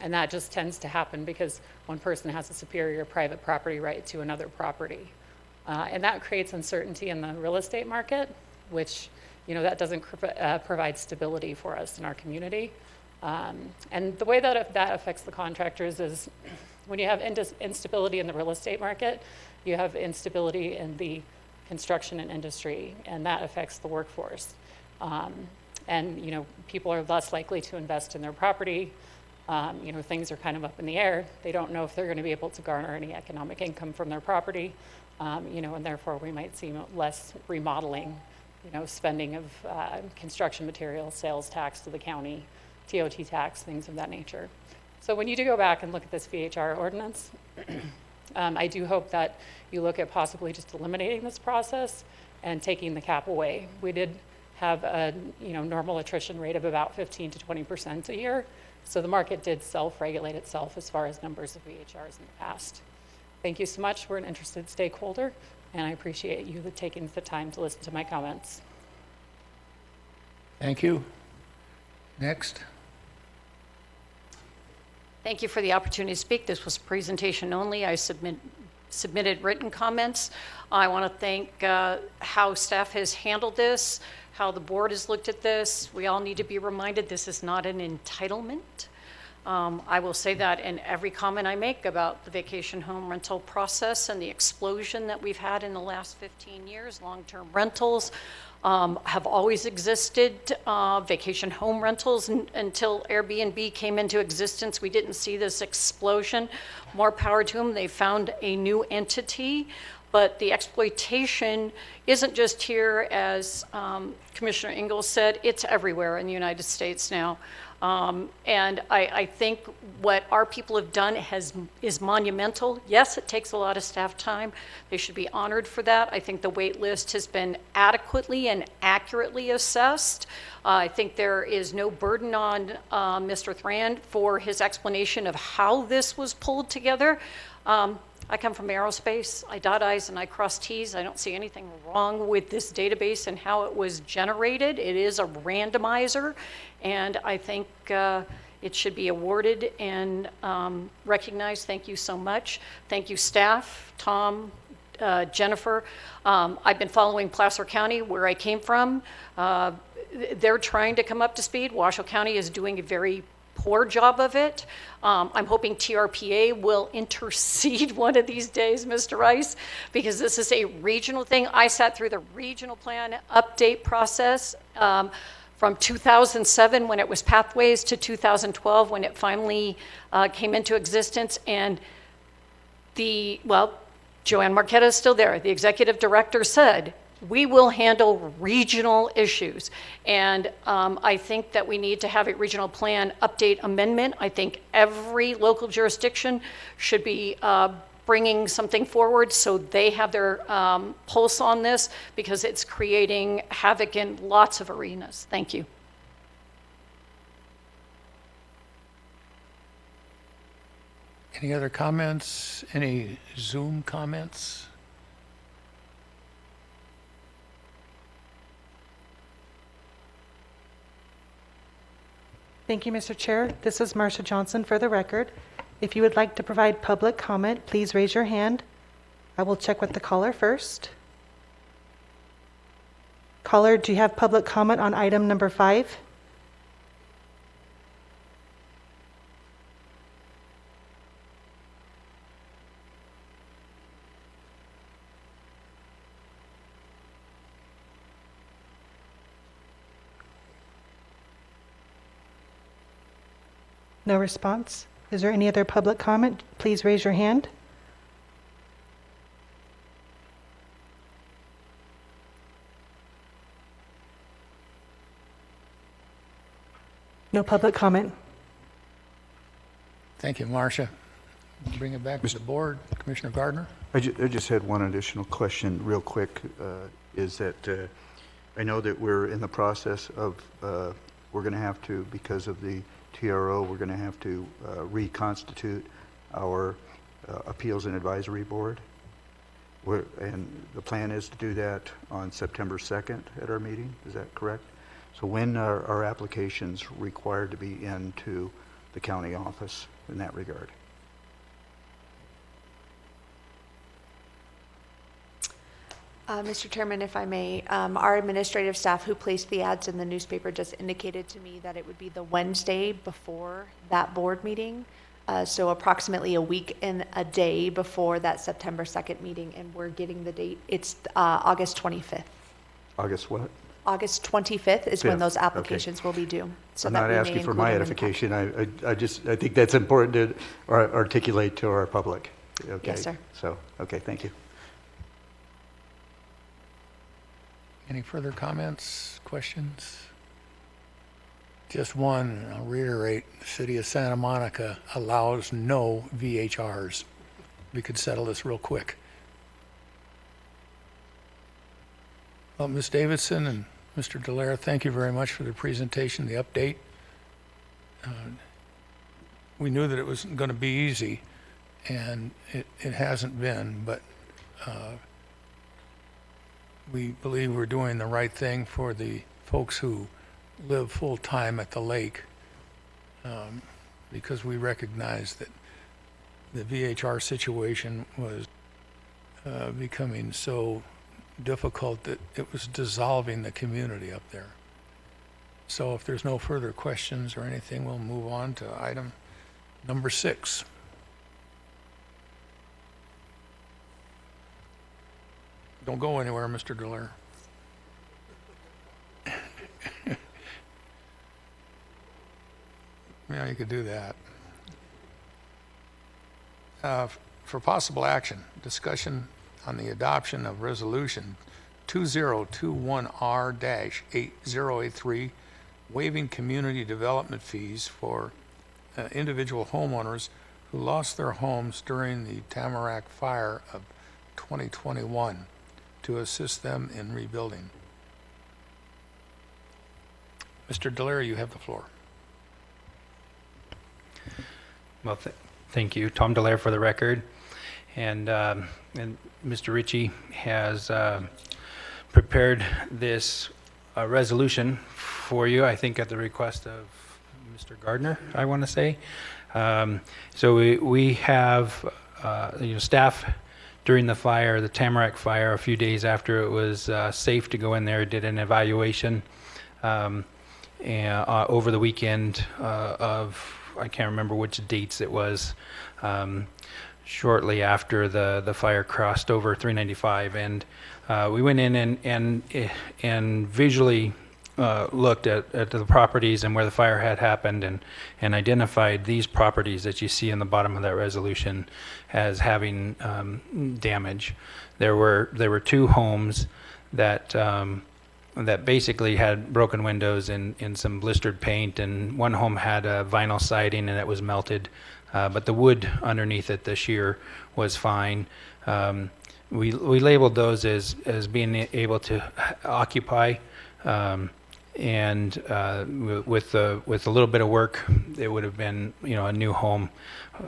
And that just tends to happen because one person has a superior private property right to another property. And that creates uncertainty in the real estate market, which, that doesn't provide stability for us in our community. And the way that affects the contractors is when you have instability in the real estate market, you have instability in the construction and industry, and that affects the workforce. And people are less likely to invest in their property. Things are kind of up in the air. They don't know if they're going to be able to garner any economic income from their property, and therefore we might see less remodeling, spending of construction materials, sales tax to the county, TOT tax, things of that nature. So when you do go back and look at this VHR ordinance, I do hope that you look at possibly just eliminating this process and taking the cap away. We did have a normal attrition rate of about 15 to 20% a year. So the market did self-regulate itself as far as numbers of VHRs in the past. Thank you so much. We're an interested stakeholder, and I appreciate you taking the time to listen to my comments. Thank you. Next. Thank you for the opportunity to speak. This was a presentation only. I submitted written comments. I want to thank how staff has handled this, how the board has looked at this. We all need to be reminded this is not an entitlement. I will say that in every comment I make about the vacation home rental process and the explosion that we've had in the last 15 years. Long-term rentals have always existed. Vacation home rentals until Airbnb came into existence, we didn't see this explosion. More power to them. They found a new entity. But the exploitation isn't just here, as Commissioner Ingalls said, it's everywhere in the United States now. And I think what our people have done is monumental. Yes, it takes a lot of staff time. They should be honored for that. I think the wait list has been adequately and accurately assessed. I think there is no burden on Mr. Thrand for his explanation of how this was pulled together. I come from aerospace. I dot I's and I cross T's. I don't see anything wrong with this database and how it was generated. It is a randomizer, and I think it should be awarded and recognized. Thank you so much. Thank you, staff, Tom, Jennifer. I've been following Placer County, where I came from. They're trying to come up to speed. Washoe County is doing a very poor job of it. I'm hoping TRPA will intercede one of these days, Mr. Rice, because this is a regional thing. I sat through the regional plan update process from 2007 when it was Pathways to 2012 when it finally came into existence. And Joanne Marquetta is still there. The executive director said, we will handle regional issues. And I think that we need to have a regional plan update amendment. I think every local jurisdiction should be bringing something forward so they have their pulse on this, because it's creating havoc in lots of arenas. Thank you. Any other comments? Any Zoom comments? Thank you, Mr. Chair. This is Marcia Johnson for the record. If you would like to provide public comment, please raise your hand. I will check with the caller first. Caller, do you have public comment on item number 5? No response. Is there any other public comment? Please raise your hand. No public comment. Thank you, Marcia. Bring it back to the board. Commissioner Gardner? I just had one additional question real quick, is that I know that we're in the process of, we're going to have to, because of the TRO, we're going to have to reconstitute our Appeals and Advisory Board. And the plan is to do that on September 2nd at our meeting, is that correct? So when are our applications required to be into the county office in that regard? Mr. Chairman, if I may, our administrative staff who placed the ads in the newspaper just indicated to me that it would be the Wednesday before that board meeting, so approximately a week and a day before that September 2nd meeting, and we're getting the date. It's August 25th. August what? August 25th is when those Okay. applications will be due. So I'm that not we may asking for include my them in the edification. I think that's important to articulate to our public. Okay. Yes, sir. So, okay, thank you. Any further comments, questions? Just one, and I'll reiterate, the city of Santa Monica allows no VHRs. We could settle this real quick. Well, Ms. Davidson and Mr. Dallaire, thank you very much for the presentation, the update. We knew that it wasn't going to be easy, and it hasn't been, but we believe we're doing the right thing for the folks who live full-time at the lake, because we recognize that the VHR situation was becoming so difficult that it was dissolving the community up there. So if there's no further questions or anything, we'll move on to item number 6. Don't go anywhere, Mr. Dallaire. Yeah, you could do that. For possible action, discussion on the adoption of Resolution 2021R-8083, waiving community development fees for individual homeowners who lost their homes during the Tamarack Fire of 2021 to assist them in rebuilding. Mr. Dallaire, you have the floor. Well, thank you. Tom Dallaire for the record. And Mr. Ritchie has prepared this resolution for you, I think at the request of Mr. Gardner, I want to say. So we have, staff during the fire, the Tamarack fire, a few days after it was safe to go in there, did an evaluation over the weekend of, I can't remember which dates it was, shortly after the fire crossed over 395, and we went in and visually looked at the properties and where the fire had happened, and identified these properties that you see in the bottom of that resolution as having damage. There were 2 homes that basically had broken windows and some blistered paint, and one home had a vinyl siding and it was melted, but the wood underneath it, the shear, was fine. We labeled those as being able to occupy, and with a little bit of work, it would have been a new home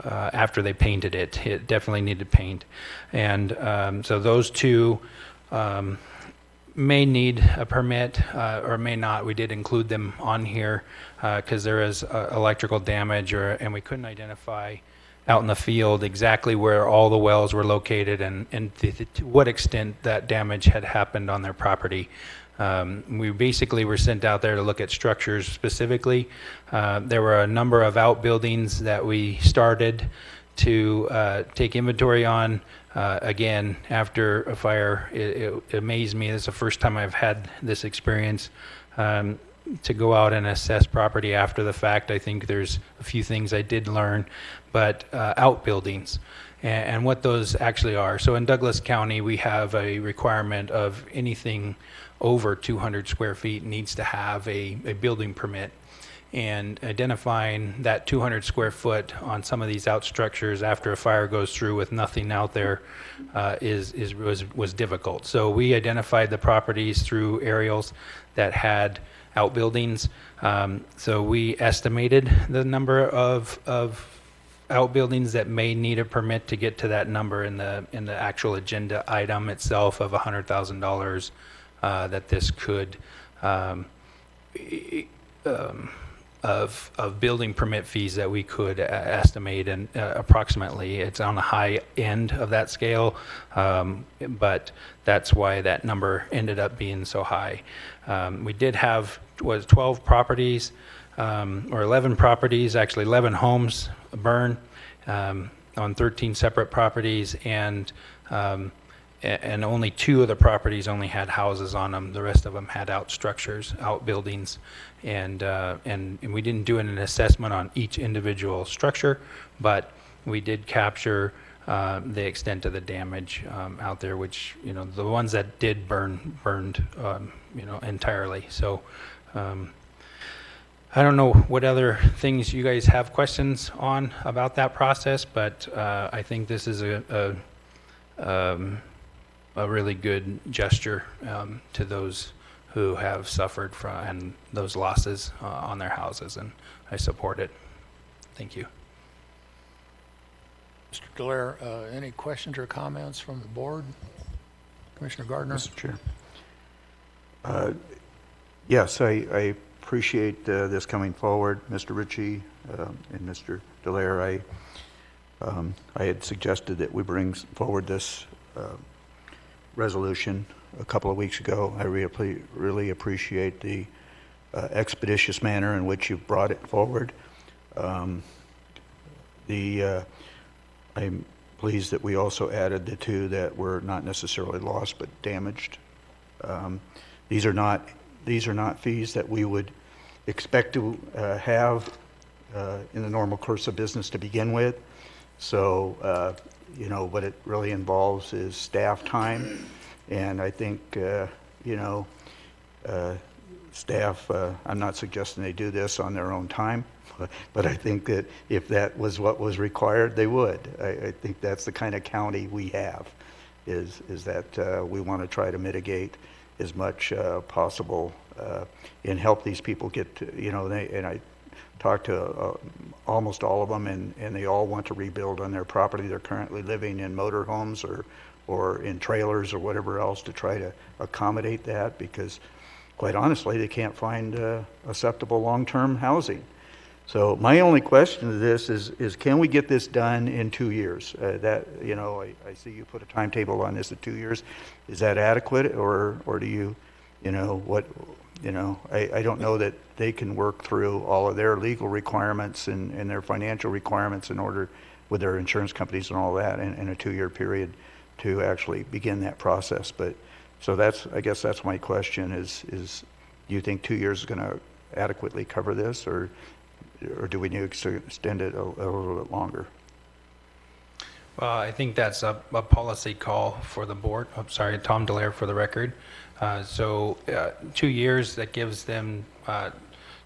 after they painted it. It definitely needed paint, and so those 2 may need a permit or may not. We did include them on here because there is electrical damage, and we couldn't identify out in the field exactly where all the wells were located and to what extent that damage had happened on their property. We basically were sent out there to look at structures specifically. There were a number of outbuildings that we started to take inventory on. Again, after a fire, it amazed me. This is the first time I've had this experience to go out and assess property after the fact. I think there's a few things I did learn, but outbuildings and what those actually are. So in Douglas County, we have a requirement of anything over 200 square feet needs to have a building permit. And identifying that 200 square foot on some of these out structures after a fire goes through with nothing out there was difficult. So we identified the properties through aerials that had outbuildings. So we estimated the number of outbuildings that may need a permit to get to that number in the actual agenda item itself of $100,000 that this could of building permit fees that we could estimate, and approximately it's on the high end of that scale, but that's why that number ended up being so high. We did have 12 properties or 11 properties, actually 11 homes burn on 13 separate properties, and only 2 of the properties only had houses on them. The rest of them had out structures, outbuildings, and we didn't do an assessment on each individual structure, but we did capture the extent of the damage out there, which, the ones that did burned, entirely. So I don't know what other things you guys have questions on about that process, but I think this is a really good gesture to those who have suffered from and those losses on their houses, and I support it. Thank you. Mr. Dallaire, any questions or comments from the board? Commissioner Gardner? Mr. Chair. Yes, I appreciate this coming forward. Mr. Ritchie and Mr. Dallaire, I had suggested that we bring forward this resolution a couple of weeks ago. I really appreciate the expeditious manner in which you've brought it forward. I'm pleased that we also added the 2 that were not necessarily lost but damaged. These are not fees that we would expect to have in the normal course of business to begin with. So, what it really involves is staff time. And I think, staff, I'm not suggesting they do this on their own time, but I think that if that was what was required, they would. I think that's the kind of county we have, is that we want to try to mitigate as much possible and help these people get to, and I talked to almost all of them, and they all want to rebuild on their property. They're currently living in motorhomes or in trailers or whatever else to try to accommodate that, because quite honestly, they can't find acceptable long-term housing. So my only question to this is can we get this done in 2 years? I see you put a timetable on this at 2 years. Is that adequate, or do you, I don't know that they can work through all of their legal requirements and their financial requirements in order with their insurance companies and all that in a 2-year period to actually begin that process. But so I guess that's my question is do you think 2 years is going to adequately cover this, or do we need to extend it a little bit longer? Well, I think that's a policy call for the board. I'm sorry, Tom Dallaire for the record. 2 years, that gives them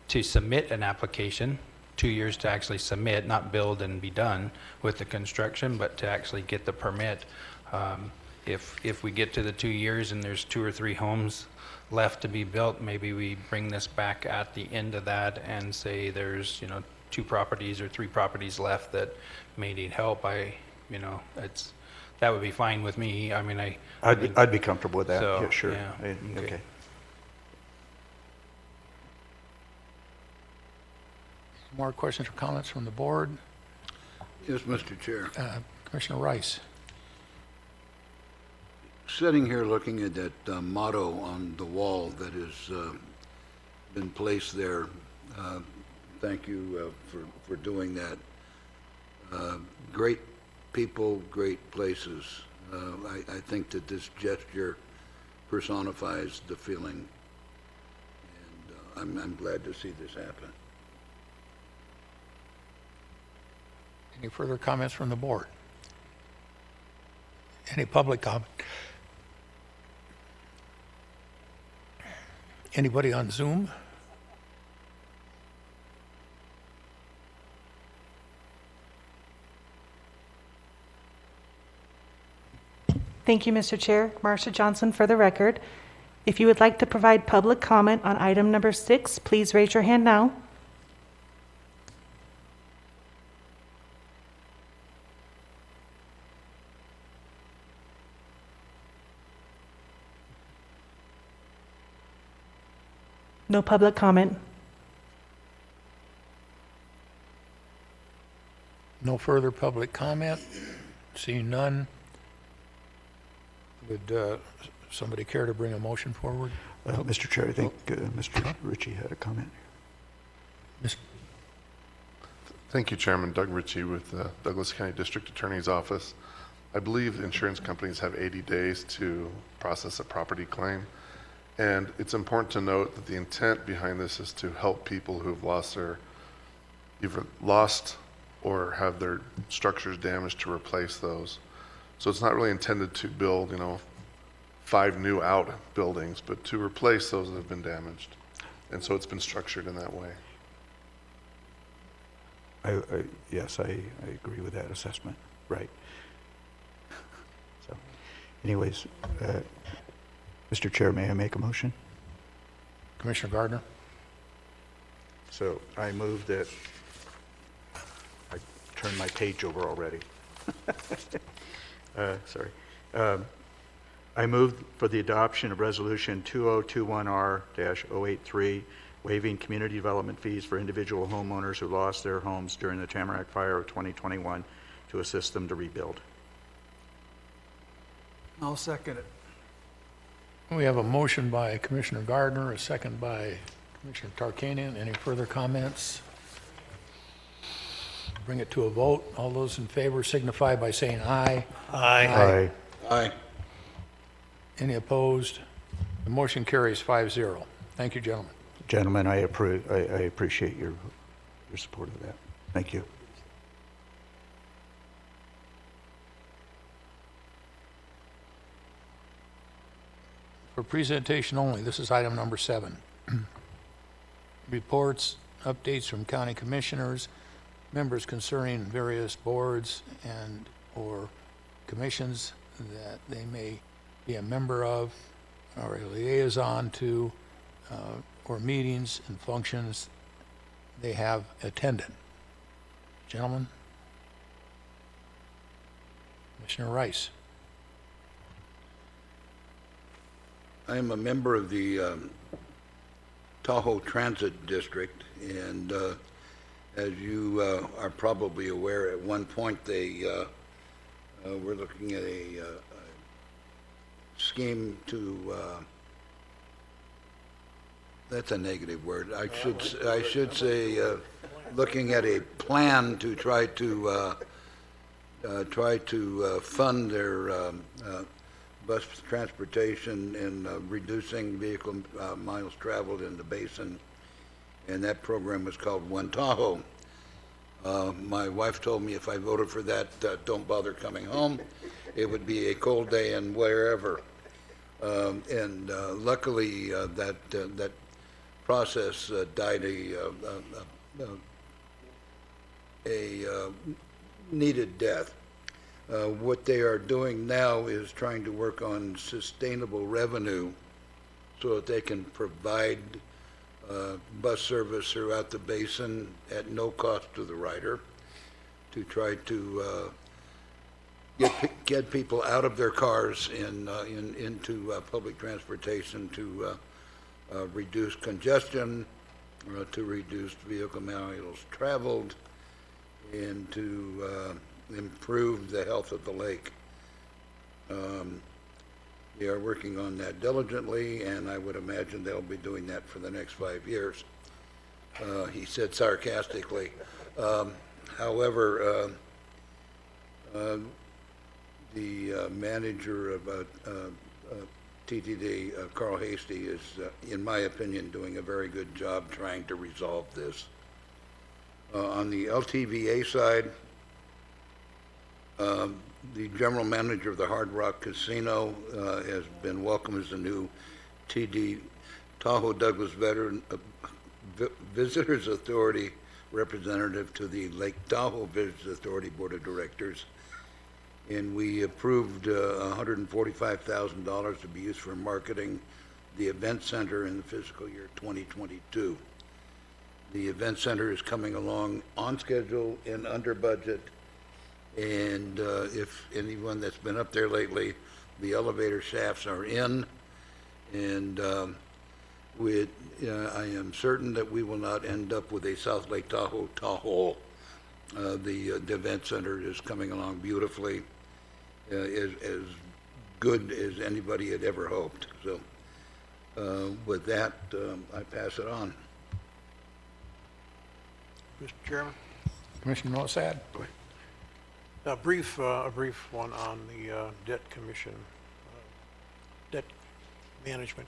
to submit an application, 2 years to actually submit, not build and be done with the construction, but to actually get the permit. If we get to the 2 years and there's 2 or 3 homes left to be built, maybe we bring this back at the end of that and say there's 2 properties or 3 properties left that may need help. that would be fine with me. I mean, I'd be comfortable with that, So, yeah, sure. yeah, Okay. More questions or comments from the board? Yes, Mr. Chair. Commissioner Rice. Sitting here looking at that motto on the wall that has been placed there, thank you for doing that. Great people, great places. I think that this gesture personifies the feeling, and I'm glad to see this happen. Any further comments from the board? Any public comment? Anybody on Zoom? Thank you, Mr. Chair. Marcia Johnson for the record. If you would like to provide public comment on item number 6, please raise your hand now. No public comment. No further public comment? Seeing none? Would somebody care to bring a motion forward? Mr. Chair, I think Mr. Ritchie had a comment. Thank you, Chairman. Doug Ritchie with the Douglas County District Attorney's Office. I believe insurance companies have 80 days to process a property claim. And it's important to note that the intent behind this is to help people who've either lost or have their structures damaged to replace those. So it's not really intended to build, 5 new out buildings, but to replace those that have been damaged. And so it's been structured in that way. Yes, I agree with that assessment, right. So, anyways, Mr. Chair, may I make a motion? Commissioner Gardner? So I move that, I turned my page over already. Sorry. I move for the adoption of Resolution 2021R-083, waiving community development fees for individual homeowners who lost their homes during the Tamarack Fire of 2021 to assist them to rebuild. I'll second it. We have a motion by Commissioner Gardner, a second by Commissioner Tarkanian. Any further comments? Bring it to a vote. All those in favor signify by saying aye. Aye. Aye. Any opposed? The motion carries 5-0. Thank you, gentlemen. Gentlemen, I appreciate your support of that. Thank you. For presentation only, this is item number 7. Reports, updates from county commissioners, members concerning various boards and or commissions that they may be a member of or a liaison to, or meetings and functions they have attended. Gentlemen? Commissioner Rice. I am a member of the Tahoe Transit District, and as you are probably aware, at one point they were looking at a scheme to that's a negative word. I should say looking at a plan to try to fund their bus transportation and reducing vehicle miles traveled in the basin, and that program was called One Tahoe. My wife told me if I voted for that, don't bother coming home. It would be a cold day and wherever. And luckily, that process died a needed death. What they are doing now is trying to work on sustainable revenue so that they can provide bus service throughout the basin at no cost to the rider, to try to get people out of their cars and into public transportation to reduce congestion, to reduce vehicle miles traveled, and to improve the health of the lake. They are working on that diligently, and I would imagine they'll be doing that for the next 5 years. He said sarcastically. However, the manager of TTD, Carl Hasty, is, in my opinion, doing a very good job trying to resolve this. On the LTVA side, the general manager of the Hard Rock Casino has been welcomed as the new TD Tahoe Douglas Visitors Authority representative to the Lake Tahoe Visitors Authority Board of Directors. And we approved $145,000 to be used for marketing the event center in the fiscal year 2022. The event center is coming along on schedule and under budget. And if anyone that's been up there lately, the elevator shafts are in. And I am certain that we will not end up with a South Lake Tahoe Tahoe. The event center is coming along beautifully, as good as anybody had ever hoped. So with that, I pass it on. Mr. Chairman, Commissioner Nosad? a brief one on the debt commission, debt management.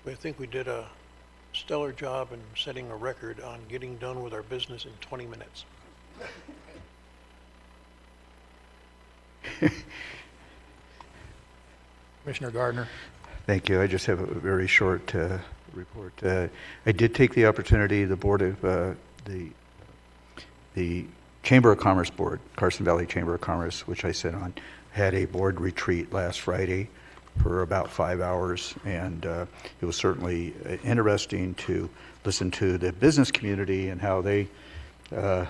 I think we did a stellar job in setting a record on getting done with our business in 20 minutes. Commissioner Gardner? Thank you. I just have a very short report. I did take the opportunity, the board of the Chamber of Commerce board, Carson Valley Chamber of Commerce, which I sit on, had a board retreat last Friday for about 5 hours, and it was certainly interesting to listen to the business community and how they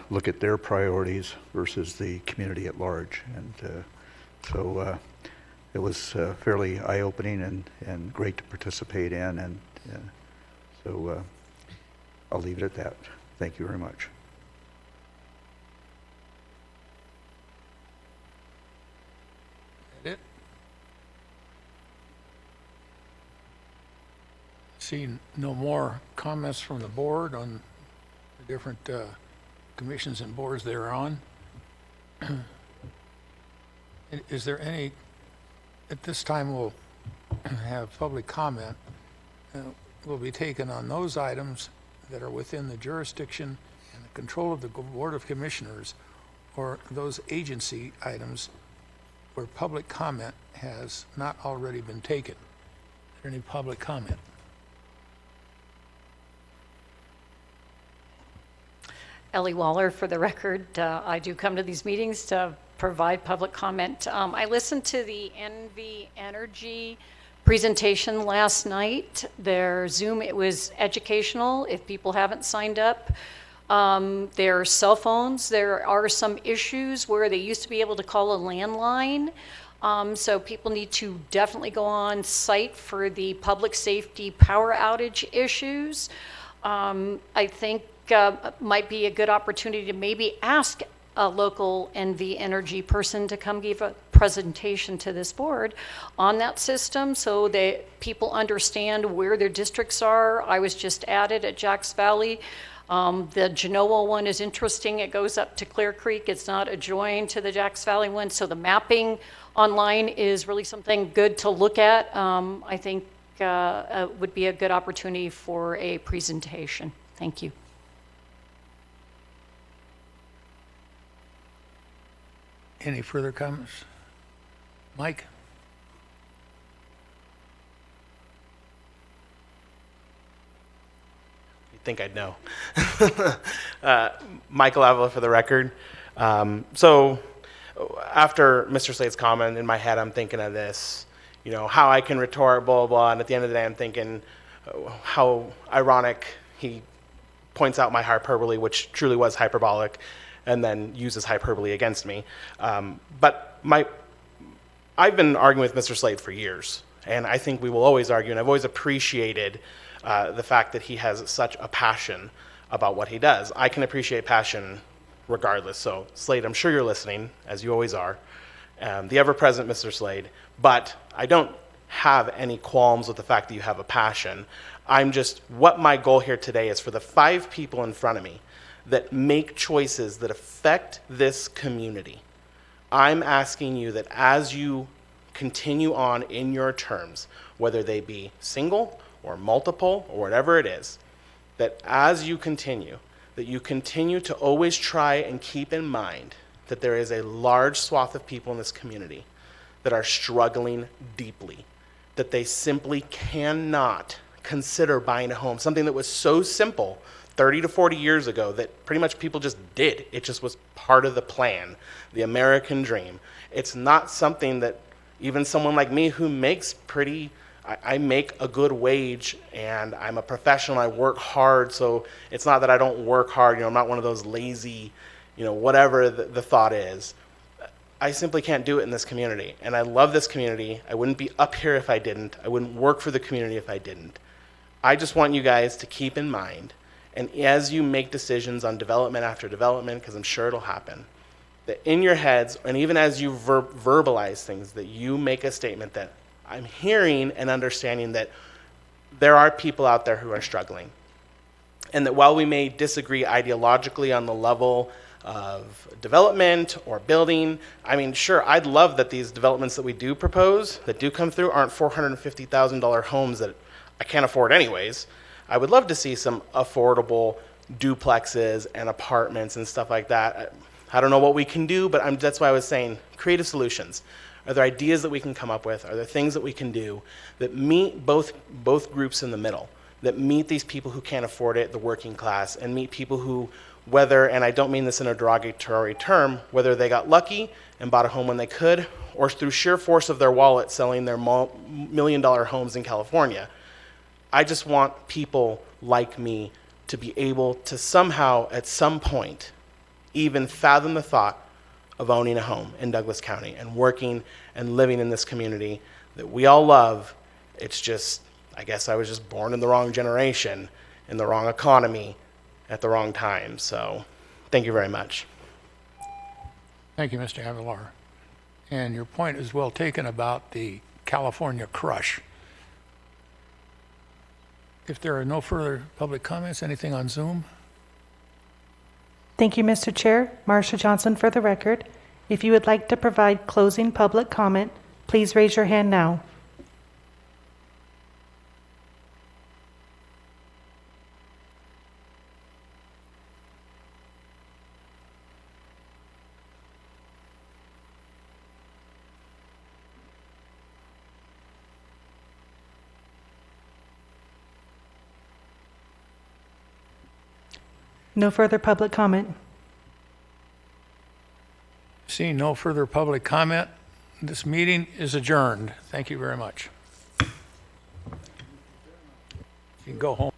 look at their priorities versus the community at large. And so it was fairly eye-opening and great to participate in, and so I'll leave it at that. Thank you very much. That it? See no more comments from the board on the different commissions and boards they're on. Is there any, at this time we'll have public comment, will be taken on those items that are within the jurisdiction and the control of the Board of Commissioners, or those agency items where public comment has not already been taken. Is there any public comment? Ellie Waller, for the record. I do come to these meetings to provide public comment. I listened to the NV Energy presentation last night. Their Zoom, it was educational. If people haven't signed up, their cell phones, there are some issues where they used to be able to call a landline. So people need to definitely go on site for the public safety power outage issues. I think might be a good opportunity to maybe ask a local NV Energy person to come give a presentation to this board on that system so that people understand where their districts are. I was just added at Jacks Valley. The Genoa one is interesting. It goes up to Clear Creek. It's not adjoined to the Jacks Valley one. So the mapping online is really something good to look at. I think would be a good opportunity for a presentation. Thank you. Any further comments? Mike? You'd think I'd know. Michael Avila for the record. So after Mr. Slade's comment, in my head I'm thinking of this, you know, how I can retort, blah, blah, blah, and at the end of the day I'm thinking how ironic he points out my hyperbole, which truly was hyperbolic. and then uses hyperbole against me. But I've been arguing with Mr. Slade for years, and I think we will always argue, and I've always appreciated the fact that he has such a passion about what he does. I can appreciate passion regardless. So, Slade, I'm sure you're listening, as you always are, the ever-present Mr. Slade, but I don't have any qualms with the fact that you have a passion. What my goal here today is for the 5 people in front of me that make choices that affect this community. I'm asking you that as you continue on in your terms, whether they be single or multiple or whatever it is, that as you continue, that you continue to always try and keep in mind that there is a large swath of people in this community that are struggling deeply, that they simply cannot consider buying a home, something that was so simple 30 to 40 years ago that pretty much people just did. It just was part of the plan, the American dream. It's not something that even someone like me who makes I make a good wage and I'm a professional, I work hard, so it's not that I don't work hard, I'm not one of those lazy, whatever the thought is. I simply can't do it in this community, and I love this community. I wouldn't be up here if I didn't. I wouldn't work for the community if I didn't. I just want you guys to keep in mind, and as you make decisions on development after development, because I'm sure it'll happen, that in your heads, and even as you verbalize things, that you make a statement that I'm hearing and understanding that there are people out there who are struggling. And that while we may disagree ideologically on the level of development or building, sure, I'd love that these developments that we do propose, that do come through, aren't $450,000 homes that I can't afford anyways. I would love to see some affordable duplexes and apartments and stuff like that. I don't know what we can do, but that's why I was saying creative solutions. Are there ideas that we can come up with? Are there things that we can do that meet both groups in the middle, that meet these people who can't afford it, the working class, and meet people who, whether, and I don't mean this in a derogatory term, whether they got lucky and bought a home when they could, or through sheer force of their wallet selling their million-dollar homes in California. I just want people like me to be able to somehow, at some point, even fathom the thought of owning a home in Douglas County and working and living in this community that we all love. It's just, I guess I was just born in the wrong generation, in the wrong economy, at the wrong time. So, thank you very much. Thank you, Mr. Avilar. And your point is well taken about the California crush. If there are no further public comments, anything on Zoom? Thank you, Mr. Chair. Marsha Johnson for the record. If you would like to provide closing public comment, please raise your hand now. No further public comment. Seeing no further public comment, this meeting is adjourned. Thank you very much. You can go home.